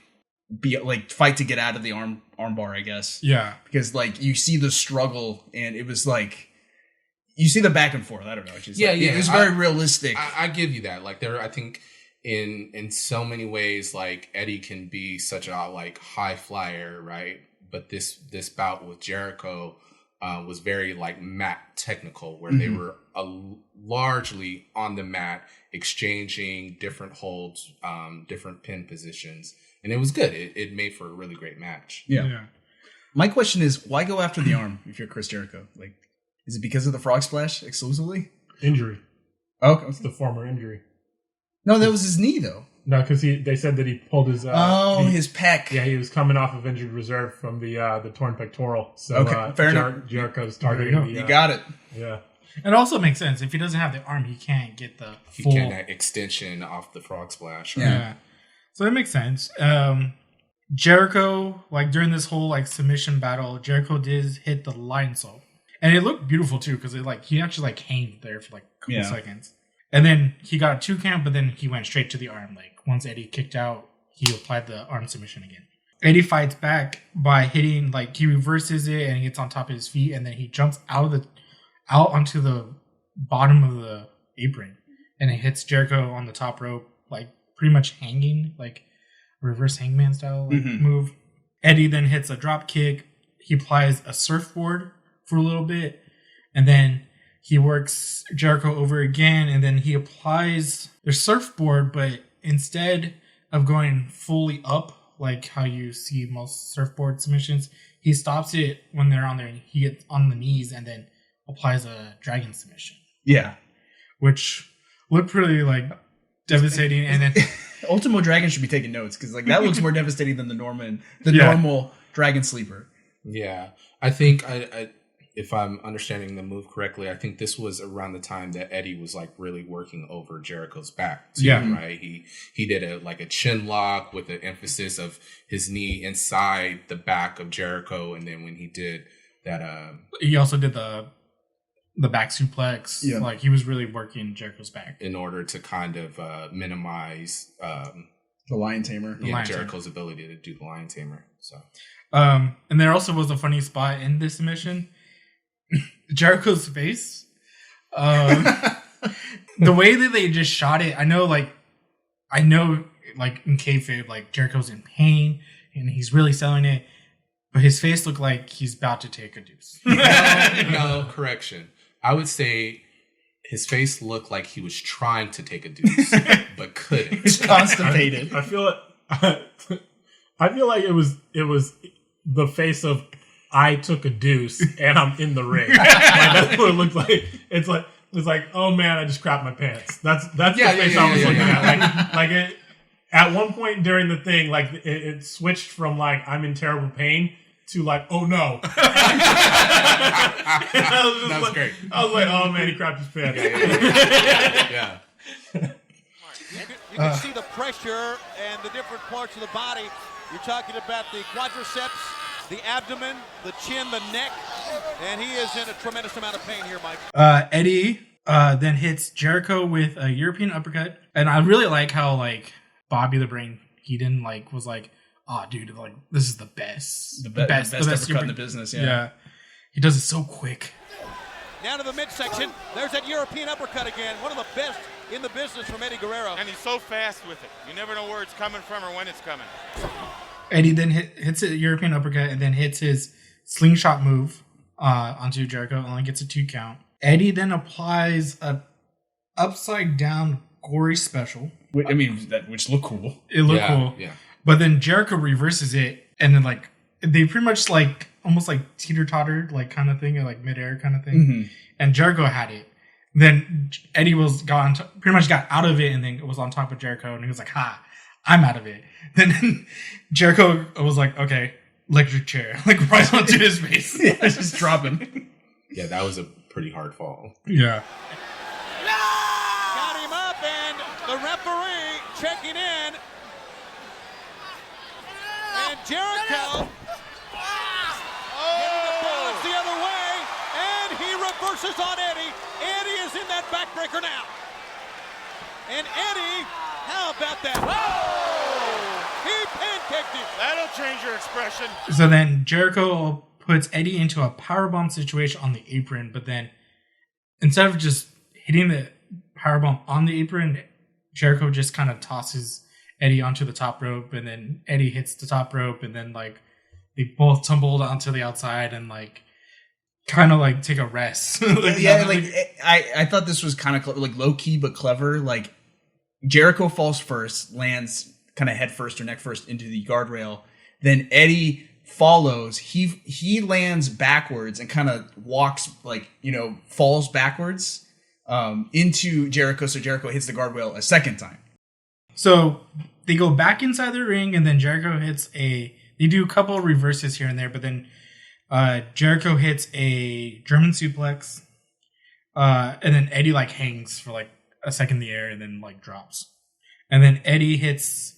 to get out of the arm bar, I guess. Yeah, because like you see the struggle, and it was like you see the back and forth. I don't know. It was very realistic. I give you that. Like I think in so many ways, like Eddie can be such a like high flyer, right? But this bout with Jericho was very like mat technical, where they were largely on the mat, exchanging different holds, different pin positions, and it was good. It made for a really great match. Yeah. My question is, why go after the arm if you're Chris Jericho? Like, is it because of the frog splash exclusively? Injury. Okay. It's the former injury. No, that was his knee though. No, because they said that he pulled his his pec. Yeah, he was coming off of injured reserve from the torn pectoral. So okay, fair enough. Jericho's targeting. You got it. Yeah, it also makes sense. If he doesn't have the arm, he can't get the full that extension off the frog splash. Right? Yeah, so that makes sense. Jericho, like during this whole like submission battle, Jericho did hit the lion salt, and it looked beautiful too because it like he actually like hanged there for like a couple seconds, and then he got a 2 count, but then he went straight to the arm. Like once Eddie kicked out, he applied the arm submission again. Eddie fights back by hitting, like he reverses it and he gets on top of his feet, and then he jumps out onto the bottom of the apron, and it hits Jericho on the top rope, like pretty much hanging, like reverse hangman style move. Eddie then hits a drop kick. He applies a surfboard for a little bit, and then he works Jericho over again, and then he applies the surfboard, but instead of going fully up like how you see most surfboard submissions, he stops it when they're on there and he gets on the knees and then applies a dragon submission. Yeah. Which looked pretty like devastating, and then Ultimo Dragon should be taking notes because like that looks more devastating than the normal Dragon Sleeper. Yeah, I think I if I'm understanding the move correctly, I think this was around the time that Eddie was like really working over Jericho's back too, right? He did a chin lock with the emphasis of his knee inside the back of Jericho, and then when he did that, he also did the back suplex. Yeah. Like he was really working Jericho's back in order to kind of minimize the Lion Tamer. Jericho's ability to do the Lion Tamer. So, and there also was a funny spot in this submission. Jericho's face. The way that they just shot it, I know like in kayfabe, like Jericho's in pain and he's really selling it, but his face looked like he's about to take a deuce. No, correction. I would say his face looked like he was trying to take a deuce, but couldn't. He's constipated. I feel like it was the face of I took a deuce and I'm in the ring. Like, that's what it looked like. It's like oh man, I just crapped my pants. That's the face I was looking at. Like it at one point during the thing, like it switched from like I'm in terrible pain to like, oh no. That was great. I was like, oh man, he crapped his pants. Yeah. You can see the pressure and the different parts of the body. You're talking about the quadriceps, the abdomen, the chin, the neck, and he is in a tremendous amount of pain here, Mike. Eddie then hits Jericho with a European uppercut, and I really like how like Bobby the Brain Heenan was like, oh, dude, like this is the best, the best uppercut in the business. Yeah, he does it so quick. Down to the midsection. There's that European uppercut again. One of the best in the business from Eddie Guerrero. And he's so fast with it. You never know where it's coming from or when it's coming. Eddie then hits a European uppercut and then hits his slingshot move onto Jericho and only gets a 2 count. Eddie then applies a upside down gory special. I mean, which looked cool. It looked cool. Yeah. But then Jericho reverses it, and then like they pretty much like almost like teeter-tottered like kind of thing, or like midair kind of thing. Mm-hmm. And Jericho had it. Then Eddie pretty much got out of it, and then it was on top of Jericho, and he was like, "Ha, I'm out of it." Then Jericho was like, "Okay, electric chair," like right onto his face. Yeah, just dropping. Yeah, that was a pretty hard fall. Yeah. Got him up, and the referee checking in. And Jericho getting the balance the other way, and he reverses on Eddie. Eddie is in that backbreaker now. And Eddie, how about that? Whoa! He pancaked him. That'll change your expression. So then Jericho puts Eddie into a powerbomb situation on the apron, but then instead of just hitting the powerbomb on the apron, Jericho just kind of tosses Eddie onto the top rope, and then Eddie hits the top rope, and then like they both tumbled onto the outside and like kind of like take a rest. I thought this was kind of like low key but clever. Like Jericho falls first, lands kind of head first or neck first into the guardrail. Then Eddie follows. He lands backwards and kind of walks falls backwards into Jericho. So Jericho hits the guardrail a second time. So they go back inside the ring, and then Jericho they do a couple of reverses here and there, but then Jericho hits a German suplex, and then Eddie like hangs for like a second in the air and then like drops. And then Eddie hits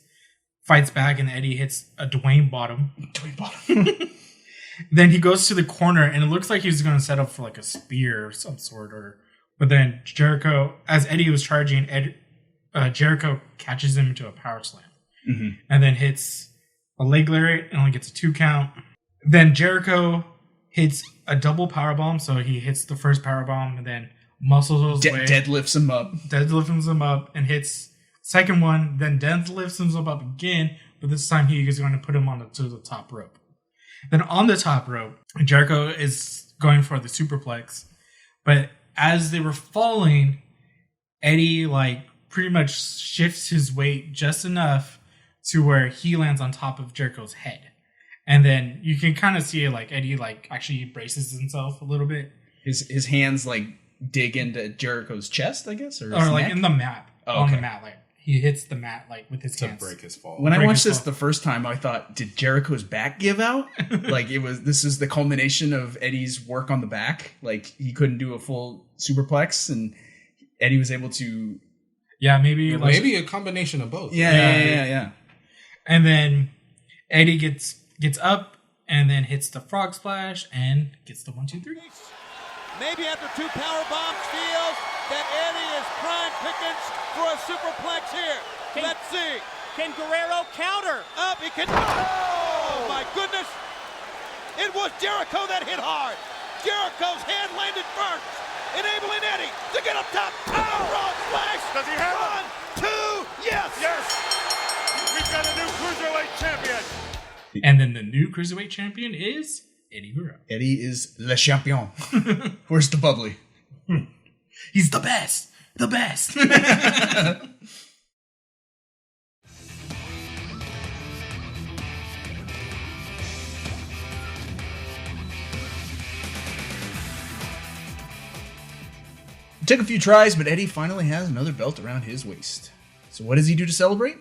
fights back, and Eddie hits a Dwayne bottom. Then he goes to the corner, and it looks like he's going to set up for like a spear of some sort. But then Jericho, as Eddie was charging, Jericho catches him into a power slam. Mm-hmm. And then hits a leg lariat and only gets a 2 count. Then Jericho hits a double powerbomb, so he hits the first powerbomb and then muscles his way. Deadlifts him up. Deadlifts him up and hits second one, then deadlifts him up again, but this time he is going to put him to the top rope. Then on the top rope, Jericho is going for the superplex, but as they were falling, Eddie pretty much shifts his weight just enough to where he lands on top of Jericho's head. And then you can kind of see Eddie actually braces himself a little bit. His hands dig into Jericho's chest, I guess, or neck? In the mat. On the mat, he hits the mat with his hands to break his fall. When I watched this the first time, I thought, did Jericho's back give out? This is the culmination of Eddie's work on the back. He couldn't do a full superplex, and Eddie was able to. Yeah, maybe a combination of both. Yeah. And then Eddie gets up and then hits the frog splash and gets the 1, 2, 3. Maybe after 2 power bombs feels that Eddie is prime pickings for a superplex here. Let's see. Can Guerrero counter? Up, he can. Oh my goodness! It was Jericho that hit hard. Jericho's hand landed first, enabling Eddie to get up top. Frog splash. Does he have 1, 2, yes. Yes. We've got a new Cruiserweight champion. And then the new Cruiserweight champion is Eddie Guerrero. Eddie is le champion. Where's the bubbly? He's the best. The best. It took a few tries, but Eddie finally has another belt around his waist. So what does he do to celebrate?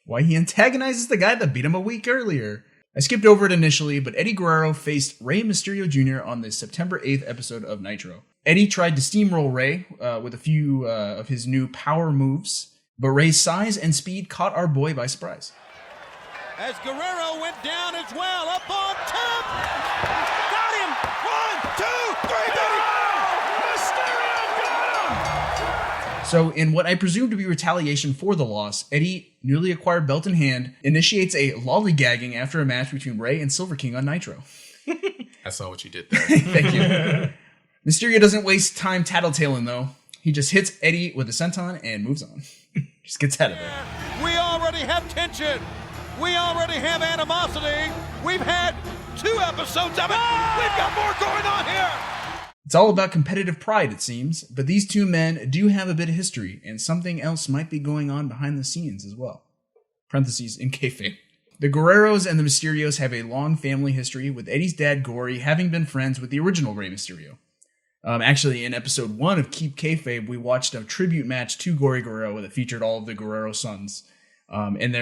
Why, he antagonizes the guy that beat him a week earlier. I skipped over it initially, but Eddie Guerrero faced Rey Mysterio Jr. on the September 8th episode of Nitro. Eddie tried to steamroll Rey with a few of his new power moves, but Rey's size and speed caught our boy by surprise. As Guerrero went down as well, up on top. Got him. 1, 2, 3, baby. So, in what I presume to be retaliation for the loss, Eddie, newly acquired belt in hand, initiates a lollygagging after a match between Rey and Silver King on Nitro. I saw what you did there. Thank you. Mysterio doesn't waste time tattletaling, though. He just hits Eddie with a senton and moves on. Just gets out of there. We already have tension. We already have animosity. We've had 2 episodes of it. We've got more going on here. It's all about competitive pride, it seems, but these two men do have a bit of history, and something else might be going on behind the scenes as well. Parentheses, in kayfabe. The Guerreros and the Mysterios have a long family history, with Eddie's dad, Gory, having been friends with the original Rey Mysterio. Actually, in episode 1 of Keep Kayfabe, we watched a tribute match to Gory Guerrero that featured all of the Guerrero sons. And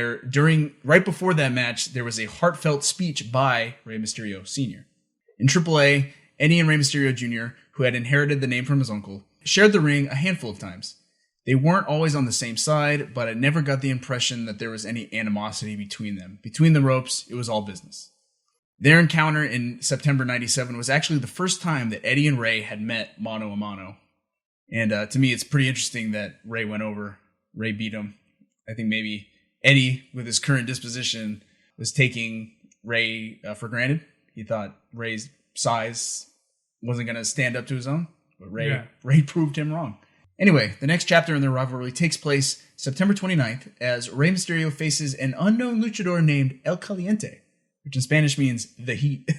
right before that match, there was a heartfelt speech by Rey Mysterio Sr. In AAA, Eddie and Rey Mysterio Jr., who had inherited the name from his uncle, shared the ring a handful of times. They weren't always on the same side, but I never got the impression that there was any animosity between them. Between the ropes, it was all business. Their encounter in September 97 was actually the first time that Eddie and Rey had met mano a mano. And to me, it's pretty interesting that Rey went over. Rey beat him. I think maybe Eddie, with his current disposition, was taking Rey for granted. He thought Rey's size wasn't going to stand up to his own, but Rey proved him wrong. Anyway, the next chapter in their rivalry takes place September 29th as Rey Mysterio faces an unknown luchador named El Caliente, which in Spanish means the heat.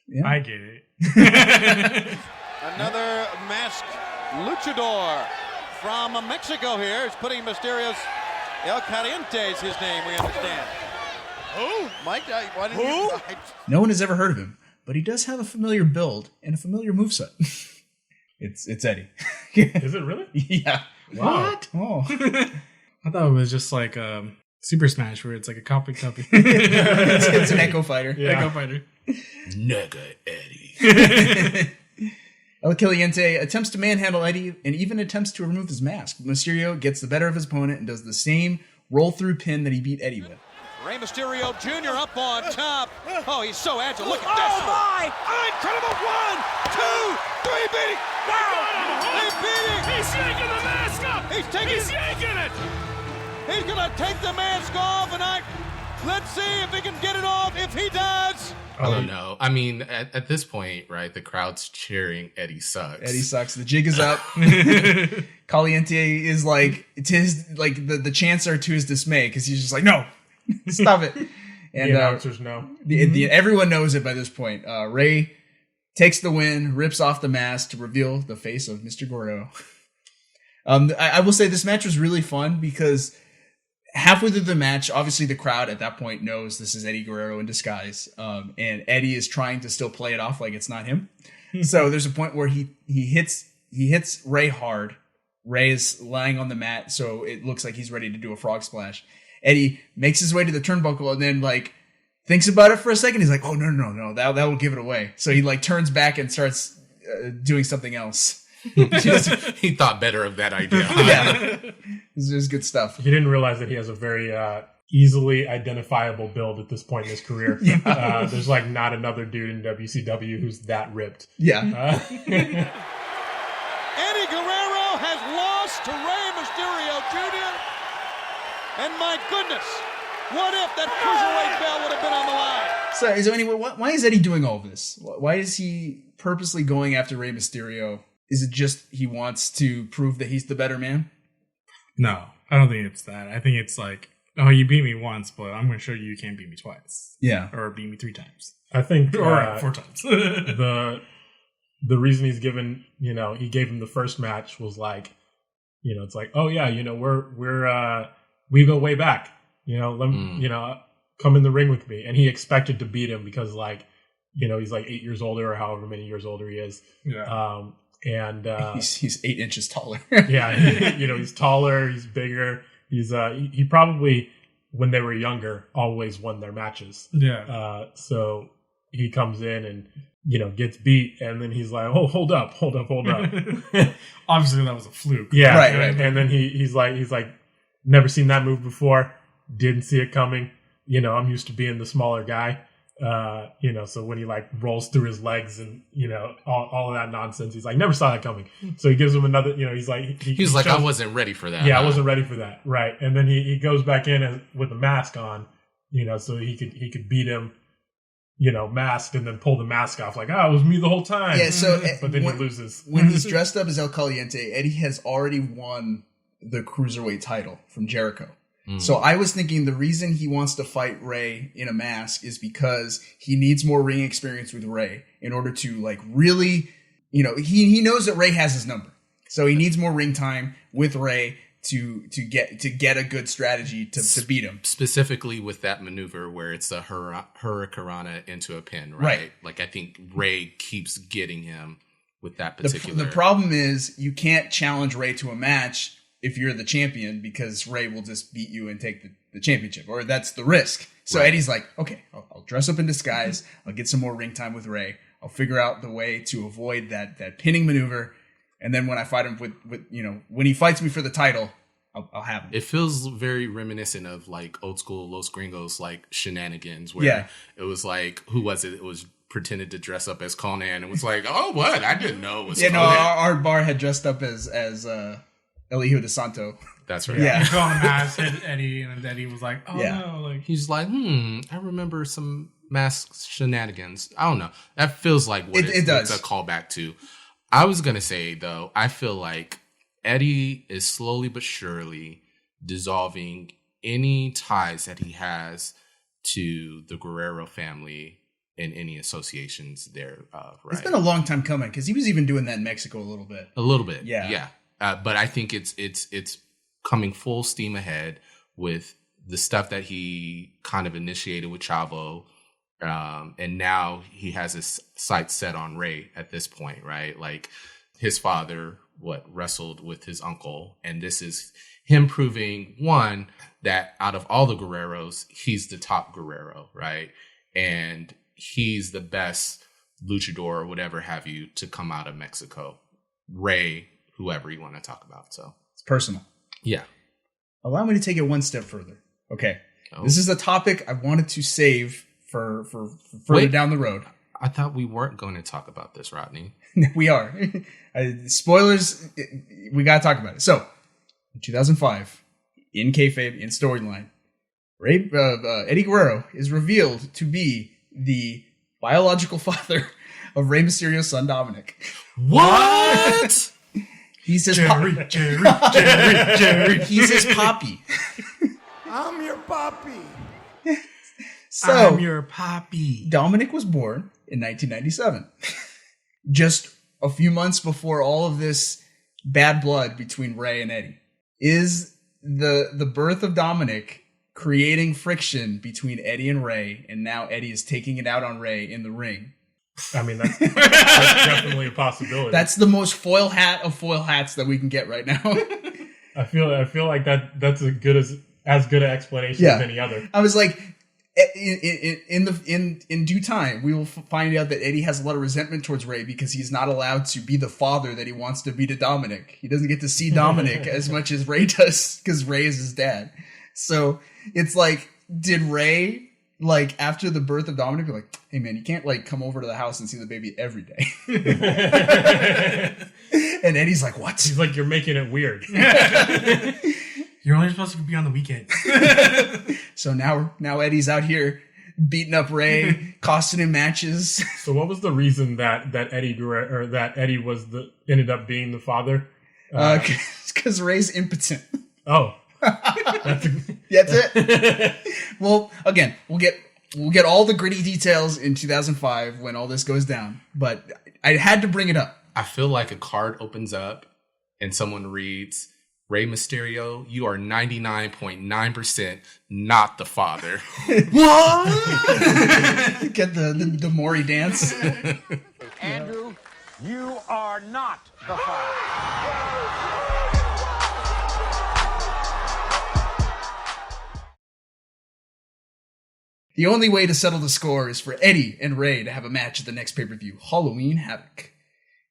Yeah. I get it. Another masked luchador from Mexico here is putting Mysterio's El Caliente is his name, we understand. Who? Mike, why didn't you... No one has ever heard of him, but he does have a familiar build and a familiar moveset. It's Eddie. Is it really? Yeah. Wow. What? Oh. I thought it was just like Super Smash, where it's like a copy. it's an Echo Fighter. Yeah. Echo Fighter. Nigga Eddie. El Caliente attempts to manhandle Eddie and even attempts to remove his mask. Mysterio gets the better of his opponent and does the same roll-through pin that he beat Eddie with. Rey Mysterio Jr. up on top. Oh, he's so agile. Look at Oh, this. my! Incredible. 1, 2, 3 beating. They beat him. He's yanking the mask up. He's yanking it. He's gonna take the mask off, and let's see if he can get it off. If he does. I don't know. I mean, at this point, right, the crowd's cheering Eddie sucks. Eddie sucks. The jig is up. Caliente is like, to his, like the chants are to his dismay because he's just like, no, stop it. And the announcers know. Everyone knows it by this point. Rey takes the win, rips off the mask to reveal the face of Mr. Guerrero. I will say this match was really fun because halfway through the match, obviously the crowd at that point knows this is Eddie Guerrero in disguise. And Eddie is trying to still play it off like it's not him. So there's a point where he hits Rey hard. Rey is lying on the mat, so it looks like he's ready to do a frog splash. Eddie makes his way to the turnbuckle and then like thinks about it for a second. He's like, oh no, that will give it away. So he like turns back and starts doing something else. He thought better of that idea. Yeah, this is good stuff. He didn't realize that he has a very easily identifiable build at this point in his career. Yeah. There's like not another dude in WCW who's that ripped. Yeah. Eddie Guerrero has lost to Rey Mysterio Jr. And my goodness, what if that cruiserweight belt would have been on the line? So anyway, why is Eddie doing all of this? Why is he purposely going after Rey Mysterio? Is it just he wants to prove that he's the better man? No, I don't think it's that. I think it's like, oh, you beat me once, but I'm going to show you can't beat me twice. Yeah. Or beat me 3 times. I think or 4 times. the reason he's given, he gave him the first match was like, it's like, oh yeah, we go way back. Come in the ring with me. And he expected to beat him because like, he's like 8 years older or however many years older he is. Yeah. And he's 8 inches taller. Yeah, he's taller, he's bigger. He probably, when they were younger, always won their matches. Yeah. So he comes in and gets beat, and then he's like, "Oh, hold up." Obviously, that was a fluke. Yeah, right. And then he's like, never seen that move before, didn't see it coming. I'm used to being the smaller guy. So when he like rolls through his legs and all of that nonsense, he's like, never saw that coming. So he gives him another, he's like, he's like, I wasn't ready for that. Yeah, I wasn't ready for that, right? And then he goes back in with a mask on, so he could beat him, masked, and then pull the mask off, like, it was me the whole time. Yeah. So, but then he loses when he's dressed up as El Caliente. Eddie has already won the Cruiserweight title from Jericho. So I was thinking the reason he wants to fight Rey in a mask is because he needs more ring experience with Rey in order to like really, he knows that Rey has his number. So he needs more ring time with Rey to get a good strategy to beat him. Specifically with that maneuver where it's a hurricanrana into a pin, right? Like I think Rey keeps getting him with that particular. The problem is you can't challenge Rey to a match if you're the champion, because Rey will just beat you and take the championship, or that's the risk. So Eddie's like, okay, I'll dress up in disguise. I'll get some more ring time with Rey. I'll figure out the way to avoid that pinning maneuver. And then when I fight him with when he fights me for the title, I'll have him. It feels very reminiscent of like old school Los Gringos, like shenanigans where it was like, who was it? It was pretended to dress up as Conan and was like, oh, what? I didn't know it was Conan. Our bar had dressed up as Elihu de Santo. That's right. Yeah. He called him ass, hit Eddie, and Eddie was like, oh no. Like, he's like, I remember some mask shenanigans. I don't know. That feels like what it does. It's a callback to. I was going to say, though, I feel like Eddie is slowly but surely dissolving any ties that he has to the Guerrero family and any associations there. Right? It's been a long time coming because he was even doing that in Mexico a little bit. Yeah. But I think it's coming full steam ahead with the stuff that he kind of initiated with Chavo. And now he has his sights set on Rey at this point, right? Like his father, wrestled with his uncle. And this is him proving, one, that out of all the Guerreros, he's the top Guerrero, right? And he's the best luchador or whatever have you to come out of Mexico. Rey, whoever you want to talk about. So it's personal. Yeah. Allow me to take it one step further. Okay. This is a topic I wanted to save for further down the road. I thought we weren't going to talk about this, Rodney. We are. Spoilers, we got to talk about it. So, in 2005, in Kayfabe, in storyline, Eddie Guerrero is revealed to be the biological father of Rey Mysterio's son, Dominic. What? He's his Jerry. He's his poppy. I'm your poppy. So, I'm your poppy. Dominic was born in 1997. Just a few months before all of this bad blood between Rey and Eddie. Is the birth of Dominic creating friction between Eddie and Rey, and now Eddie is taking it out on Rey in the ring? I mean, that's definitely a possibility. That's the most foil hat of foil hats that we can get right now. I feel like that's as good an explanation as any other. I was like, in due time, we will find out that Eddie has a lot of resentment towards Rey because he's not allowed to be the father that he wants to be to Dominic. He doesn't get to see Dominic as much as Rey does because Rey is his dad. So it's like, did Rey, like, after the birth of Dominic, be like, hey man, you can't like come over to the house and see the baby every day? And Eddie's like, what? He's like, you're making it weird. You're only supposed to be on the weekend. So now Eddie's out here beating up Rey, costing him matches. So what was the reason that Eddie Guerrero, or that Eddie ended up being the father? Because Rey's impotent. Oh, that's it. Well, again, we'll get all the gritty details in 2005 when all this goes down. But I had to bring it up. I feel like a card opens up and someone reads, Rey Mysterio, you are 99.9% not the father. What? Get the Maury dance. Andrew, you are not the father. The only way to settle the score is for Eddie and Rey to have a match at the next pay-per-view, Halloween Havoc.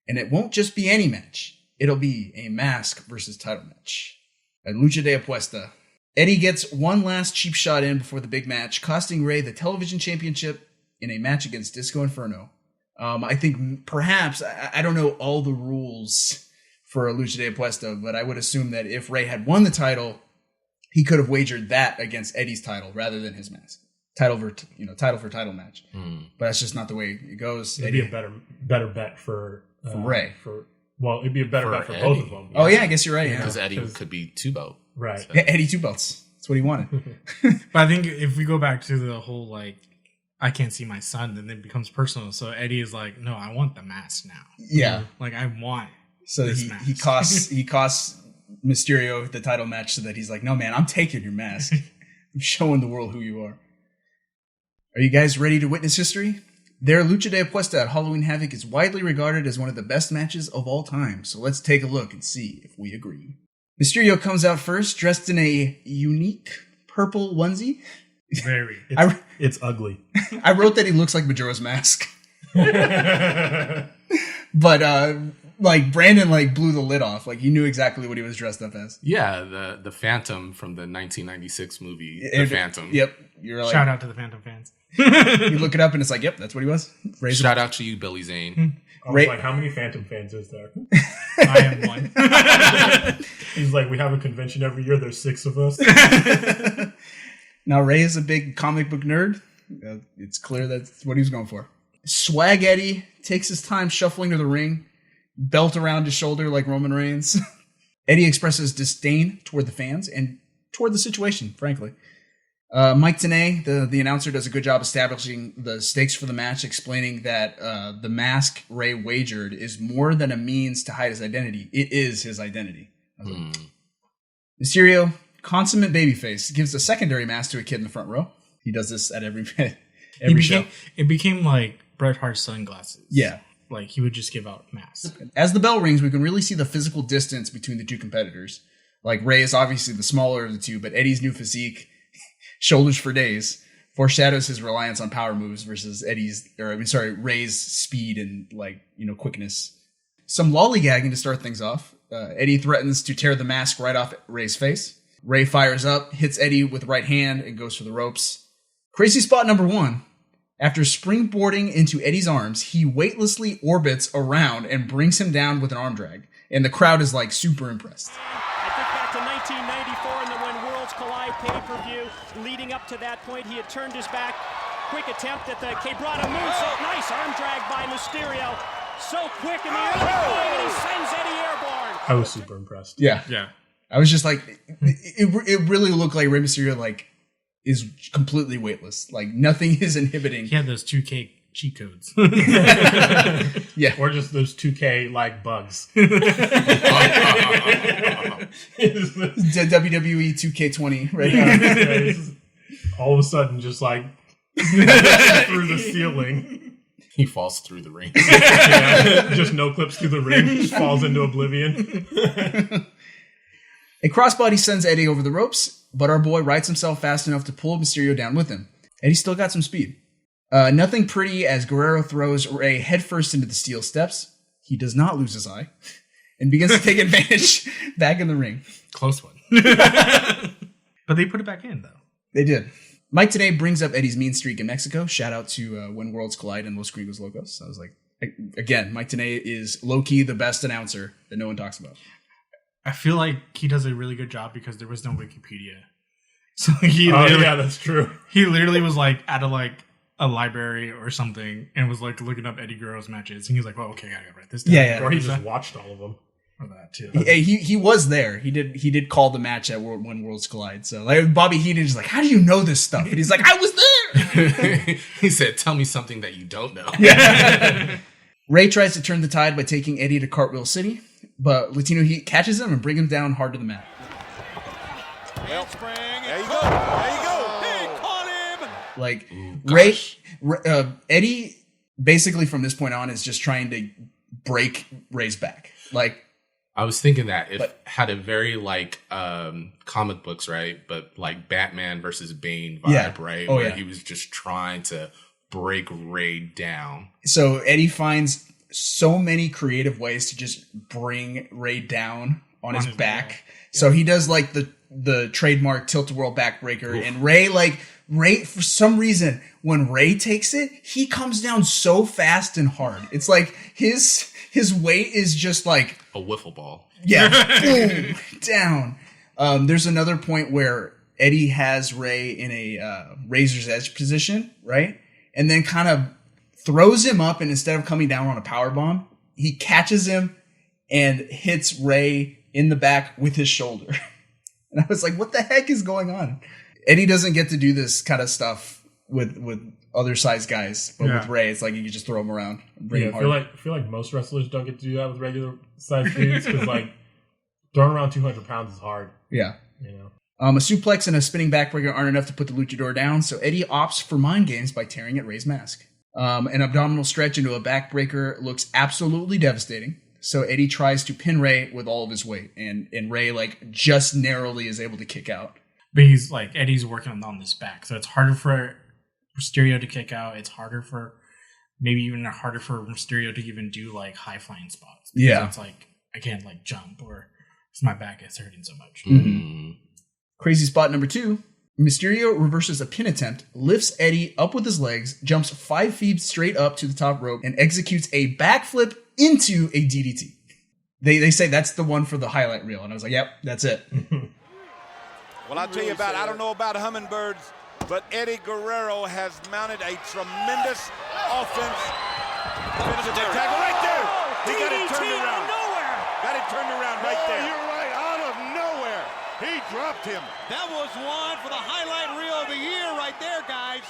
And it won't just be any match. It'll be a mask versus title match at Lucha de Apuesta. Eddie gets one last cheap shot in before the big match, costing Rey the television championship in a match against Disco Inferno. I think perhaps, I don't know all the rules for a Lucha de Apuesta, but I would assume that if Rey had won the title, he could have wagered that against Eddie's title rather than his mask. Title for title match. But that's just not the way it goes. It'd be a better bet for Rey. Well, it'd be a better bet for Eddie. both of them. Oh yeah, I guess you're right. Because Eddie could be 2-belt. Right. So. Yeah, Eddie 2 belts. That's what he wanted. But I think if we go back to the whole, like, I can't see my son, then it becomes personal. So Eddie is like, no, I want the mask now. Yeah. Like, I want So this he mask. costs Mysterio the title match so that he's like, no man, I'm taking your mask. I'm showing the world who you are. Are you guys ready to witness history? Their Lucha de Apuesta at Halloween Havoc is widely regarded as one of the best matches of all time, so let's take a look and see if we agree. Mysterio comes out first, dressed in a unique purple onesie. Very. It's ugly. I wrote that he looks like Majora's Mask. But, like, Brandon, like, blew the lid off. Like, he knew exactly what he was dressed up as. Yeah, the Phantom from the 1996 movie, The Phantom. Yep. You're like, shout out to the Phantom fans. You look it up and it's like, yep, that's what he was. Shout out to you, Billy Zane. I was like, how many Phantom fans is there? I am one. He's like, we have a convention every year. There's 6 of us. Now, Rey is a big comic book nerd. It's clear that's what he was going for. Swag Eddie takes his time shuffling to the ring, belt around his shoulder like Roman Reigns. Eddie expresses disdain toward the fans and toward the situation, frankly. Mike Tenay, the announcer, does a good job establishing the stakes for the match, explaining that the mask Rey wagered is more than a means to hide his identity. It is his identity. Mysterio, consummate babyface, gives a secondary mask to a kid in the front row. He does this at every show. It became like Bret Hart's sunglasses. Yeah. Like, he would just give out masks. As the bell rings, we can really see the physical distance between the two competitors. Like, Rey is obviously the smaller of the two, but Eddie's new physique, shoulders for days, foreshadows his reliance on power moves versus Rey's speed and, like, quickness. Some lollygagging to start things off. Eddie threatens to tear the mask right off Rey's face. Ray fires up, hits Eddie with the right hand, and goes for the ropes. Crazy spot number 1. After springboarding into Eddie's arms, he weightlessly orbits around and brings him down with an arm drag. And the crowd is like super impressed. I think back to 1994 in the When Worlds Collide pay-per-view. Leading up to that point, he had turned his back. Quick attempt at the Quebrada moonsault. Nice arm drag by Mysterio. So quick in the early going, and he sends Eddie airborne. I was super impressed. Yeah. I was just like, it really looked like Rey Mysterio like is completely weightless. Like nothing is inhibiting. He had those 2K cheat codes. Yeah. Or just those 2K like bugs. WWE 2K20 right now. All of a sudden just like through the ceiling. He falls through the ring. Yeah, just no clips through the ring. Just falls into oblivion. A crossbody sends Eddie over the ropes, but our boy rights himself fast enough to pull Mysterio down with him. Eddie's still got some speed. Nothing pretty as Guerrero throws Ray headfirst into the steel steps. He does not lose his eye and begins to take advantage back in the ring. Close one. But they put it back in, though. They did. Mike today brings up Eddie's mean streak in Mexico. Shout out to When Worlds Collide and Los Gringos Locos. I was like, again, Mike Tenay is low-key the best announcer that no one talks about. I feel like he does a really good job because there was no Wikipedia. So yeah, that's true. He literally was like at a library or something and was like looking up Eddie Guerrero's matches. And he was like, well, okay, I gotta write this down. Yeah. Or he just watched all of them. Or that too. He was there. He did call the match at When Worlds Collide. So like Bobby Heenan is like, how do you know this stuff? And he's like, I was there. He said, tell me something that you don't know. Yeah. Ray tries to turn the tide by taking Eddie to Cartwheel City, but Latino Heat catches him and brings him down hard to the mat. Handspring. There you go. There you go. He caught him. Like Ray, Eddie basically from this point on is just trying to break Ray's back. Like I was thinking that it had a very comic books, right? But like Batman versus Bane vibe, right? Where he was just trying to break Ray down. So Eddie finds so many creative ways to just bring Ray down on his back. Yeah. So he does like the trademark tilt-a-whirl backbreaker, and Ray for some reason when Ray takes it, he comes down so fast and hard. It's like his weight is just like a wiffle ball. Yeah, boom, down. There's another point where Eddie has Ray in a razor's edge position, right? And then kind of throws him up, and instead of coming down on a powerbomb, he catches him and hits Ray in the back with his shoulder. And I was like, what the heck is going on? Eddie doesn't get to do this kind of stuff with other size guys, but with Ray, it's like you can just throw him around and bring him hard. I feel like most wrestlers don't get to do that with regular size dudes because like throwing around 200 pounds is hard. Yeah. You know. A suplex and a spinning backbreaker aren't enough to put the luchador down, so Eddie opts for mind games by tearing at Ray's mask. An abdominal stretch into a backbreaker looks absolutely devastating, so Eddie tries to pin Ray with all of his weight, and Ray like just narrowly is able to kick out. But he's like, Eddie's working on this back, so it's harder for Mysterio to kick out. It's harder for Mysterio to even do like high flying spots. Yeah, it's like I can't like jump or my back is hurting so much. Mm-hmm. Crazy spot number 2. Mysterio reverses a pin attempt, lifts Eddie up with his legs, jumps 5 feet straight up to the top rope, and executes a backflip into a DDT. They say that's the one for the highlight reel, and I was like, yep, that's it. Well, I'll tell you about, I don't know about hummingbirds, but Eddie Guerrero has mounted a tremendous offense. Finish the tackle right there. He got it turned around. Got it turned around right there. You're right, out of nowhere. He dropped him. That was one for the highlight reel of the year right there, guys.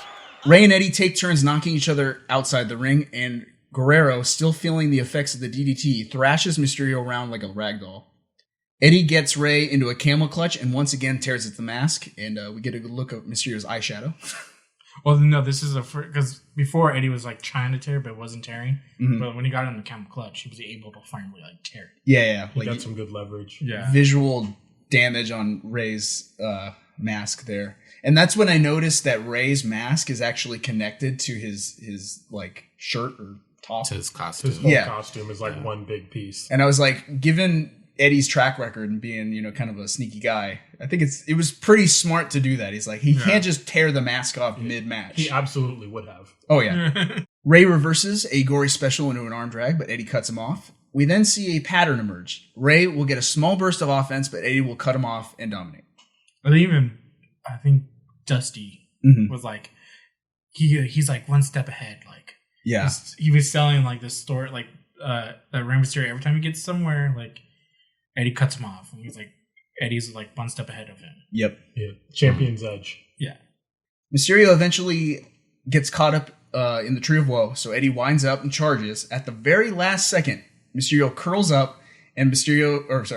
Ray and Eddie take turns knocking each other outside the ring, and Guerrero, still feeling the effects of the DDT, thrashes Mysterio around like a ragdoll. Eddie gets Ray into a camel clutch and once again tears at the mask, and we get a good look at Mysterio's eyeshadow. Well, no, this is because before Eddie was like trying to tear but wasn't tearing. Mm-hmm. But when he got in the camel clutch, he was able to finally like tear it. Yeah. He got some good leverage. Yeah. Visual damage on Ray's mask there. And that's when I noticed that Ray's mask is actually connected to his like shirt or top. To his costume. His whole costume is like one big piece. And I was like, given Eddie's track record and being, kind of a sneaky guy, I think it was pretty smart to do that. He's like, he can't just tear the mask off mid-match. He absolutely would have. Oh, yeah. Ray reverses a gory special into an arm drag, but Eddie cuts him off. We then see a pattern emerge. Ray will get a small burst of offense, but Eddie will cut him off and dominate. I think Dusty was like, he's like one step ahead. Like, yeah, he was selling like this story, like that Rey Mysterio. Every time he gets somewhere, like Eddie cuts him off, and he's like, Eddie's like one step ahead of him. Yep. Yeah. Champion's edge. Yeah. Mysterio eventually gets caught up in the Tree of Woe, so Eddie winds up and charges. At the very last second, Mysterio curls up, and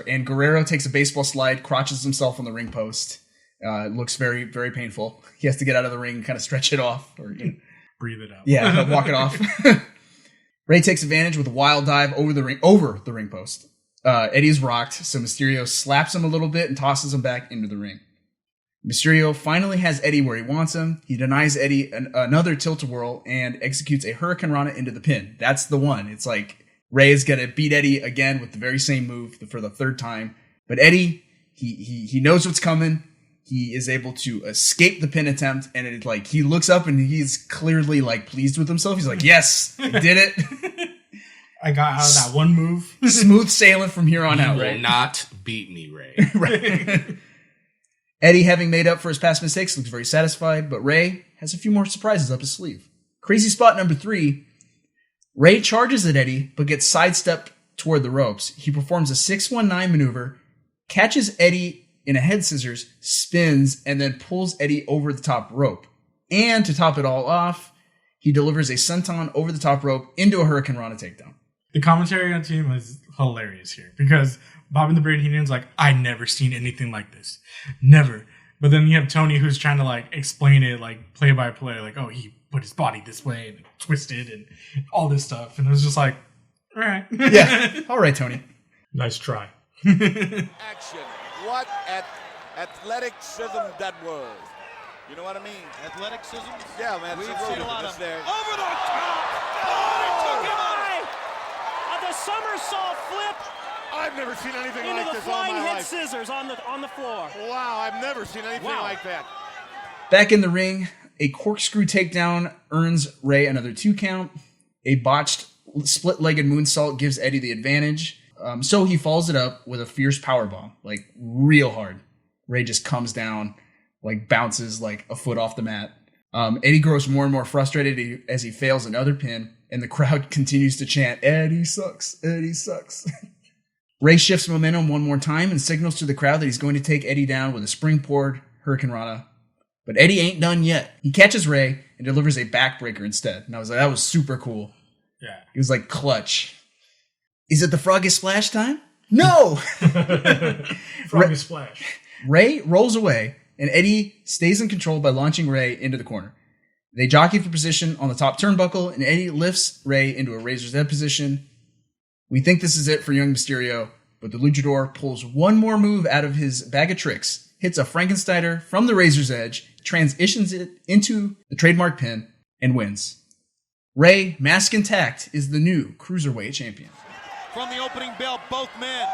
and Guerrero takes a baseball slide, crotches himself on the ring post. It looks very, very painful. He has to get out of the ring and kind of stretch it off. Or breathe it out. Yeah, walk it off. Ray takes advantage with a wild dive over the ring post. Eddie's rocked, so Mysterio slaps him a little bit and tosses him back into the ring. Mysterio finally has Eddie where he wants him. He denies Eddie another tilt-a-whirl and executes a Hurricane Rana into the pin. That's the one. It's like Ray is going to beat Eddie again with the very same move for the third time. But Eddie, he knows what's coming. He is able to escape the pin attempt, and he looks up and he's clearly like pleased with himself. He's like, "Yes, I did it. I got out of that one move. Smooth sailing from here on out." You will Ray. not beat me, Ray. Right. Eddie, having made up for his past mistakes, looks very satisfied, but Ray has a few more surprises up his sleeve. Crazy spot number 3. Ray charges at Eddie, but gets sidestepped toward the ropes. He performs a 619 maneuver, catches Eddie in a head scissors, spins, and then pulls Eddie over the top rope. And to top it all off, he delivers a senton over the top rope into a Hurricane Rana takedown. The commentary on the team is hilarious here because Bobby the Brain Heenan's like, I never seen anything like this. Never. But then you have Tony who's trying to like explain it like play by play, like, oh, he put his body this way and twisted and all this stuff. And it was just like, all right. Yeah. All right, Tony. Nice try. Action. What athleticism that was. You know what I mean? Athleticism? Yeah, man. We've seen a lot of there. over the top. Oh, it took him out. The somersault flip. I've never seen anything into like the this all flying my head life. scissors on the floor. Wow, I've never seen anything like that. Back in the ring, a corkscrew takedown earns Ray another 2 count. A botched split-legged moonsault gives Eddie the advantage. So he follows it up with a fierce powerbomb, like real hard. Ray just comes down, like bounces like a foot off the mat. Eddie grows more and more frustrated as he fails another pin, and the crowd continues to chant, "Eddie sucks, Eddie sucks." Ray shifts momentum one more time and signals to the crowd that he's going to take Eddie down with a springboard Hurricane Rana. But Eddie ain't done yet. He catches Ray and delivers a backbreaker instead. And I was like, that was super cool. Yeah. It was like clutch. Is it the Froggy Splash time? No! Froggy Splash. Ray rolls away, and Eddie stays in control by launching Ray into the corner. They jockey for position on the top turnbuckle, and Eddie lifts Ray into a Razor's Edge position. We think this is it for young Mysterio, but the Luchador pulls one more move out of his bag of tricks, hits a Frankensteiner from the Razor's Edge, transitions it into the trademark pin, and wins. Ray, mask intact, is the new Cruiserweight champion. From the opening bell, both men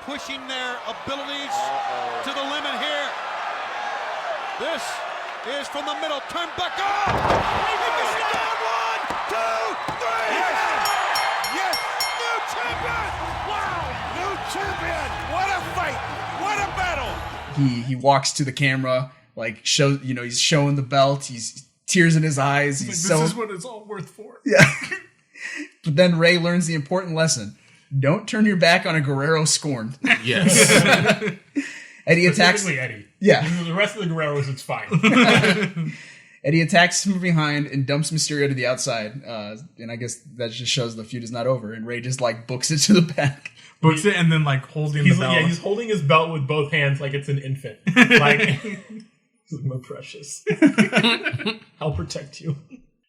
pushing their abilities to the limit here. This is from the middle, turnbuckle. One, two, three. Yes, new champion. Wow, new champion. What a fight. What a battle. He walks to the camera, like he's showing the belt. He's tears in his eyes. He's this is what it's all worth for. Yeah. But then Ray learns the important lesson. Don't turn your back on a Guerrero scorned. Yes. Eddie attacks. Eddie. Yeah. The rest of the Guerreros, it's fine. Eddie attacks from behind and dumps Mysterio to the outside. And I guess that just shows the feud is not over. And Ray just like books it to the back. Books it and then like holding the belt. Yeah, he's holding his belt with both hands like it's an infant. Like, my precious. I'll protect you.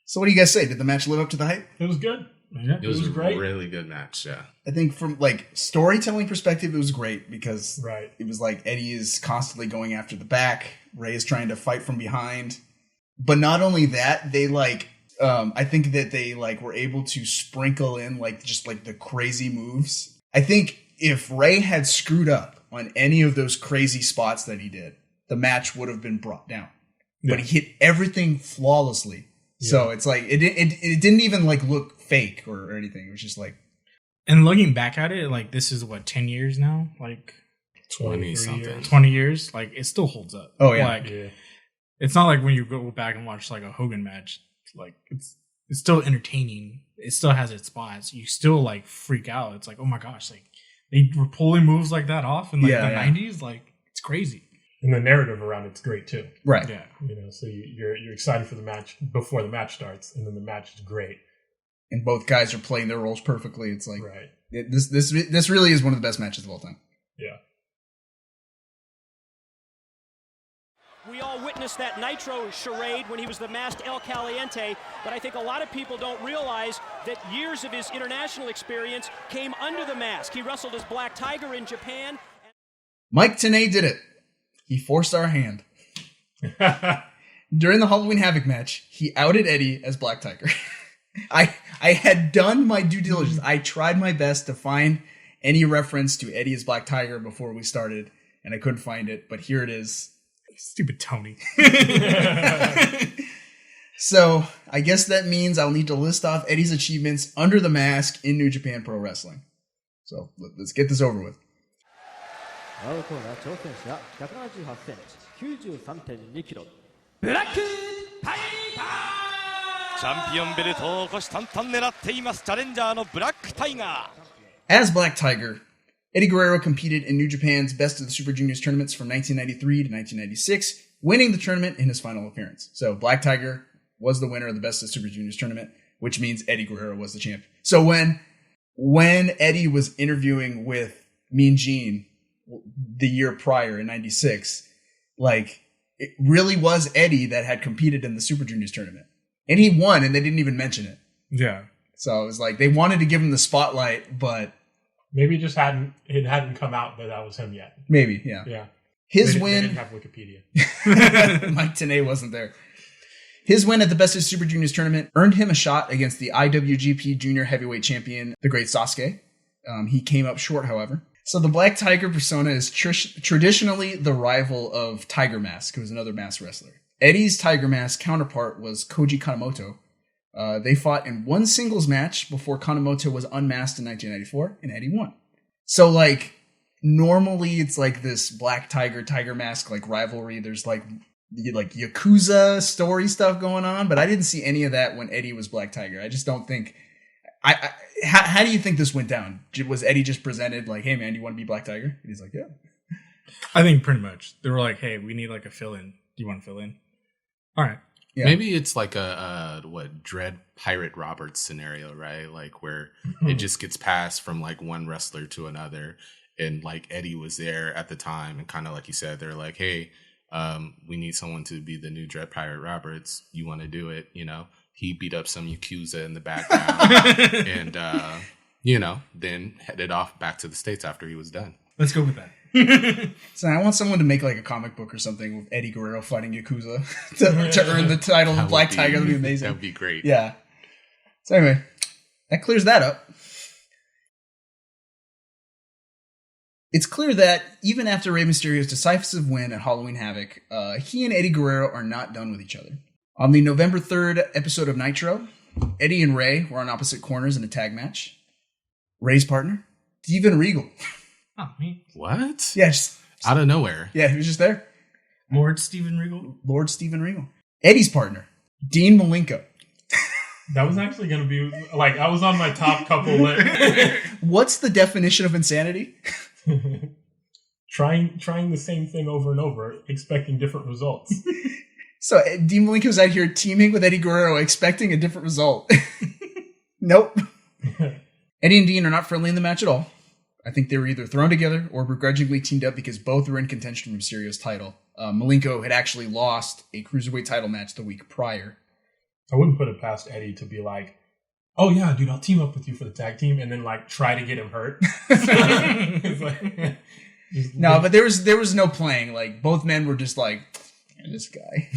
So what do you guys say? Did the match live up to the hype? It was good. Yeah, it was a great. really good match, yeah. I think from like storytelling perspective, it was great because right. It was like Eddie is constantly going after the back. Ray is trying to fight from behind. But not only that, they like, I think that they like were able to sprinkle in like just like the crazy moves. I think if Ray had screwed up on any of those crazy spots that he did, the match would have been brought down. But he hit everything flawlessly. Yeah. So it's like it didn't even like look fake or anything. It was just like. And looking back at it, like this is what 10 years now, like 20 something, 20 years. Like it still holds up. Oh yeah, like it's not like when you go back and watch like a Hogan match. Like it's still entertaining. It still has its spots. You still like freak out. It's like, oh my gosh, like they were pulling moves like that off in like the 90s. Like it's crazy. And the narrative around it's great too. Right. Yeah. You know, so you're excited for the match before the match starts, and then the match is great. And both guys are playing their roles perfectly. It's like right. This really is one of the best matches of all time. Yeah. We all witnessed that Nitro charade when he was the masked El Caliente, but I think a lot of people don't realize that years of his international experience came under the mask. He wrestled as Black Tiger in Japan. Mike Tenay did it. He forced our hand. During the Halloween Havoc match, he outed Eddie as Black Tiger. I had done my due diligence. I tried my best to find any reference to Eddie as Black Tiger before we started, and I couldn't find it, but here it is. Stupid Tony. So, I guess that means I'll need to list off Eddie's achievements under the mask in New Japan Pro Wrestling. So, let's get this over with. 青コーナー挑戦者178センチ 93.2 キロブラックタイガーチャンピオンベルトを虎視眈々狙っていますチャレンジャーのブラックタイガー As Black Tiger, Eddie Guerrero competed in New Japan's Best of the Super Juniors tournaments from 1993 to 1996, winning the tournament in his final appearance. So Black Tiger was the winner of the Best of the Super Juniors tournament, which means Eddie Guerrero was the champ. So when Eddie was interviewing with Mean Gene the year prior in 96, like it really was Eddie that had competed in the Super Juniors tournament, and he won, and they didn't even mention it. Yeah. So it was like they wanted to give him the spotlight, but maybe it hadn't come out that was him yet. Maybe, yeah. Yeah. His they win. They didn't have Wikipedia. Mike Tenay wasn't there. His win at the Best of Super Juniors tournament earned him a shot against the IWGP Junior Heavyweight Champion, the Great Sasuke. He came up short, however. So the Black Tiger persona is traditionally the rival of Tiger Mask, who was another masked wrestler. Eddie's Tiger Mask counterpart was Koji Kanemoto. They fought in one singles match before Kanemoto was unmasked in 1994, and Eddie won. So, like, normally it's like this Black Tiger Mask, like, rivalry. There's, like Yakuza story stuff going on, but I didn't see any of that when Eddie was Black Tiger. I just don't think... How do you think this went down? Was Eddie just presented like, hey man, you want to be Black Tiger? And he's like, yeah. I think pretty much. They were like, hey, we need like a fill-in. Do you want to fill in? All right. Yeah. Maybe it's like a Dread Pirate Roberts scenario, right? Like where it just gets passed from like one wrestler to another. And like Eddie was there at the time, and kind of like you said, they're like, hey, we need someone to be the new Dread Pirate Roberts. You want to do it, you know? He beat up some Yakuza in the background and, then headed off back to the States after he was done. Let's go with that. So I want someone to make like a comic book or something with Eddie Guerrero fighting Yakuza to earn the title of Black Tiger. That would be amazing. That would be great. Yeah. So anyway, that clears that up. It's clear that even after Rey Mysterio's decisive win at Halloween Havoc, he and Eddie Guerrero are not done with each other. On the November 3rd episode of Nitro, Eddie and Ray were on opposite corners in a tag match. Ray's partner, Steven Regal. Oh, me? What? Yeah, just out of nowhere. Yeah, he was just there. Lord Steven Regal? Lord Steven Regal. Eddie's partner, Dean Malenko. That was actually going to be, like, I was on my top couple list. What's the definition of insanity? Trying the same thing over and over, expecting different results. So Dean Malenko's out here teaming with Eddie Guerrero, expecting a different result. Nope. Eddie and Dean are not friendly in the match at all. I think they were either thrown together or begrudgingly teamed up because both were in contention for Mysterio's title. Malenko had actually lost a Cruiserweight title match the week prior. I wouldn't put it past Eddie to be like, oh yeah, dude, I'll team up with you for the tag team, and then like try to get him hurt. It's like, no, but there was no playing. Like both men were just like, this guy.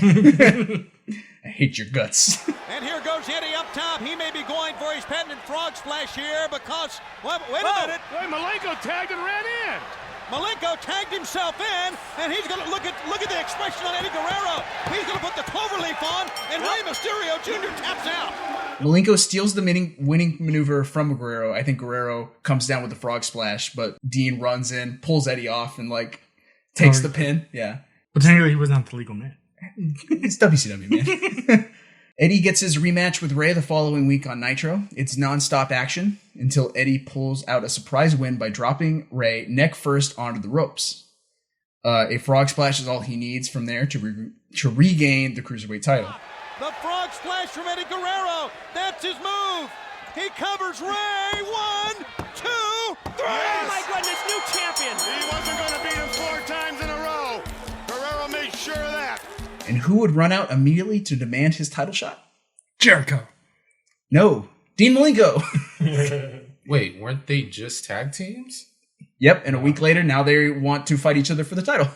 I hate your guts. And here goes Eddie up top. He may be going for his patented frog splash here because, well, wait a minute. Wait, Malenko tagged and ran in. Malenko tagged himself in, and he's going to look at the expression on Eddie Guerrero. He's going to put the cloverleaf on, and Rey Mysterio Jr. taps out. Malenko steals the winning maneuver from Guerrero. I think Guerrero comes down with the frog splash, but Dean runs in, pulls Eddie off, and takes the pin. Yeah. But technically, he was not the legal man. It's WCW, man. Eddie gets his rematch with Rey the following week on Nitro. It's non-stop action until Eddie pulls out a surprise win by dropping Rey neck first onto the ropes. A frog splash is all he needs from there to regain the Cruiserweight title. The frog splash from Eddie Guerrero. That's his move. He covers Rey. 1, 2, 3. Yes. Oh my goodness, new champion. He wasn't going to beat him 4 times in a row. Guerrero made sure of that. And who would run out immediately to demand his title shot? Jericho. No, Dean Malenko. Wait, weren't they just tag teams? Yep, and a week later, now they want to fight each other for the title.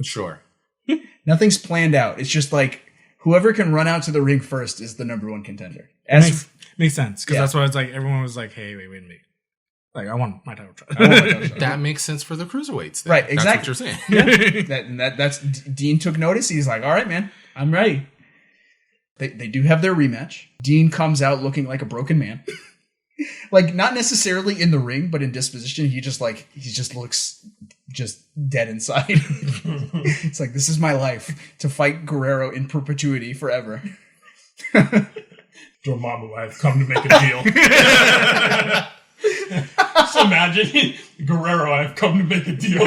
Sure. Nothing's planned out. It's just whoever can run out to the ring first is the number one contender. Makes sense, because that's why it's everyone was like, hey, wait a minute. I want my title shot. That makes sense for the cruiserweights. Then. Right, exactly. That's what you're saying. Yeah. That's Dean took notice. He's like, all right, man, I'm ready. They do have their rematch. Dean comes out looking like a broken man. Not necessarily in the ring, but in disposition, he just looks just dead inside. It's this is my life, to fight Guerrero in perpetuity forever. Dormammu, I've come to make a deal. Just imagine Guerrero, I've come to make a deal.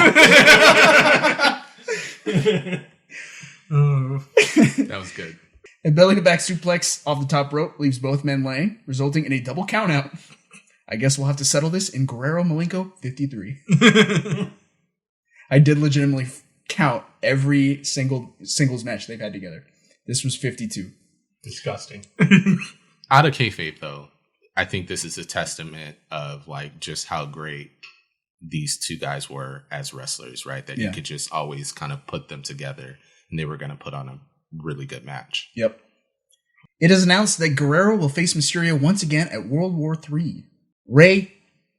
That was good. A belly-to-back suplex off the top rope leaves both men laying, resulting in a double countout. I guess we'll have to settle this in Guerrero Malenko 53. I did legitimately count every singles match they've had together. This was 52. Disgusting. Out of kayfabe, though, I think this is a testament of just how great these two guys were as wrestlers, right? That you could just always kind of put them together, and they were going to put on a really good match. Yep. It is announced that Guerrero will face Mysterio once again at World War III. Rey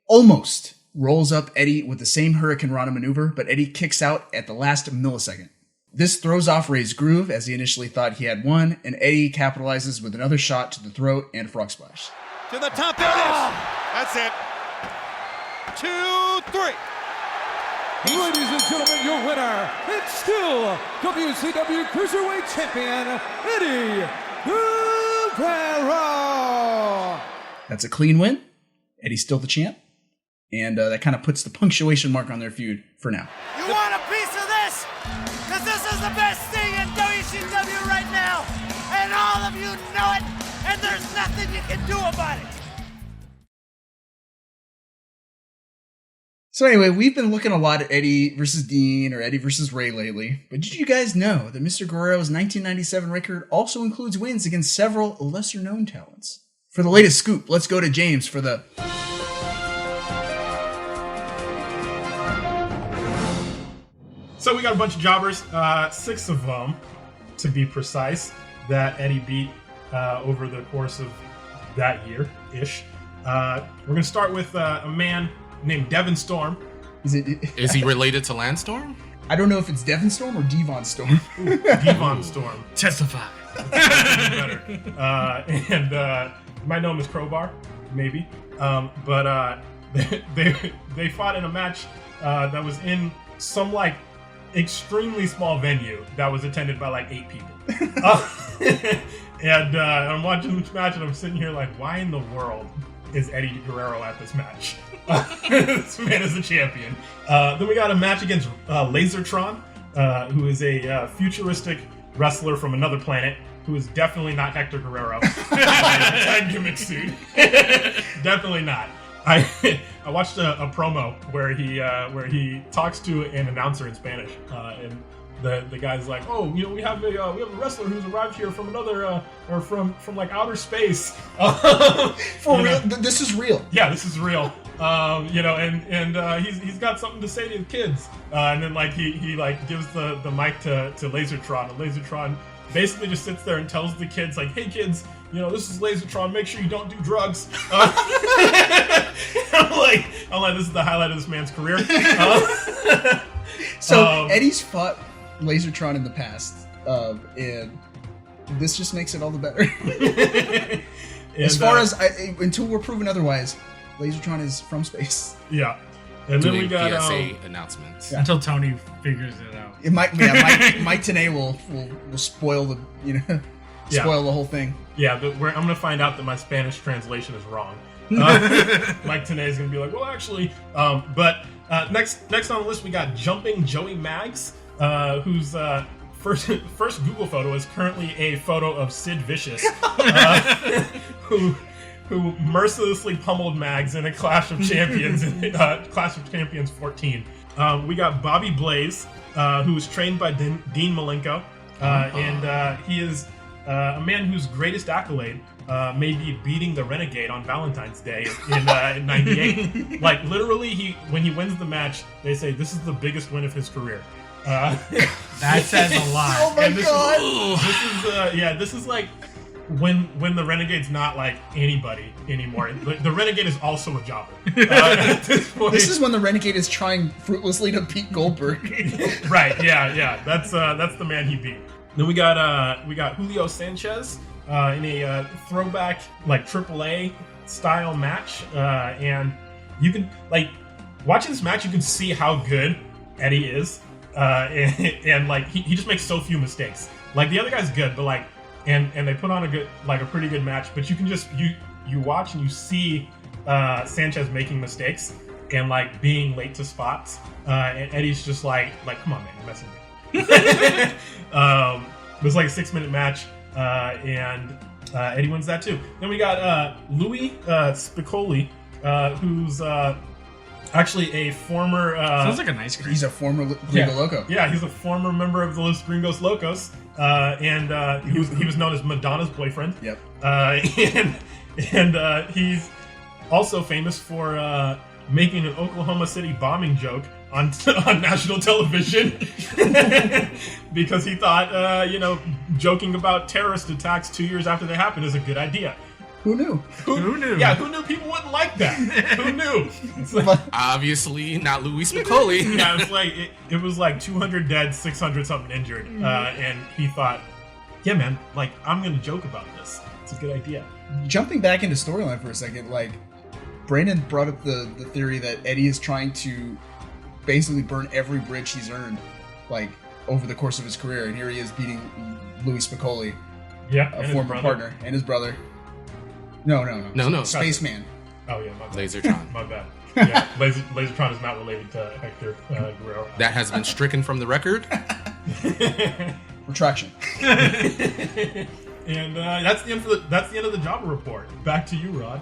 almost rolls up Eddie with the same Hurricane Rana maneuver, but Eddie kicks out at the last millisecond. This throws off Rey's groove, as he initially thought he had won, and Eddie capitalizes with another shot to the throat and a frog splash. To the top, there it is. That's it. 2, 3. Ladies and gentlemen, your winner, it's still WCW Cruiserweight Champion, Eddie Guerrero. That's a clean win. Eddie's still the champ. And that kind of puts the punctuation mark on their feud for now. You want a piece of this? Because this is the best thing in WCW right now. And all of you know it. And there's nothing you can do about it. So anyway, we've been looking a lot at Eddie versus Dean or Eddie versus Rey lately. But did you guys know that Mr. Guerrero's 1997 record also includes wins against several lesser-known talents? For the latest scoop, let's go to James for the... So we got a bunch of jobbers, 6 of them, to be precise, that Eddie beat over the course of that year-ish. We're going to start with a man named Devon Storm. Is he related to Landstorm? I don't know if it's Devon Storm or Devon Storm. Ooh, Devon Storm. Testify. Better. And you might know him as Crowbar, maybe. But they fought in a match that was in some extremely small venue that was attended by 8 people. And I'm watching this match and I'm sitting here why in the world is Eddie Guerrero at this match? This man is the champion. Then we got a match against Lasertron, who is a futuristic wrestler from another planet, who is definitely not Hector Guerrero. Tag gimmick suit. Definitely not. I watched a promo where he talks to an announcer in Spanish, and the guy's like, "Oh, we have a wrestler who's arrived here from another or from outer space." For real? This is real. Yeah, this is real. And he's got something to say to the kids, and then he gives the mic to Lasertron, and Lasertron basically just sits there and tells the kids, like, hey kids, this is Lasertron, make sure you don't do drugs. I'm like, this is the highlight of this man's career. So Eddie's fought Lasertron in the past, and this just makes it all the better. As far as until we're proven otherwise, Lasertron is from space. Yeah. And then we got PSA announcements until Tony figures it out. Mike Tenay will spoil the spoil the whole thing. Yeah, I'm gonna find out that my Spanish translation is wrong. Mike Tenay is gonna be like, well, actually, but next on the list we got Jumping Joey Maggs, whose first Google photo is currently a photo of Sid Vicious, who mercilessly pummeled Maggs in a Clash of Champions, Clash of Champions 14. We got Bobby Blaze, who was trained by Dean Malenko, and he is a man whose greatest accolade may be beating the Renegade on Valentine's Day in '98. Like literally, when he wins the match, they say this is the biggest win of his career. That says a lot. Oh my god! This is like when the Renegade's not like anybody anymore. The Renegade is also a jobber. At this point. This is when the Renegade is trying fruitlessly to beat Goldberg. Right? Yeah. That's the man he beat. Then we got Julio Sanchez in a throwback like AAA style match, and you can watching this match. You can see how good Eddie is, and like he just makes so few mistakes. Like the other guy's good, but like and they put on a pretty good match. But you can just you watch and you see Sanchez making mistakes and like being late to spots, and Eddie's just like come on man, you're messing with me. It was like a 6-minute match, and Eddie wins that too. Then we got Louis Spicolli, who's actually a former. Sounds like a nice guy. He's a former Gringo Loco. Yeah, he's a former member of the Los Gringos Locos, and he was known as Madonna's boyfriend. Yep. And he's also famous for making an Oklahoma City bombing joke on national television because he thought, joking about terrorist attacks 2 years after they happened is a good idea. Who knew? Who knew? Yeah, who knew people wouldn't like that? Who knew? It's like, obviously not Louis Spicolli. Yeah, it's like it was like 200 dead, 600 something injured, and he thought, yeah, man, like I'm gonna joke about this. It's a good idea. Jumping back into storyline for a second, like Brandon brought up the theory that Eddie is trying to basically burn every bridge he's earned, like over the course of his career, and here he is beating Louis Spicolli, a former partner, and his brother. No, Spaceman. Oh yeah, my bad. Lasertron. My bad. Yeah, Lasertron is not related to Hector Guerrero. That has been stricken from the record. Retraction. And that's the end of the Jobber Report. Back to you, Rod.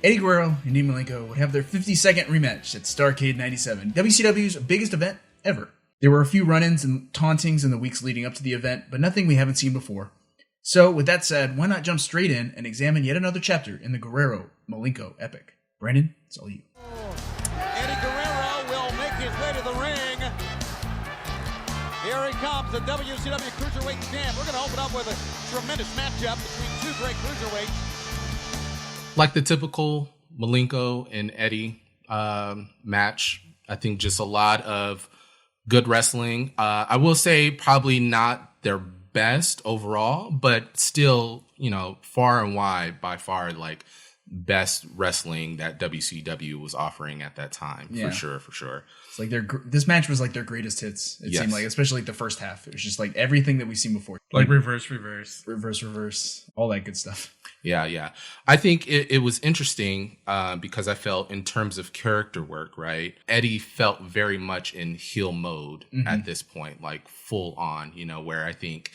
Eddie Guerrero and Dean Malenko would have their 52nd rematch at Starrcade 97, WCW's biggest event ever. There were a few run-ins and tauntings in the weeks leading up to the event, but nothing we haven't seen before. So, with that said, why not jump straight in and examine yet another chapter in the Guerrero-Malenko epic? Brandon, it's all you. Eddie Guerrero will make his way to the ring. Here he comes, the WCW Cruiserweight champ. We're going to open up with a tremendous matchup between two great cruiserweights. Like the typical Malenko and Eddie match, I think just a lot of good wrestling. I will say probably not their best overall, but still, far and wide, by far, like best wrestling that WCW was offering at that time. Yeah. For sure. It's like this match was like their greatest hits. It seemed like, especially like the first half. It was just like everything that we've seen before. Like reverse, all that good stuff. Yeah. I think it was interesting because I felt in terms of character work, right? Eddie felt very much in heel mode at this point, like full on, where I think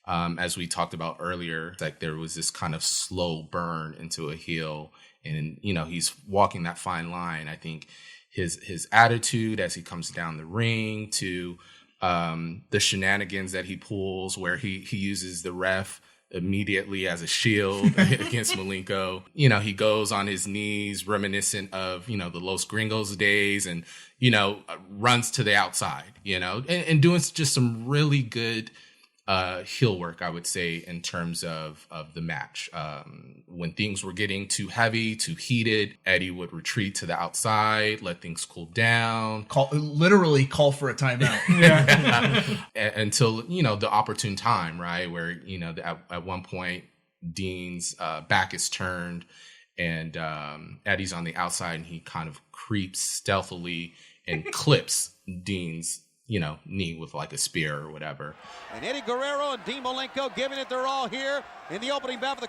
as we talked about earlier, like there was this kind of slow burn into a heel and, he's walking that fine line. I think his attitude as he comes down the ring to the shenanigans that he pulls where he uses the ref immediately as a shield against Malenko. You know, he goes on his knees, reminiscent of, you know, the Los Gringos days, and, you know, runs to the outside, you know, and doing just some really good heel work, I would say, in terms of the match. When things were getting too heavy, too heated, Eddie would retreat to the outside, let things cool down. Literally call for a timeout. Until, you know, the opportune time, right? Where, you know, at one point, Dean's back is turned and Eddie's on the outside, and he kind of creeps stealthily and clips Dean's, you know, knee with like a spear or whatever. And Eddie Guerrero and Dean Malenko giving it their all here in the opening bout for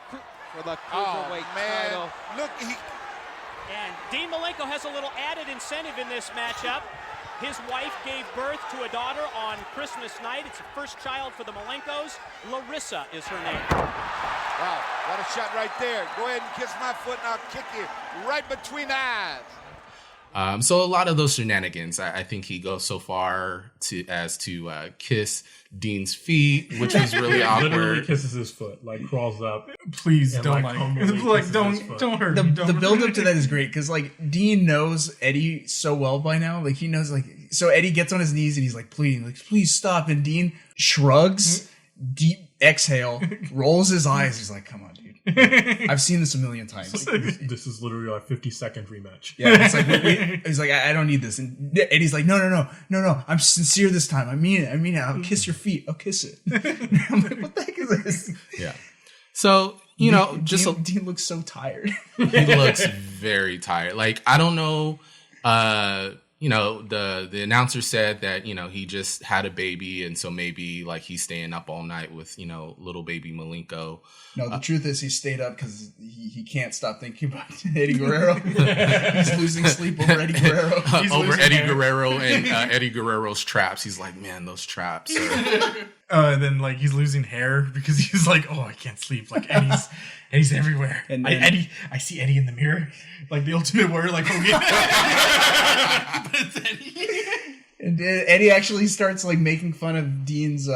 the Cruiserweight title. Look, and Dean Malenko has a little added incentive in this matchup. His wife gave birth to a daughter on Christmas night. It's the first child for the Malenkos. Larissa is her name. Wow, what a shot right there. Go ahead and kiss my foot and I'll kick you right between the eyes. So a lot of those shenanigans, I think he goes so far as to kiss Dean's feet, which was really awkward. Literally kisses his foot, like crawls up. Please don't don't hurt me. The build up to that is great because like Dean knows Eddie so well by now. Like he knows, like, so Eddie gets on his knees and he's like pleading, like, please stop. And Dean shrugs, deep exhale, rolls his eyes. He's like, come on, dude. I've seen this a million times. This is literally like 50-second rematch. Yeah, it's like he's like, I don't need this, and Eddie's like, no, I'm sincere this time. I mean it. I'll kiss your feet. I'll kiss it. I'm like, what the heck is this? Yeah. So, you know, Dean looks so tired. He looks very tired. Like, I don't know. You know, the announcer said that, you know, he just had a baby, and so maybe like he's staying up all night with, you know, little baby Malenko. No, the truth is he stayed up because he can't stop thinking about Eddie Guerrero. He's losing sleep over Eddie Guerrero. Over Eddie Guerrero and Eddie Guerrero's traps. He's like, man, those traps. And then like he's losing hair because he's like, oh, I can't sleep. Like Eddie's everywhere. And I see Eddie in the mirror, like the Ultimate Warrior, like Hogan. But it's Eddie. And Eddie actually starts like making fun of Dean's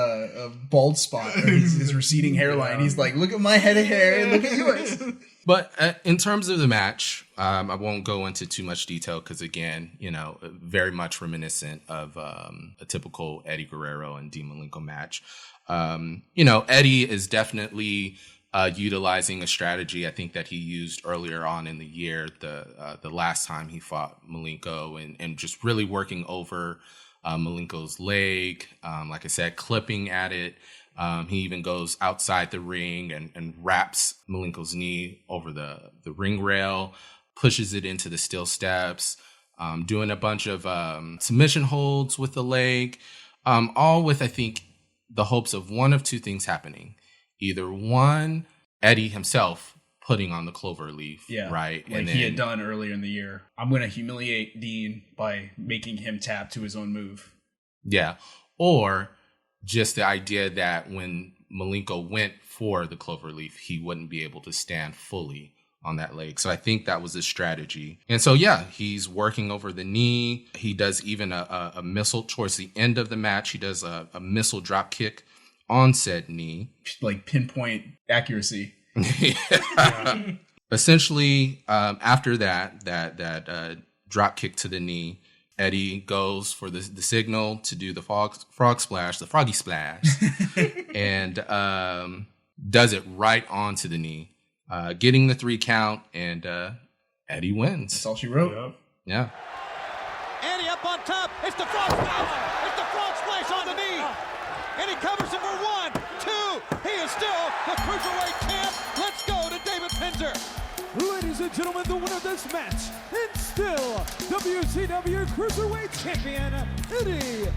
bald spot, or his receding hairline. He's like, look at my head of hair and look at yours. But in terms of the match, I won't go into too much detail because, again, you know, very much reminiscent of a typical Eddie Guerrero and Dean Malenko match. You know, Eddie is definitely utilizing a strategy I think that he used earlier on in the year, the last time he fought Malenko, and just really working over Malenko's leg. Like I said, clipping at it. He even goes outside the ring and wraps Malenko's knee over the ring rail, pushes it into the steel steps, doing a bunch of submission holds with the leg, all with, I think, the hopes of one of two things happening. Either one, Eddie himself putting on the clover leaf, right? Like and he had done earlier in the year. I'm going to humiliate Dean by making him tap to his own move. Yeah. Or just the idea that when Malenko went for the clover leaf, he wouldn't be able to stand fully on that leg. So I think that was his strategy. And so, yeah, he's working over the knee. He does even a missile towards the end of the match. He does a missile drop kick on said knee. Like pinpoint accuracy. Essentially, after that drop kick to the knee, Eddie goes for the signal to do the frog splash, the froggy splash, and does it right onto the knee, getting the 3 count, and Eddie wins. That's all she wrote. Yeah. Eddie up on top. It's the frog splash. It's the frog splash on the knee. And he covers it for 1, 2. He is still the Cruiserweight champ. Let's go to David Pinzer. Ladies and gentlemen, the winner of this match, and still WCW Cruiserweight Champion, Eddie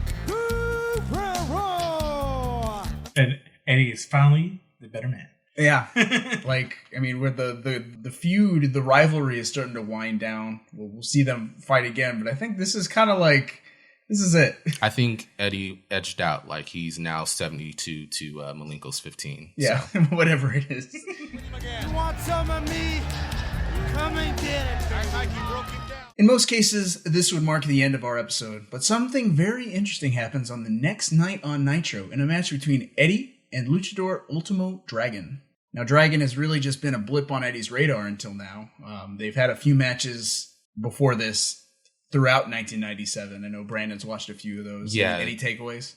Guerrero. And Eddie is finally the better man. Yeah. Like, I mean, with the feud, the rivalry is starting to wind down. We'll see them fight again, but I think this is kind of like, this is it. I think Eddie edged out, like he's now 72 to Malenko's 15. Yeah, so. Whatever it is. You want some of me? Come and get it. In most cases, this would mark the end of our episode, but something very interesting happens on the next night on Nitro in a match between Eddie and Luchador Ultimo Dragon. Now, Dragon has really just been a blip on Eddie's radar until now. They've had a few matches before this throughout 1997. I know Brandon's watched a few of those. Yeah. Any takeaways?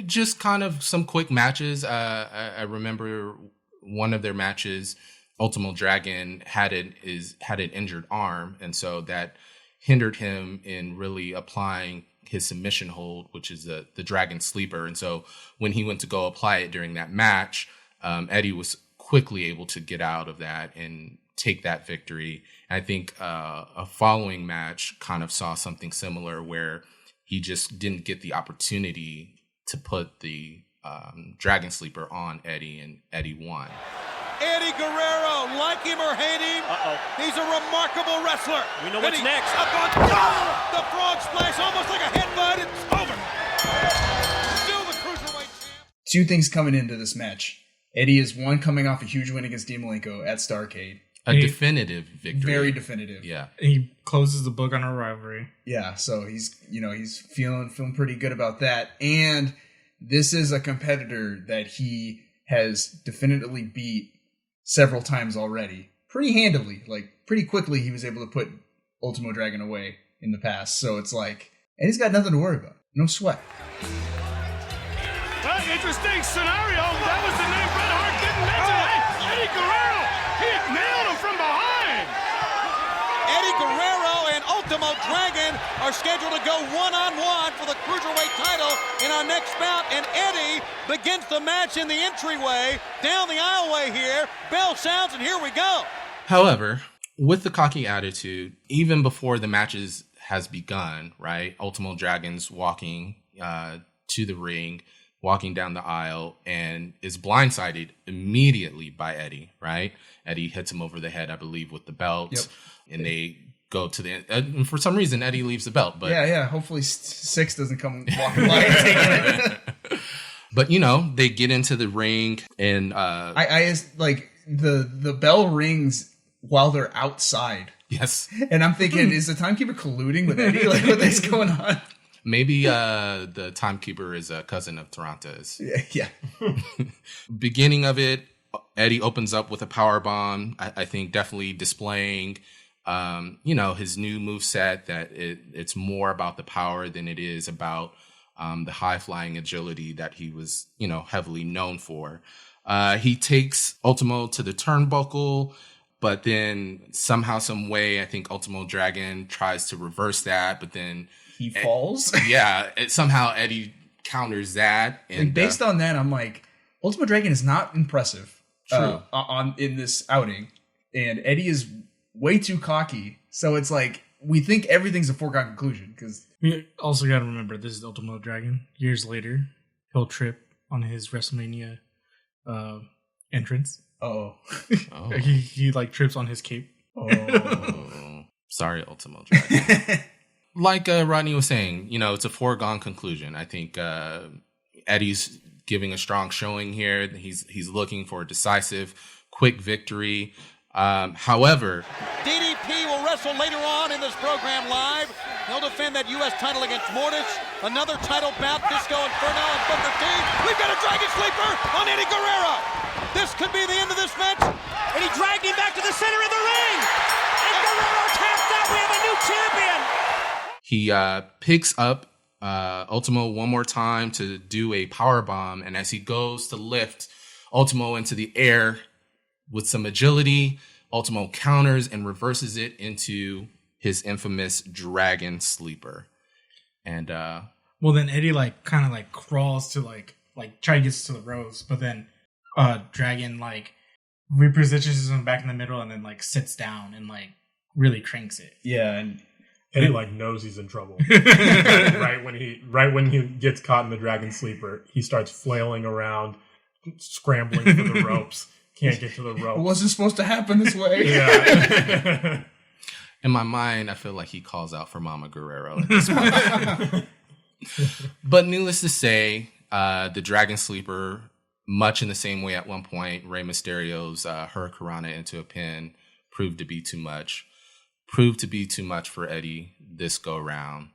Just kind of some quick matches. I remember one of their matches, Ultimo Dragon had an injured arm, and so that hindered him in really applying his submission hold, which is the Dragon Sleeper. And so when he went to go apply it during that match, Eddie was quickly able to get out of that and take that victory. And I think a following match kind of saw something similar where he just didn't get the opportunity to put the Dragon Sleeper on Eddie, and Eddie won. Eddie Guerrero, like him or hate him, he's a remarkable wrestler. We know what's next. Up on the frog splash, almost like a headbutt. It's over. Still the Cruiserweight champ. Two things coming into this match. Eddie is one coming off a huge win against Dean Malenko at Starrcade. A definitive victory. Very definitive. Yeah. He closes the book on our rivalry. Yeah, so he's feeling pretty good about that. And this is a competitor that he has definitively beat several times already. Pretty handily. Like, pretty quickly he was able to put Ultimo Dragon away in the past. So it's like, and he's got nothing to worry about. No sweat. Interesting scenario. That was the name Bret Hart didn't mention. Hey, Eddie Guerrero, he nailed him from behind. Eddie Guerrero and Ultimo Dragon are scheduled to go one-on-one for the Cruiserweight title in our next bout. And Eddie begins the match in the entryway, down the aisleway here. Bell sounds, and here we go. However, with the cocky attitude, even before the matches has begun, right? Ultimo Dragon's walking to the ring, walking down the aisle, and is blindsided immediately by Eddie, right? Eddie hits him over the head, I believe, with the belt. Yep. And they go to the and for some reason, Eddie leaves the belt. But yeah. Hopefully Six doesn't come walking by and taking it. But, they get into the ring, and I like the bell rings while they're outside. Yes. And I'm thinking, is the timekeeper colluding with Eddie? Like, what's going on? Maybe the timekeeper is a cousin of Taranta's. Yeah. Beginning of it, Eddie opens up with a power bomb. I think definitely displaying, his new moveset, that it's more about the power than it is about the high flying agility that he was, heavily known for. He takes Ultimo to the turnbuckle, but then somehow, some way, I think Ultimo Dragon tries to reverse that, but then he falls. Somehow Eddie counters that, and based on that, I'm like, Ultimo Dragon is not impressive. True. In this outing, and Eddie is way too cocky. So it's like we think everything's a foregone conclusion because we also got to remember this is Ultimo Dragon. Years later, he'll trip on his WrestleMania entrance. Oh. He like trips on his cape. Oh, sorry, Ultimo Dragon. Like Rodney was saying, it's a foregone conclusion. I think Eddie's giving a strong showing here. He's looking for a decisive, quick victory. However, DDP will wrestle later on in this program live. He'll defend that U.S. title against Mortis. Another title bout, Disco Inferno and Booker T. We've got a Dragon Sleeper on Eddie Guerrero. This could be the end of this match. And he dragged him back to the center of the ring. And Guerrero taps out. We have a new champion. He picks up Ultimo one more time to do a power bomb, and as he goes to lift Ultimo into the air with some agility, Ultimo counters and reverses it into his infamous Dragon Sleeper. And then Eddie kind of crawls to try to get to the ropes, but then Dragon repositions him back in the middle and then sits down and really cranks it. Yeah, and Eddie knows he's in trouble. right when he gets caught in the Dragon Sleeper, he starts flailing around, scrambling for the ropes. Can't get to the ropes. It wasn't supposed to happen this way. Yeah. In my mind, I feel like he calls out for Mama Guerrero at this point. But needless to say, the Dragon Sleeper, much in the same way at one point Rey Mysterio's Hurricanrana into a pin, proved to be too much for Eddie this go round.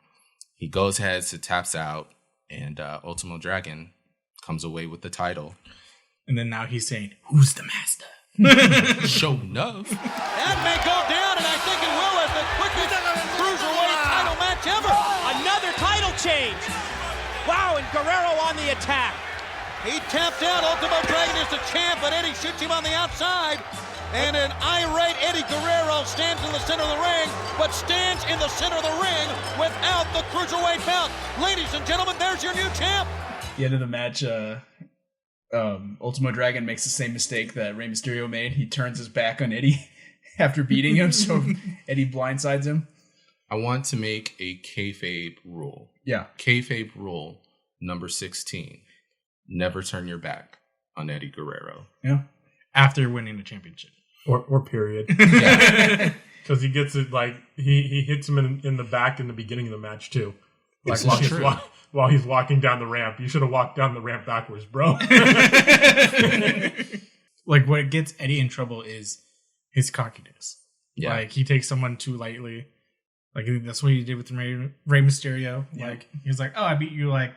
He goes ahead, so taps out, and Ultimo Dragon comes away with the title. And then now he's saying, "Who's the master?" Show enough. That may go down, and I think it will as the quickest cruiserweight title match ever. Another title change. Wow, and Guerrero on the attack. He tapped out. Ultimo Dragon is the champ, but Eddie shoots him on the outside. And an irate Eddie Guerrero stands in the center of the ring, but stands in the center of the ring without the cruiserweight belt. Ladies and gentlemen, there's your new champ. The end of the match, Ultimo Dragon makes the same mistake that Rey Mysterio made. He turns his back on Eddie after beating him, so Eddie blindsides him. I want to make a kayfabe rule. Yeah. Kayfabe rule number 16. Never turn your back on Eddie Guerrero. Yeah. After winning the championship. Or period. Because he gets it, like, he hits him in the back in the beginning of the match, too. Like, while he's walking down the ramp. You should have walked down the ramp backwards, bro. Like, what gets Eddie in trouble is his cockiness. Yeah. Like, he takes someone too lightly. Like, that's what he did with Rey Mysterio. Yeah. Like, he was like, oh, I beat you, like,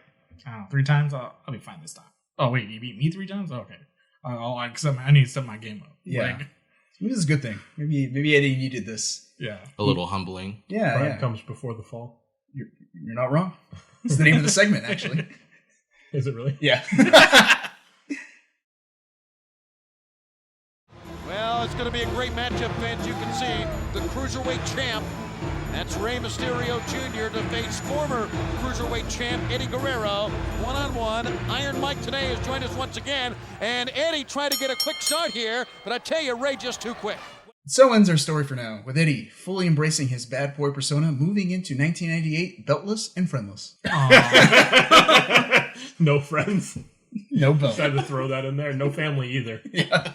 I don't know, 3 times? I'll be fine this time. Oh, wait, you beat me 3 times? Oh, okay. I need to step my game up. Yeah. Like, this is a good thing. Maybe Eddie needed this. Yeah. A little humbling. Yeah. Pride comes before the fall. You're not wrong. It's the name of the segment, actually. Is it really? Yeah. Well, it's going to be a great matchup, fans. You can see the Cruiserweight champ, that's Rey Mysterio Jr. to face former Cruiserweight champ Eddie Guerrero. One-on-one. Iron Mike today has joined us once again. And Eddie tried to get a quick start here, but I tell you, Rey just too quick. So ends our story for now, with Eddie fully embracing his bad boy persona, moving into 1998 beltless and friendless. No friends. No belt. Decided to throw that in there. No family either. Yeah.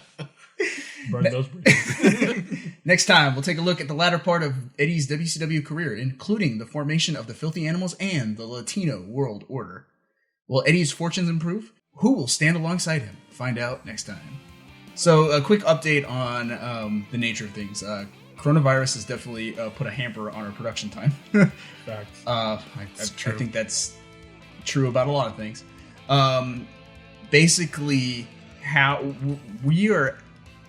Burn those bridges. Next time, we'll take a look at the latter part of Eddie's WCW career, including the formation of the Filthy Animals and the Latino World Order. Will Eddie's fortunes improve? Who will stand alongside him? Find out next time. So, a quick update on the nature of things. Coronavirus has definitely put a hamper on our production time. Facts. I think that's true about a lot of things. Basically, how we are,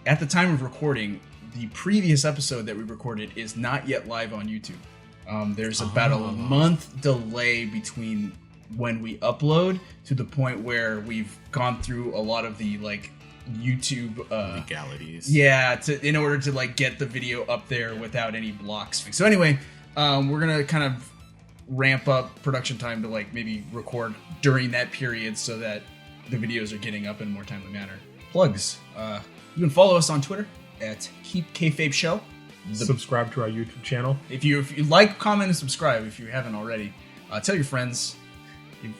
at the time of recording, the previous episode that we recorded is not yet live on YouTube. There's about a month delay between when we upload to the point where we've gone through a lot of the, like, YouTube legalities. Yeah, in order to get the video up there without any blocks. So anyway, we're gonna kind of ramp up production time to maybe record during that period so that the videos are getting up in a more timely manner. Plugs. You can follow us on Twitter at Keep Kayfabe Show. Subscribe to our YouTube channel. If you like, comment, and subscribe if you haven't already. Tell your friends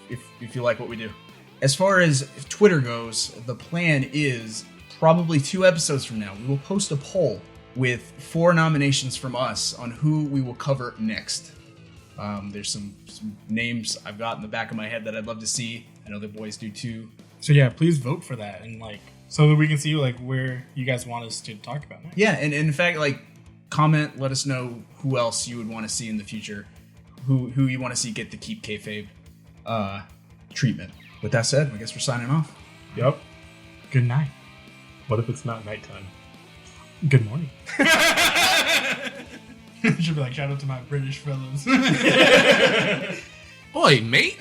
if you like what we do. As far as Twitter goes, the plan is probably 2 episodes from now, we will post a poll with 4 nominations from us on who we will cover next. There's some names I've got in the back of my head that I'd love to see. I know the boys do too. So yeah, please vote for that and so that we can see where you guys want us to talk about next. Yeah, and in fact, comment, let us know who else you would want to see in the future, who you want to see get the Keep Kayfabe treatment. With that said, I guess we're signing off. Yep. Good night. What if it's not nighttime? Good morning. Should be shout out to my British fellows. Oi, mate.